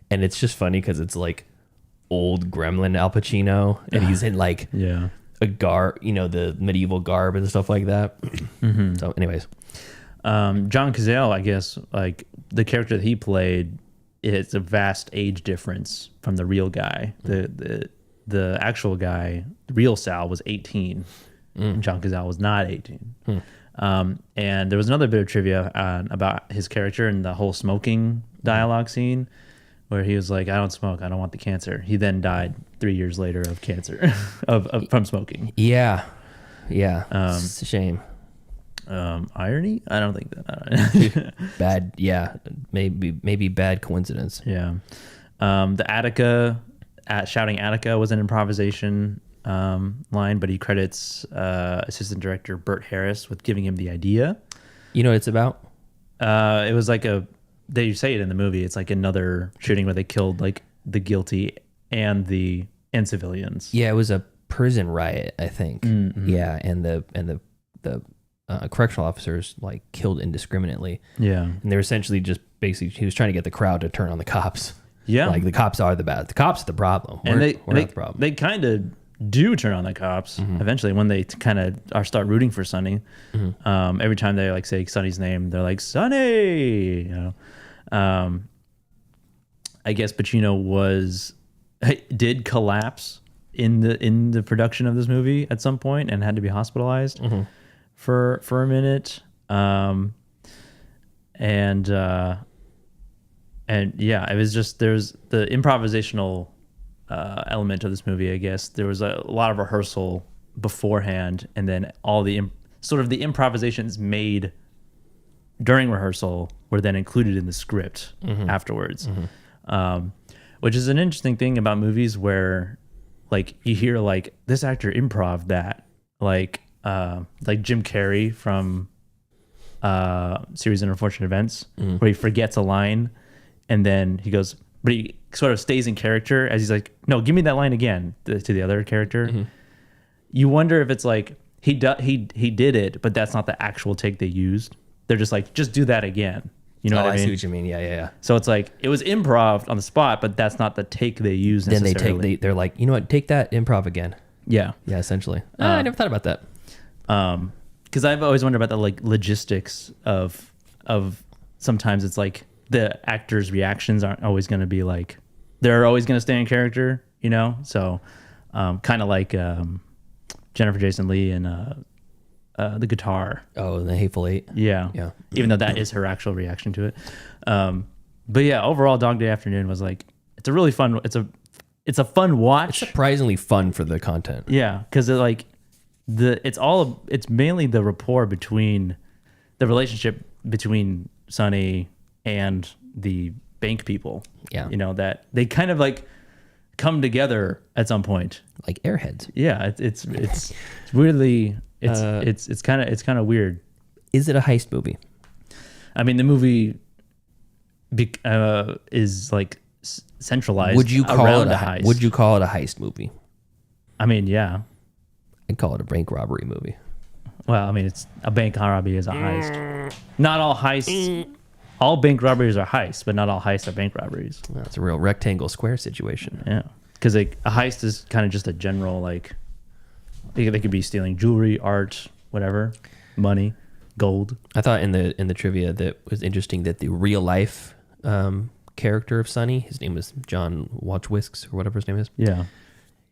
And it's just funny because it's like old gremlin Al Pacino, and he's in like a garb, the medieval garb and stuff like that. So anyways, John Cazale, I guess, like the character that he played, it's a vast age difference from the real guy. The actual guy, the real Sal, was 18. John Cazale was not 18. And there was another bit of trivia about his character and the whole smoking dialogue scene, where he was like, I don't smoke, I don't want the cancer. He then died 3 years later of cancer from smoking. Yeah. It's a shame. Irony? I don't think that. Bad. Yeah. Maybe bad coincidence. Yeah. The Attica, shouting Attica was an improvisation line, but he credits assistant director Burt Harris with giving him the idea. You know what it's about? It was like they say it in the movie. It's like another shooting where they killed like the guilty and civilians. Yeah, it was a prison riot, I think. Yeah, and the correctional officers like killed indiscriminately. Yeah, and they're essentially just basically he was trying to get the crowd to turn on the cops. Yeah, like the cops are the bad. The cops are the problem. And we're not the problem. They kind of do turn on the cops eventually when they kind of start rooting for Sonny. Every time they like say Sonny's name, they're like Sonny. I guess Pacino did collapse in the production of this movie at some point and had to be hospitalized for a minute. And yeah, it was just, there's the improvisational element of this movie. I guess there was a lot of rehearsal beforehand, and then all the sort of the improvisations made during rehearsal were then included in the script afterwards, which is an interesting thing about movies where like you hear like this actor improv that, like Jim Carrey from Series of Unfortunate Events, where he forgets a line and then he goes, but he sort of stays in character as he's like, no, give me that line again, to the other character. You wonder if it's like he did it, but that's not the actual take they used. They're just like, just do that again. You know what I mean? I see what you mean. Yeah. So it's like it was improv on the spot, but that's not the take they used necessarily. Then they're like, you know what? Take that improv again. Yeah. Essentially. I never thought about that. Because I've always wondered about the like logistics of sometimes it's like the actors' reactions aren't always going to be like they're always going to stay in character, you know. So kind of like Jennifer Jason Leigh and the guitar. Oh, the Hateful Eight. Yeah. Even though that is her actual reaction to it. But yeah, overall, Dog Day Afternoon was like, it's a really fun. It's a fun watch. It's surprisingly fun for the content. Yeah, because it's mainly the rapport between the relationship between Sonny and the bank people. Yeah, you know that they kind of like come together at some point, like airheads. Yeah, it's weirdly. It's kind of weird. Is it a heist movie? I mean, the movie is like centralized. Would you call around it a heist? Would you call it a heist movie? I mean, yeah. I'd call it a bank robbery movie. Well, I mean, it's a bank robbery is a heist. Not all heists all bank robberies are heists, but not all heists are bank robberies. Well, it's a real rectangle square situation. Yeah, because a heist is kind of just a general like. They could be stealing jewelry, art, whatever, money, gold. I thought in the trivia that was interesting that the real life character of Sonny, his name was John Watchwisks or whatever his name is. Yeah,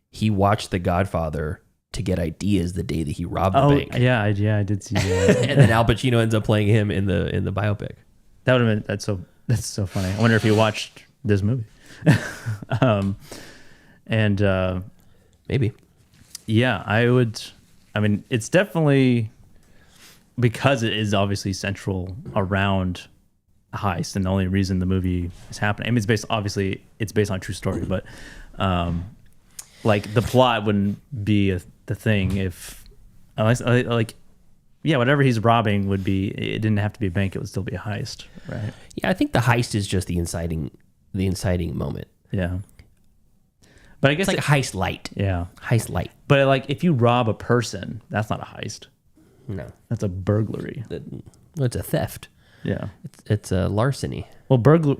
he watched The Godfather to get ideas the day that he robbed the bank. Yeah, I did see that. And then Al Pacino ends up playing him in the biopic. That would have been that's so funny. I wonder if he watched this movie. Maybe. Yeah, I mean, it's definitely because it is obviously central around a heist, and the only reason the movie is happening. I mean, it's based on a true story, but like the plot wouldn't be the thing if whatever he's robbing would be. It didn't have to be a bank; it would still be a heist, right? Yeah, I think the heist is just the inciting moment. Yeah. But I guess it's like a heist light. Yeah. Heist light. But like if you rob a person, that's not a heist. No. That's a burglary. Well, it's a theft. Yeah. It's a larceny. Well, burgling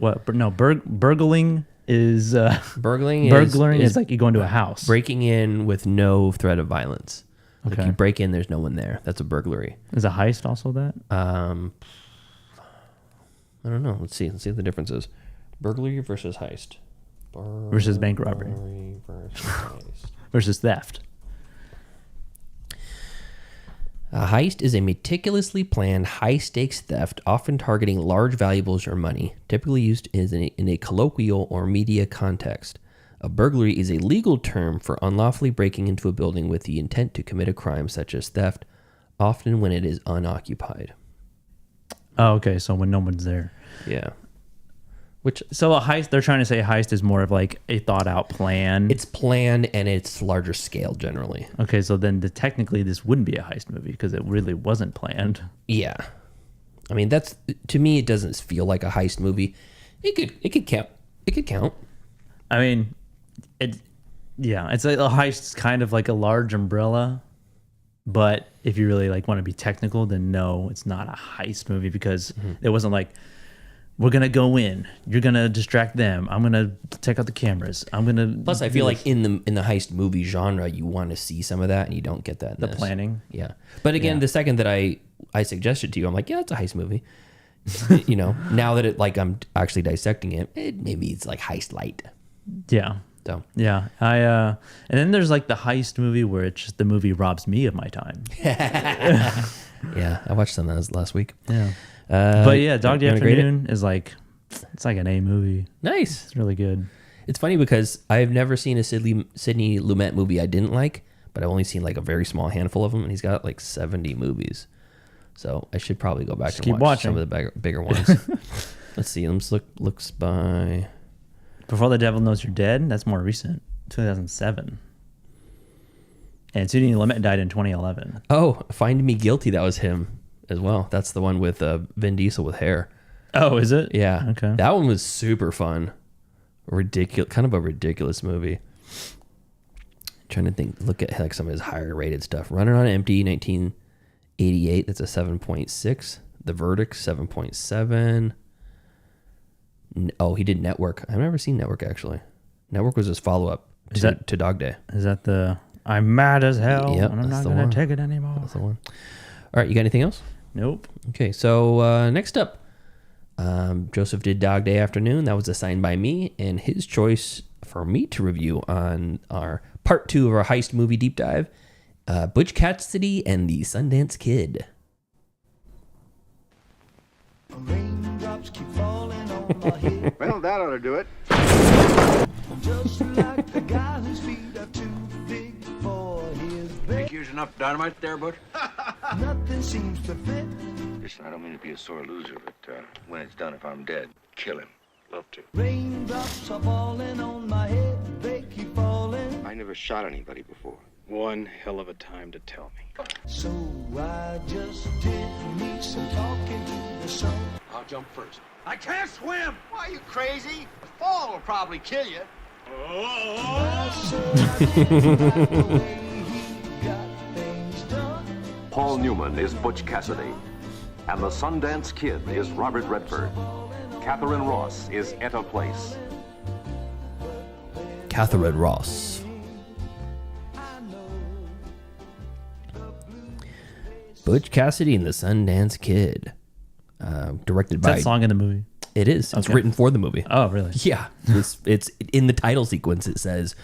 is burgling is like you go into a house. Breaking in with no threat of violence. Okay. Like you break in, there's no one there. That's a burglary. Is a heist also that? I don't know. Let's see what the difference is. Burglary versus heist. Versus bank robbery. Versus theft. A heist is a meticulously planned, high-stakes theft, often targeting large valuables or money, typically used in a colloquial or media context. A burglary is a legal term for unlawfully breaking into a building with the intent to commit a crime such as theft, often when it is unoccupied. Oh, okay. So when no one's there. Yeah. So a heist, they're trying to say a heist is more of like a thought out plan. It's planned and it's larger scale generally. Okay, so then technically this wouldn't be a heist movie because it really wasn't planned. Yeah. I mean, that's, to me, it doesn't feel like a heist movie. It could count. It could count. I mean, it's like a heist is kind of like a large umbrella, but if you really like want to be technical, then no, it's not a heist movie because it wasn't like, we're going to go in. You're going to distract them. I'm going to take out the cameras. I'm going to... Plus, I feel like in the heist movie genre, you want to see some of that, and you don't get that in the this. planning. Yeah. But again, the second that I suggested to you, I'm like, yeah, it's a heist movie. You know, now that I'm actually dissecting it, maybe it's like heist light. Yeah. So. Yeah. And then there's like the heist movie where it's just the movie robs me of my time. Yeah, I watched some of those last week. Yeah. But yeah, Dog Day Afternoon is like, it's like an A movie. Nice. It's really good. It's funny because I've never seen a Sidney Lumet movie I didn't like, but I've only seen like a very small handful of them, and he's got like 70 movies. So I should probably go back and watch some of the bigger ones. Let's see. Let's looks by... Before the Devil Knows You're Dead, that's more recent, 2007. And Sidney Lumet died in 2011. Oh, Find Me Guilty, that was him as well. That's the one with Vin Diesel with hair. Oh, is it? Yeah. Okay. That one was super fun. Kind of a ridiculous movie. Trying to think, look at like some of his higher rated stuff. Running on Empty, 1988. That's a 7.6. The Verdict, 7.7. Oh, he did Network. I've never seen Network actually. Network was his follow up to Dog Day. Is that the I'm mad as hell yep, and I'm not going to take it anymore? That's the one. All right, you got anything else? Nope. Okay, so next up, Joseph did Dog Day Afternoon. That was assigned by me, and his choice for me to review on our part 2 of our heist movie deep dive, Butch Cassidy and the Sundance Kid. Raindrops keep falling on my head. Well, that ought to do it. Just like the guy whose feet are too big for his bed. Think you use enough dynamite there, Butch? Nothing seems to fit. Listen, I don't mean to be a sore loser, but when it's done, if I'm dead, kill him. Love to. Raindrops are falling on my head. They keep falling. I never shot anybody before. One hell of a time to tell me. So I just did me some talking to the sun. I'll jump first. I can't swim! Why, are you crazy? The fall will probably kill you. Got things done. Paul Newman is Butch Cassidy. And the Sundance Kid is Robert Redford. Catherine Ross is Etta Place. Catherine Ross. Butch Cassidy and the Sundance Kid. Directed Is by... that song in the movie? It is. It's written for the movie. Oh, really? Yeah. It's in the title sequence. It says,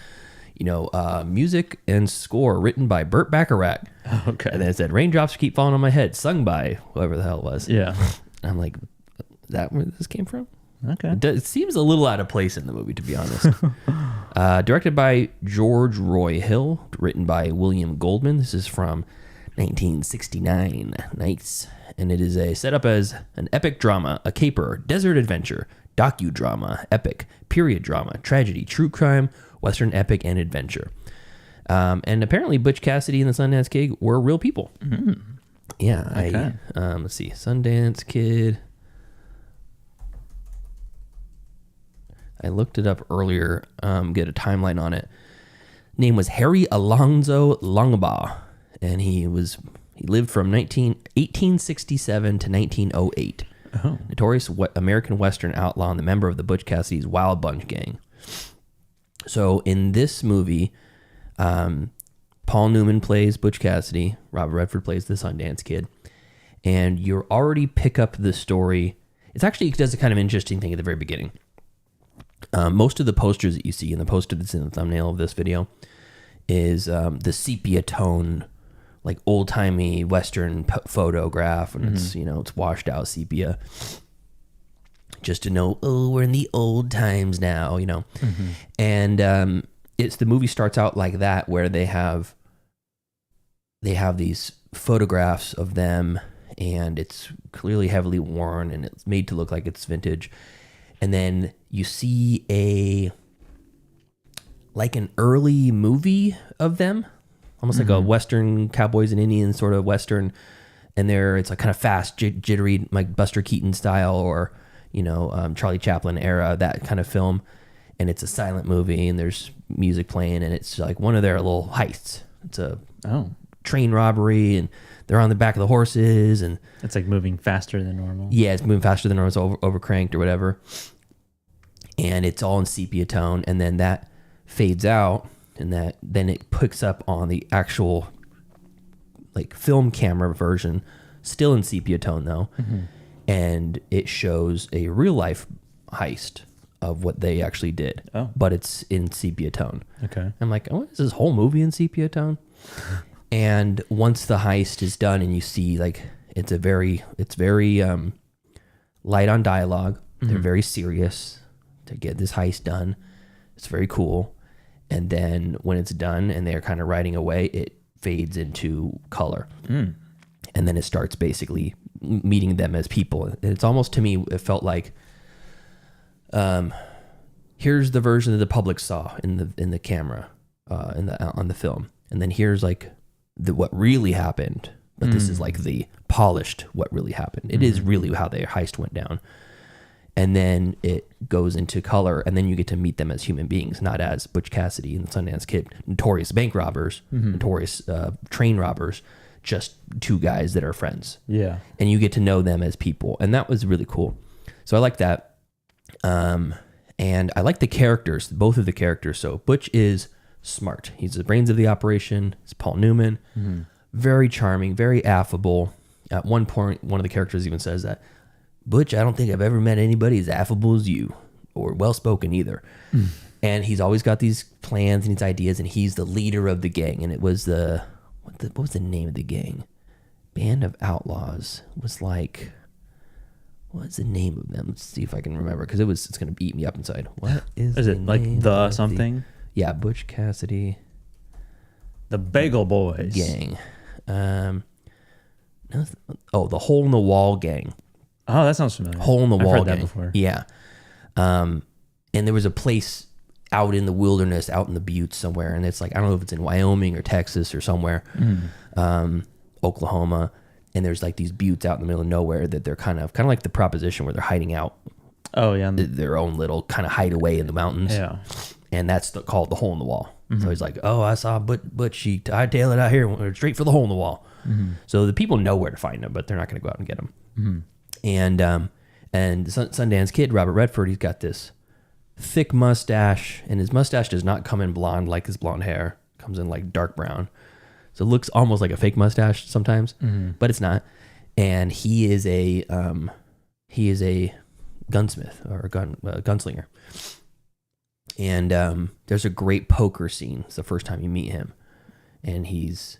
music and score written by Burt Bacharach. Okay. And then it said, Raindrops Keep Falling on My Head, sung by whoever the hell it was. Yeah. I'm like, is that where this came from? Okay. It seems a little out of place in the movie, to be honest. Directed by George Roy Hill, written by William Goldman. This is from 1969. Nice. And it is set up as an epic drama, a caper, desert adventure, docudrama, epic, period drama, tragedy, true crime, western epic, and adventure. And apparently Butch Cassidy and the Sundance Kid were real people. Mm. Yeah. Okay. Let's see. Sundance Kid. I looked it up earlier, get a timeline on it. Name was Harry Alonzo Longabaugh, and he lived from 1867 to 1908. Oh. Notorious American Western outlaw and the member of the Butch Cassidy's Wild Bunch gang. So in this movie, Paul Newman plays Butch Cassidy, Robert Redford plays the Sundance Kid, and you already pick up the story. It does a kind of interesting thing at the very beginning. Most of the posters that you see, and the poster that's in the thumbnail of this video, is the sepia tone, like old-timey Western photograph, and it's washed out sepia. Just to know, we're in the old times now, Mm-hmm. And the movie starts out like that, where they have these photographs of them, and it's clearly heavily worn, and it's made to look like it's vintage. And then you see an early movie of them, almost like a Western Cowboys and Indians sort of Western. And it's like kind of fast, jittery, like Buster Keaton style, or, Charlie Chaplin era, that kind of film. And it's a silent movie, and there's music playing, and it's like one of their little heists. It's a train robbery, and they're on the back of the horses, and it's like moving faster than normal. Yeah, it's moving faster than normal. It's over cranked or whatever. And it's all in sepia tone, and then that fades out, and then it picks up on the actual like film camera version, still in sepia tone though. Mm-hmm. And it shows a real life heist of what they actually did. But it's in sepia tone. Okay. I'm like, is this whole movie in sepia tone? And once the heist is done, and you see like it's very light on dialogue. They're very serious to get this heist done. It's very cool. And then when it's done and they're kind of riding away, it fades into color. And then it starts basically meeting them as people. And it's almost, to me, it felt like, here's the version that the public saw in the camera, on the film. And then here's like what really happened. But this is like the polished what really happened. It is really how their heist went down. And then it goes into color, and then you get to meet them as human beings, not as Butch Cassidy and the Sundance Kid, notorious bank robbers, notorious train robbers, just two guys that are friends. Yeah. And you get to know them as people. And that was really cool. So I like that. And I like the characters, both of the characters. So Butch is smart. He's the brains of the operation. It's Paul Newman. Very charming, very affable. At one point, one of the characters even says that, Butch, I don't think I've ever met anybody as affable as you, or well-spoken either. And he's always got these plans and these ideas, and he's the leader of the gang. And it was what was the name of the gang? Band of Outlaws. It was like, what's the name of them? Let's see if I can remember, because it's going to beat me up inside. What is it like the something? Yeah, Butch Cassidy. The Bagel Boys. Gang. The Hole in the Wall Gang. Oh, that sounds familiar. Hole in the Wall I've heard Gang. that before. Yeah. And there was a place out in the wilderness, out in the buttes somewhere, and it's like, I don't know if it's in Wyoming or Texas or somewhere, Oklahoma, and there's like these buttes out in the middle of nowhere that they're kind of like the Proposition, where they're hiding out. Oh yeah, their own little kind of hideaway in the mountains. Yeah, and that's called the Hole in the Wall. So he's like, I saw Butch, she hightailed it out here, went straight for the hole in the wall. So the people know where to find them, but they're not going to go out and get them. And Sundance Kid, Robert Redford, he's got this thick mustache, and his mustache does not come in blonde like his blonde hair. It comes in like dark brown. So it looks almost like a fake mustache sometimes, but it's not. And he is a gunsmith or a gunslinger. And there's a great poker scene. It's the first time you meet him, and he's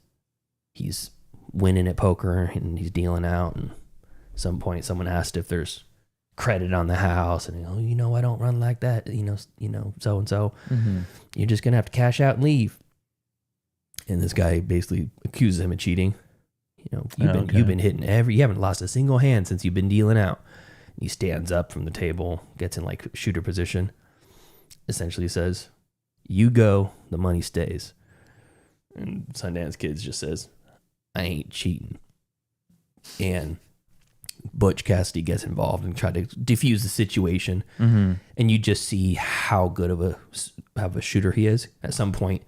winning at poker and he's dealing out. And at some point, someone asked if there's credit on the house, and I don't run like that. So and so. You're just gonna have to cash out and leave. And this guy basically accuses him of cheating. You've been hitting you haven't lost a single hand since you've been dealing out. And he stands up from the table, gets in like shooter position, essentially says, "You go, the money stays." And Sundance Kids just says, "I ain't cheating." And Butch Cassidy gets involved and try to defuse the situation. And you just see how good of a shooter he is. At some point,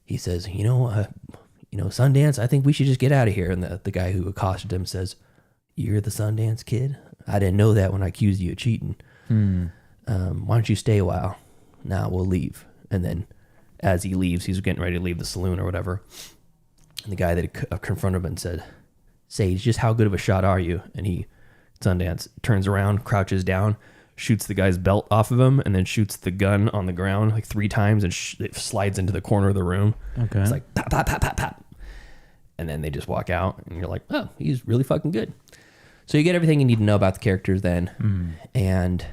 he says, Sundance, I think we should just get out of here. And the guy who accosted him says, "You're the Sundance Kid? I didn't know that when I accused you of cheating. Why don't you stay a while? Nah, we'll leave." And then as he leaves, he's getting ready to leave the saloon or whatever. And the guy that confronted him and said, "Sage, just how good of a shot are you?" And Sundance turns around, crouches down, shoots the guy's belt off of him, and then shoots the gun on the ground like 3 times, and it slides into the corner of the room. Okay. It's like pop, pop, pop, pop, pop. And then they just walk out, and you're like, oh, he's really fucking good. So you get everything you need to know about the characters then. And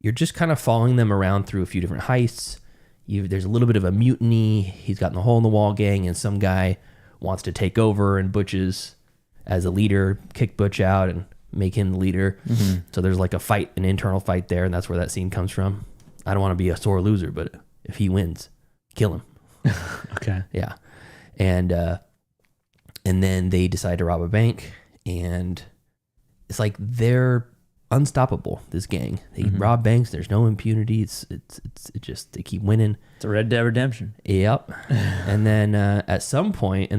you're just kind of following them around through a few different heists. There's a little bit of a mutiny. He's got the Hole in the Wall gang, and some guy wants to take over, and Butch's as a leader, kick Butch out and make him the leader. So there's like an internal fight there, and that's where that scene comes from. I don't want to be a sore loser, but if he wins, kill him. Okay. Yeah. And then they decide to rob a bank, and it's like they're unstoppable, this gang. They rob banks, there's no impunity. It's just they keep winning. It's a Red Dead Redemption. Yep. And then at some point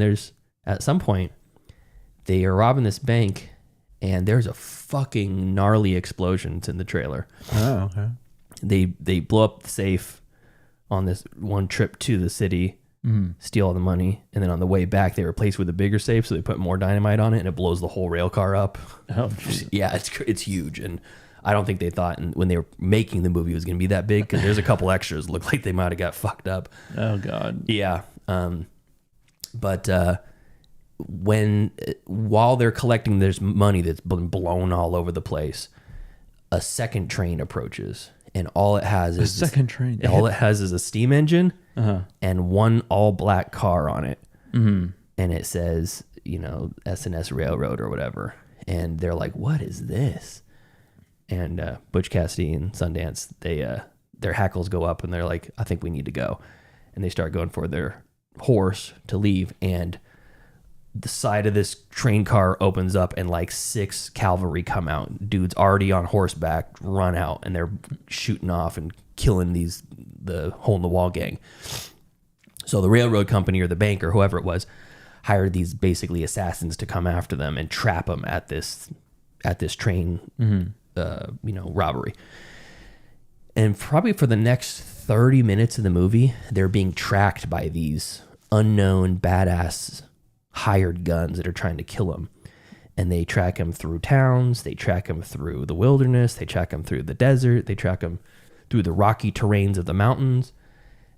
they are robbing this bank, and there's a fucking gnarly explosion. It's in the trailer. Oh, okay. They blow up the safe on this one trip to the city, steal all the money, and then on the way back they replace with a bigger safe, so they put more dynamite on it, and it blows the whole rail car up. Oh, geez. Yeah, it's huge, and I don't think they thought when they were making the movie it was going to be that big, because there's a couple extras that look like they might have got fucked up. Oh God. Yeah. But while they're collecting, there's money that's been blown all over the place. A second train approaches, and all it has is a steam engine and one all black car on it, and it says S&S Railroad or whatever. And they're like, "What is this?" And Butch Cassidy and Sundance, their hackles go up, and they're like, "I think we need to go," and they start going for their horse to leave, and the side of this train car opens up, and like 6 cavalry come out. Dudes already on horseback run out, and they're shooting off and killing the Hole in the Wall gang. So the railroad company or the bank or whoever it was hired these basically assassins to come after them and trap them at this train robbery. And probably for the next 30 minutes of the movie, they're being tracked by these unknown badass hired guns that are trying to kill them. And they track him through towns, they track him through the wilderness, they track him through the desert, they track him through the rocky terrains of the mountains.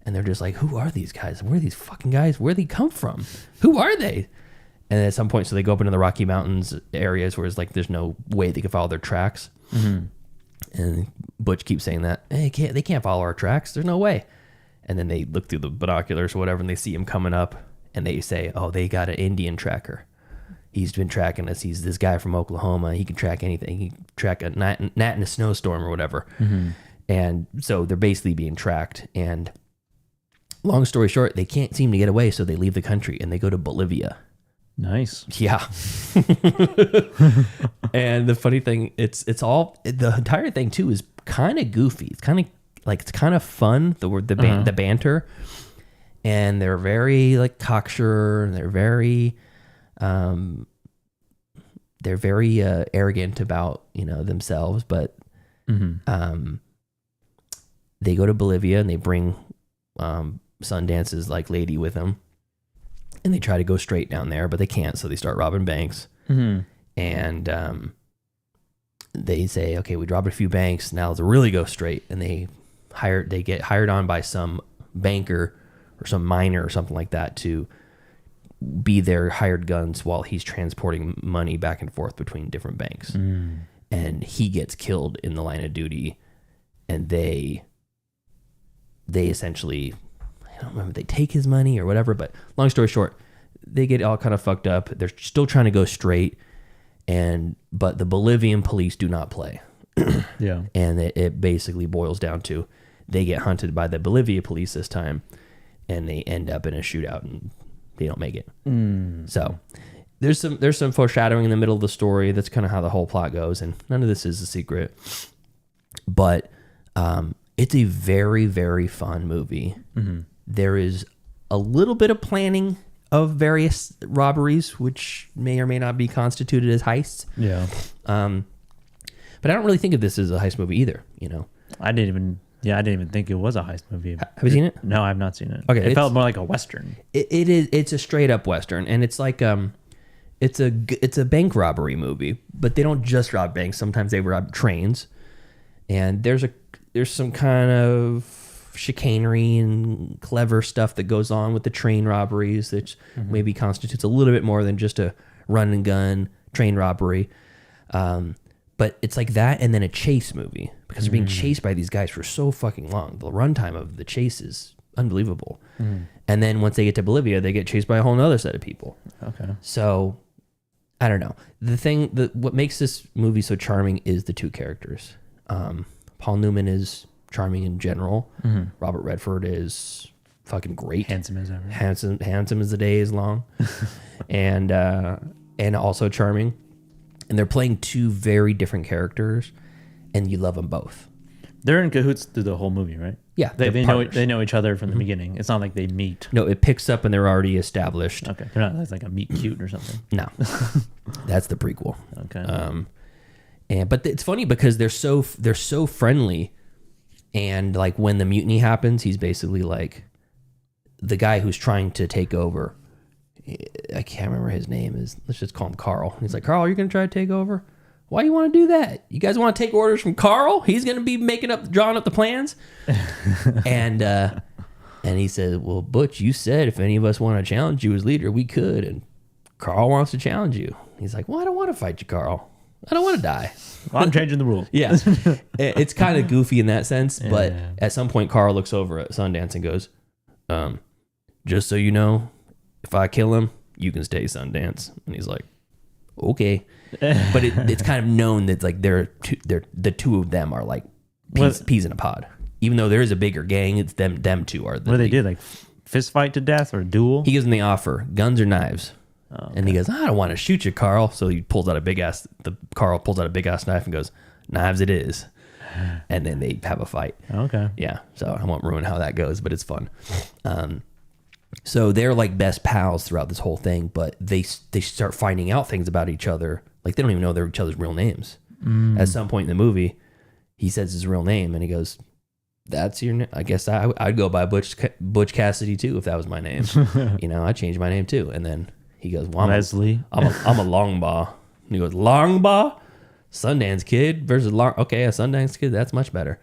And they're just like, who are these guys? Where are these fucking guys? Where do they come from? Who are they? And at some point, so they go up into the Rocky Mountains areas where it's like there's no way they can follow their tracks. And Butch keeps saying that, hey, they can't follow our tracks. There's no way. And then they look through the binoculars or whatever, and they see him coming up, and they say, oh, they got an Indian tracker. He's been tracking us. He's this guy from Oklahoma. He can track anything. He can track a gnat in a snowstorm or whatever. And so they're basically being tracked. And long story short, they can't seem to get away, so they leave the country and they go to Bolivia. Nice. Yeah. And the funny thing, it's all, the entire thing too is kind of goofy. It's kind of fun, the banter. And they're very like cocksure, and they're very they're very arrogant about themselves, but they go to Bolivia and they bring Sundance's like lady with them, and they try to go straight down there, but they can't, so they start robbing banks. And they say, okay, we robbed a few banks, now let's really go straight. And they get hired on by some banker or some miner or something like that to be their hired guns while he's transporting money back and forth between different banks. And he gets killed in the line of duty, and they essentially, I don't remember if they take his money or whatever, but long story short, they get all kind of fucked up. They're still trying to go straight, but the Bolivian police do not play. Yeah. And it basically boils down to they get hunted by the Bolivia police this time, and they end up in a shootout and they don't make it. So there's some foreshadowing in the middle of the story. That's kind of how the whole plot goes, and none of this is a secret. But it's a very, very fun movie. There is a little bit of planning of various robberies, which may or may not be constituted as heists. Yeah. But I don't really think of this as a heist movie either. I didn't even think it was a heist movie. Have you seen it? No, I've not seen it. Okay, it felt more like a Western. It is. It's a straight up Western, and it's like it's a bank robbery movie. But they don't just rob banks. Sometimes they rob trains, and there's some kind of chicanery and clever stuff that goes on with the train robberies that maybe constitutes a little bit more than just a run and gun train robbery. But it's like that, and then a chase movie, because they're being chased by these guys for so fucking long. The runtime of the chase is unbelievable. And then once they get to Bolivia, they get chased by a whole nother set of people. Okay. So I don't know. What makes this movie so charming is the two characters. Paul Newman is charming in general. Robert Redford is fucking great. Handsome as ever. Handsome as the day is long. and also charming. And they're playing two very different characters, and you love them both. They're in cahoots through the whole movie, right? Yeah, they know each other from the beginning. It's not like they meet. No, it picks up and they're already established. Okay, they're not like a meet cute or something. No, that's the prequel. Okay. But it's funny because they're so friendly, and like when the mutiny happens, he's basically like the guy who's trying to take over. I can't remember his name is. Let's just call him Carl. He's like, Carl, you're gonna try to take over? Why do you want to do that? You guys want to take orders from Carl? He's gonna be drawing up the plans. and he said, well, Butch, you said if any of us want to challenge you as leader, we could. And Carl wants to challenge you. He's like, well, I don't want to fight you, Carl. I don't want to die. Well, I'm changing the rules. Yeah. It's kind of goofy in that sense, but at some point Carl looks over at Sundance and goes, just so you know, if I kill him, you can stay Sundance. And he's like, okay. But it's kind of known that like they're the two of them are like peas in a pod. Even though there is a bigger gang, it's them two are the what do they do? Like fist fight to death or duel? He gives them the offer, guns or knives. Oh, okay. And he goes, I don't want to shoot you, Carl. So he pulls out Carl pulls out a big ass knife and goes, knives it is. And then they have a fight. Okay. Yeah. So I won't ruin how that goes, but it's fun. So they're like best pals throughout this whole thing, but they start finding out things about each other. Like they don't even know each other's real names. At some point in the movie, he says his real name and he goes, that's your name? I guess I'd go by Butch Cassidy too if that was my name. I changed my name too. And then he goes, well, Leslie. I'm a Longbaugh. And he goes, Longbaugh? Sundance Kid versus okay, a Sundance Kid, that's much better.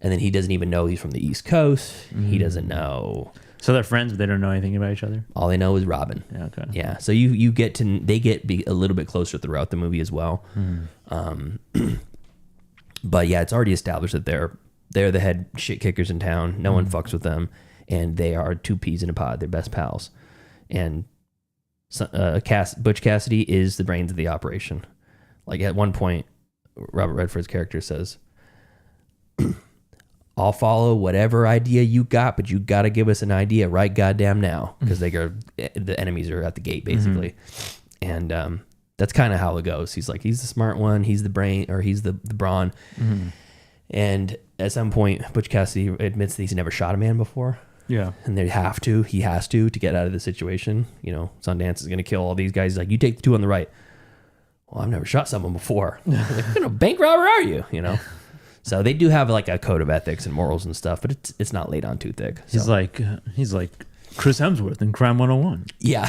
And then he doesn't even know he's from the East Coast. He doesn't know. So they're friends, but they don't know anything about each other? All they know is Robin. Yeah, okay. Yeah, so they get a little bit closer throughout the movie as well. But yeah, it's already established that they're the head shit kickers in town. No one fucks with them. And they are two peas in a pod. They're best pals. And Butch Cassidy is the brains of the operation. Like at one point, Robert Redford's character says, I'll follow whatever idea you got, but you got to give us an idea right goddamn now, because the enemies are at the gate basically. And that's kind of how it goes. He's like, he's the smart one, he's the brain, or he's the brawn. And at some point, Butch Cassidy admits that he's never shot a man before. Yeah. And he has to get out of the situation. Sundance is going to kill all these guys. He's like, you take the two on the right. well, I've never shot someone before. Like, what kind of bank robber are you? You know. So they do have like a code of ethics and morals and stuff, but it's not laid on too thick. So. He's like Chris Hemsworth in Crime 101. Yeah.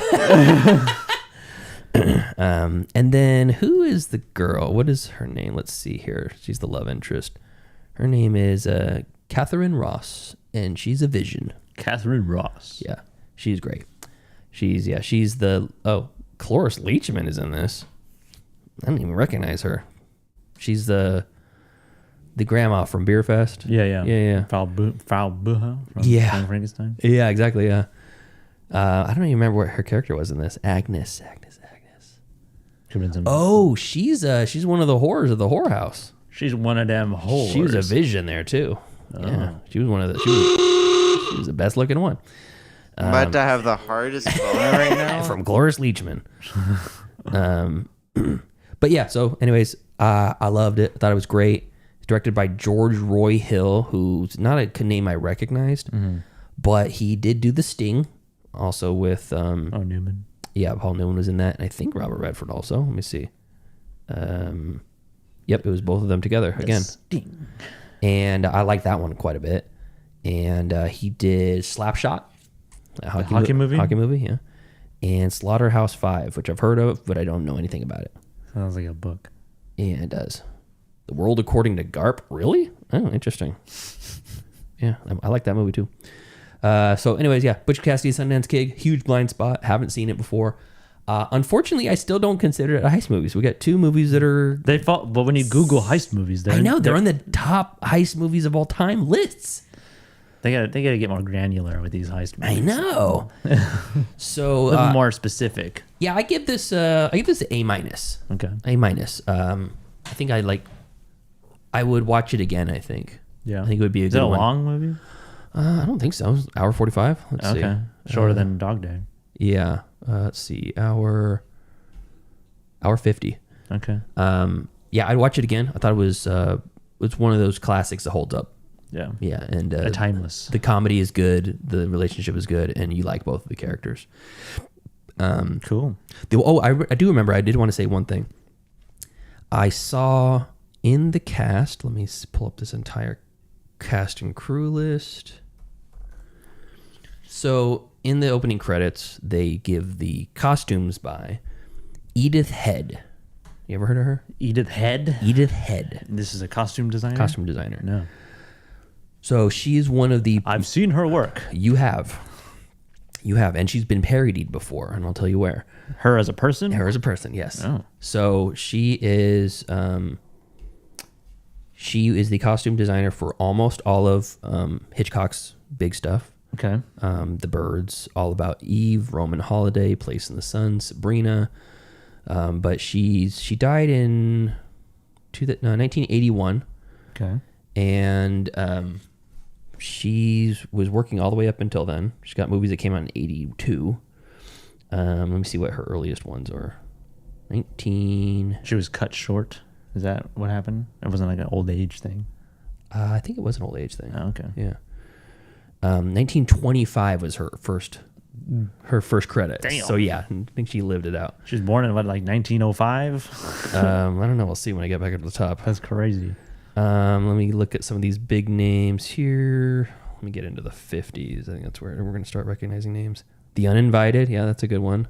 And then who is the girl? What is her name? Let's see here. She's the love interest. Her name is Catherine Ross, and she's a Vision. Catherine Ross. Yeah, she's great. She's the Cloris Leachman is in this. I didn't even recognize her. She's the grandma from Beer Fest. Yeah. Frau Buha from Yeah. Frankenstein. Yeah, exactly. Yeah. I don't even remember what her character was in this. Agnes. Oh, she's one of the whores of the whorehouse. She's one of them whores. She was a Vision there too. Oh. Yeah, she was one of the. She was the best looking one. I'm about to have the hardest boner right now. From Cloris Leachman. But yeah, so anyways, I loved it. I thought it was great. It's directed by George Roy Hill, who's not a name I recognized, but he did do The Sting, also with Newman. Yeah, Paul Newman was in that, and I think Robert Redford also. Let me see. Yep, it was both of them together again. Sting. And I like that one quite a bit. And he did Slapshot, a hockey movie? Hockey movie, yeah. And Slaughterhouse 5, which I've heard of, but I don't know anything about it. Sounds like a book. Yeah, it does. The World According to Garp? Really? Oh, interesting. Yeah, I like that movie too. So anyways, yeah, Butch Cassidy, Sundance Kid, huge blind spot. Haven't seen it before. Unfortunately, I still don't consider it a heist movie. So we got two movies that are... But when you Google heist movies... I know, they're on the top heist movies of all time lists. They gotta get more granular with these heist movies. I know. So... a little more specific. Yeah, I give this A-. Okay. A-. I think I would watch it again, I think. Yeah. I think it would be a Is good it a one. long movie? I don't think so. It was hour 45. Let's see. Okay. Shorter than Dog Day. Yeah. Let's see. Hour 50. Okay. Yeah, I'd watch it again. I thought it was it's one of those classics that holds up. Yeah. Yeah, and timeless. The comedy is good, the relationship is good, and you like both of the characters. Cool. I do remember. I did want to say one thing. I saw in the cast. Let me pull up this entire cast and crew list. So in the opening credits, they give the costumes by Edith Head. You ever heard of her? Edith Head? Edith Head. This is a costume designer? Costume designer. No. So she is one of the... I've seen her work. You have. And she's been parodied before, and I'll tell you where. Her as a person? Her as a person, yes. Oh. So she is... she is the costume designer for almost all of Hitchcock's big stuff. Okay. The Birds, All About Eve, Roman Holiday, Place in the Sun, Sabrina. But she died in 1981. Okay. And she was working all the way up until then. She's got movies that came out in 82. Let me see what her earliest ones are. 19... She was cut short. Is that what happened? It wasn't like an old age thing? I think it was an old age thing. Oh, okay. Yeah. 1925 was her first credit. Damn. So yeah, I think she lived it out. She was born in what, like 1905? I don't know. We'll see when I get back up to the top. That's crazy. Let me look at some of these big names here. Let me get into the 50s. I think that's where we're going to start recognizing names. The Uninvited. Yeah, that's a good one.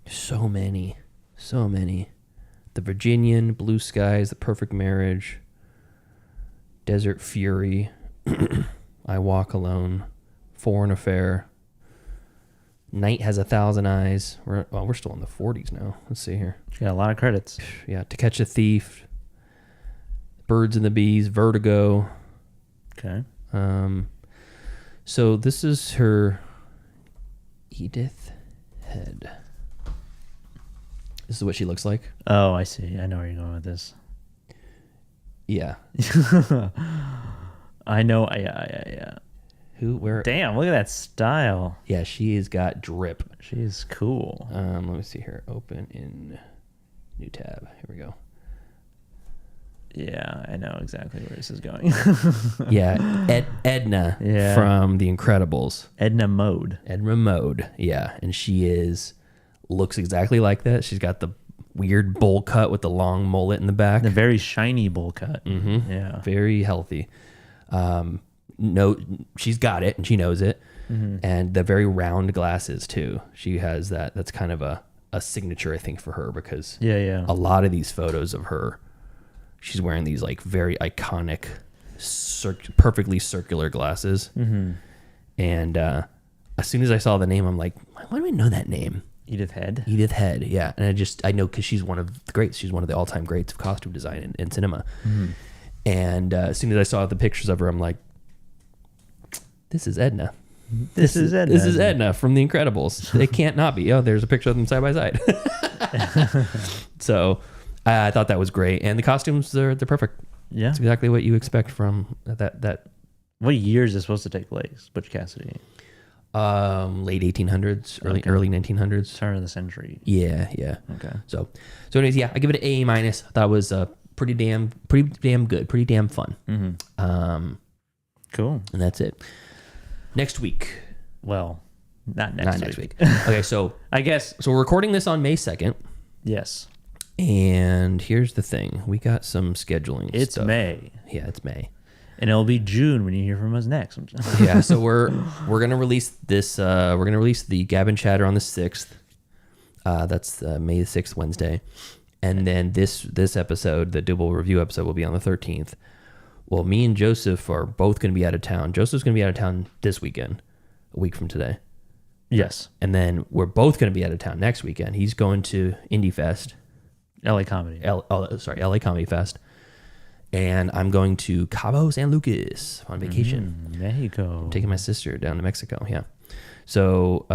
So many. The Virginian, Blue Skies, The Perfect Marriage, Desert Fury, I Walk Alone, Foreign Affair, Night Has 1,000 Eyes. We're still in the 40s now. Let's see here. She got a lot of credits. Yeah, To Catch a Thief, Birds and the Bees, Vertigo. Okay. So this is her Edith Head. This is what she looks like. Oh, I see. I know where you're going with this. Yeah. I know. Yeah. Where? Damn, look at that style. Yeah, she has got drip. She's cool. Let me see here. Open in new tab. Here we go. Yeah, I know exactly where this is going. Yeah, Edna from The Incredibles. Edna Mode. Yeah, and she is looks exactly like that. She's got the weird bowl cut with the long mullet in the back. The very shiny bowl cut. Mm-hmm. Yeah. Very healthy. No, she's got it and she knows it. Mm-hmm. And the very round glasses too. She has that. That's kind of a signature, I think, for her, because a lot of these photos of her, she's wearing these like very iconic, perfectly circular glasses. Mm-hmm. And as soon as I saw the name, I'm like, why do I know that name? Edith Head. Edith Head, yeah. And I know because she's one of the greats. She's one of the all-time greats of costume design in cinema. Mm-hmm. And as soon as I saw the pictures of her, I'm like, this is Edna. This is Edna. This is Edna from The Incredibles. It can't not be. Oh, there's a picture of them side by side. So I thought that was great. And the costumes, they're perfect. Yeah. It's exactly what you expect from that. What year is this supposed to take place, Butch Cassidy? Late 1800s, early 1900s. Turn of the century. Yeah. Okay. So anyways, yeah, I give it an A-. I thought it was pretty damn good, pretty damn fun. Mm-hmm. Cool. And that's it. Next week. Well, not next week. Okay, so I guess. So we're recording this on May 2nd. Yes. And here's the thing. We got some scheduling It's stuff. May. Yeah, it's May. And it'll be June when you hear from us next. Yeah, so we're gonna release this. We're gonna release the Gab and Chatter on the 6th. That's May 6th, Wednesday, and then this episode, the double review episode, will be on the 13th. Well, me and Joseph are both gonna be out of town. Joseph's gonna be out of town this weekend, a week from today. Yes, and then we're both gonna be out of town next weekend. He's going to Indie Fest, LA Comedy. LA Comedy Fest. And I'm going to Cabo San Lucas on vacation. Mexico. I'm taking my sister down to Mexico. Yeah. So,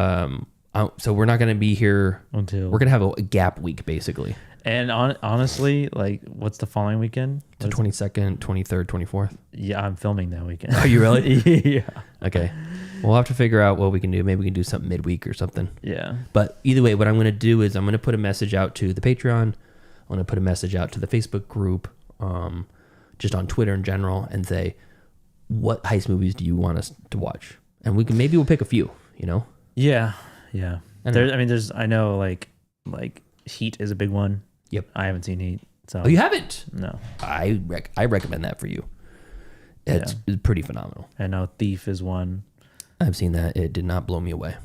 so we're not going to be here until we're going to have a gap week, basically. And honestly, like, what's the following weekend? The 22nd, 23rd, 24th. Yeah, I'm filming that weekend. Are you really? Yeah. Okay. We'll have to figure out what we can do. Maybe we can do something midweek or something. Yeah. But either way, what I'm going to do is I'm going to put a message out to the Patreon. I'm going to put a message out to the Facebook group. Just on Twitter in general, and say, what heist movies do you want us to watch? And we'll pick a few, you know? Yeah. I know like Heat is a big one. Yep. I haven't seen Heat. So. Oh, you haven't? No. I recommend that for you. It's pretty phenomenal. I know Thief is one. I've seen that. It did not blow me away.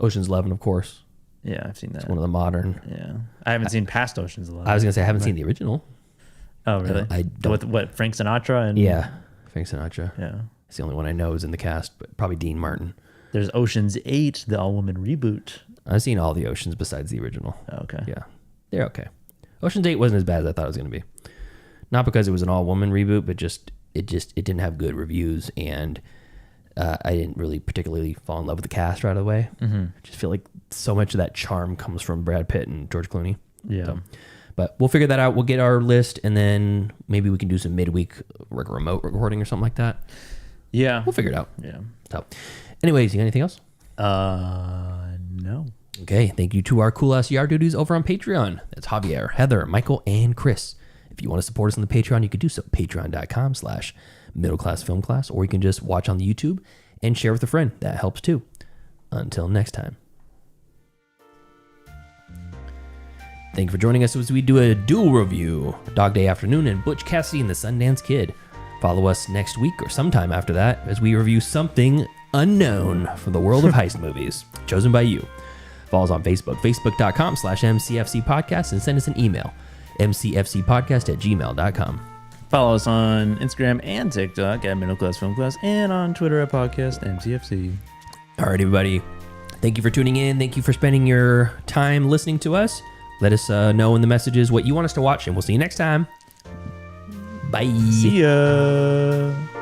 Ocean's 11, of course. Yeah, I've seen that. It's one of the modern. Yeah. I haven't seen past Ocean's 11. I was going to say, I haven't seen the original. Oh, really? I don't. With what, Frank Sinatra? And Yeah, Frank Sinatra. Yeah. It's the only one I know is in the cast, but probably Dean Martin. There's Ocean's 8, the all-woman reboot. I've seen all the Oceans besides the original. Oh, okay. Yeah, they're okay. Ocean's 8 wasn't as bad as I thought it was going to be. Not because it was an all-woman reboot, but it didn't have good reviews, and I didn't really particularly fall in love with the cast right away. Mm-hmm. I just feel like so much of that charm comes from Brad Pitt and George Clooney. Yeah. So, but we'll figure that out. We'll get our list, and then maybe we can do some midweek remote recording or something like that. Yeah. We'll figure it out. Yeah. So, anyways, you got anything else? No. Okay. Thank you to our cool-ass yard duties over on Patreon. That's Javier, Heather, Michael, and Chris. If you want to support us on the Patreon, you can do so at patreon.com/middleclassfilmclass, or you can just watch on the YouTube and share with a friend. That helps too. Until next time. Thank you for joining us as we do a dual review, Dog Day Afternoon and Butch Cassidy and the Sundance Kid. Follow us next week or sometime after that as we review something unknown from the world of heist movies, chosen by you. Follow us on Facebook, facebook.com/MCFC podcast, and send us an email, mcfcpodcast@gmail.com. Follow us on Instagram and TikTok at Middle Class Film Class, and on Twitter at Podcast MCFC. All right, everybody. Thank you for tuning in. Thank you for spending your time listening to us. Let us know in the messages what you want us to watch, and we'll see you next time. Bye. See ya.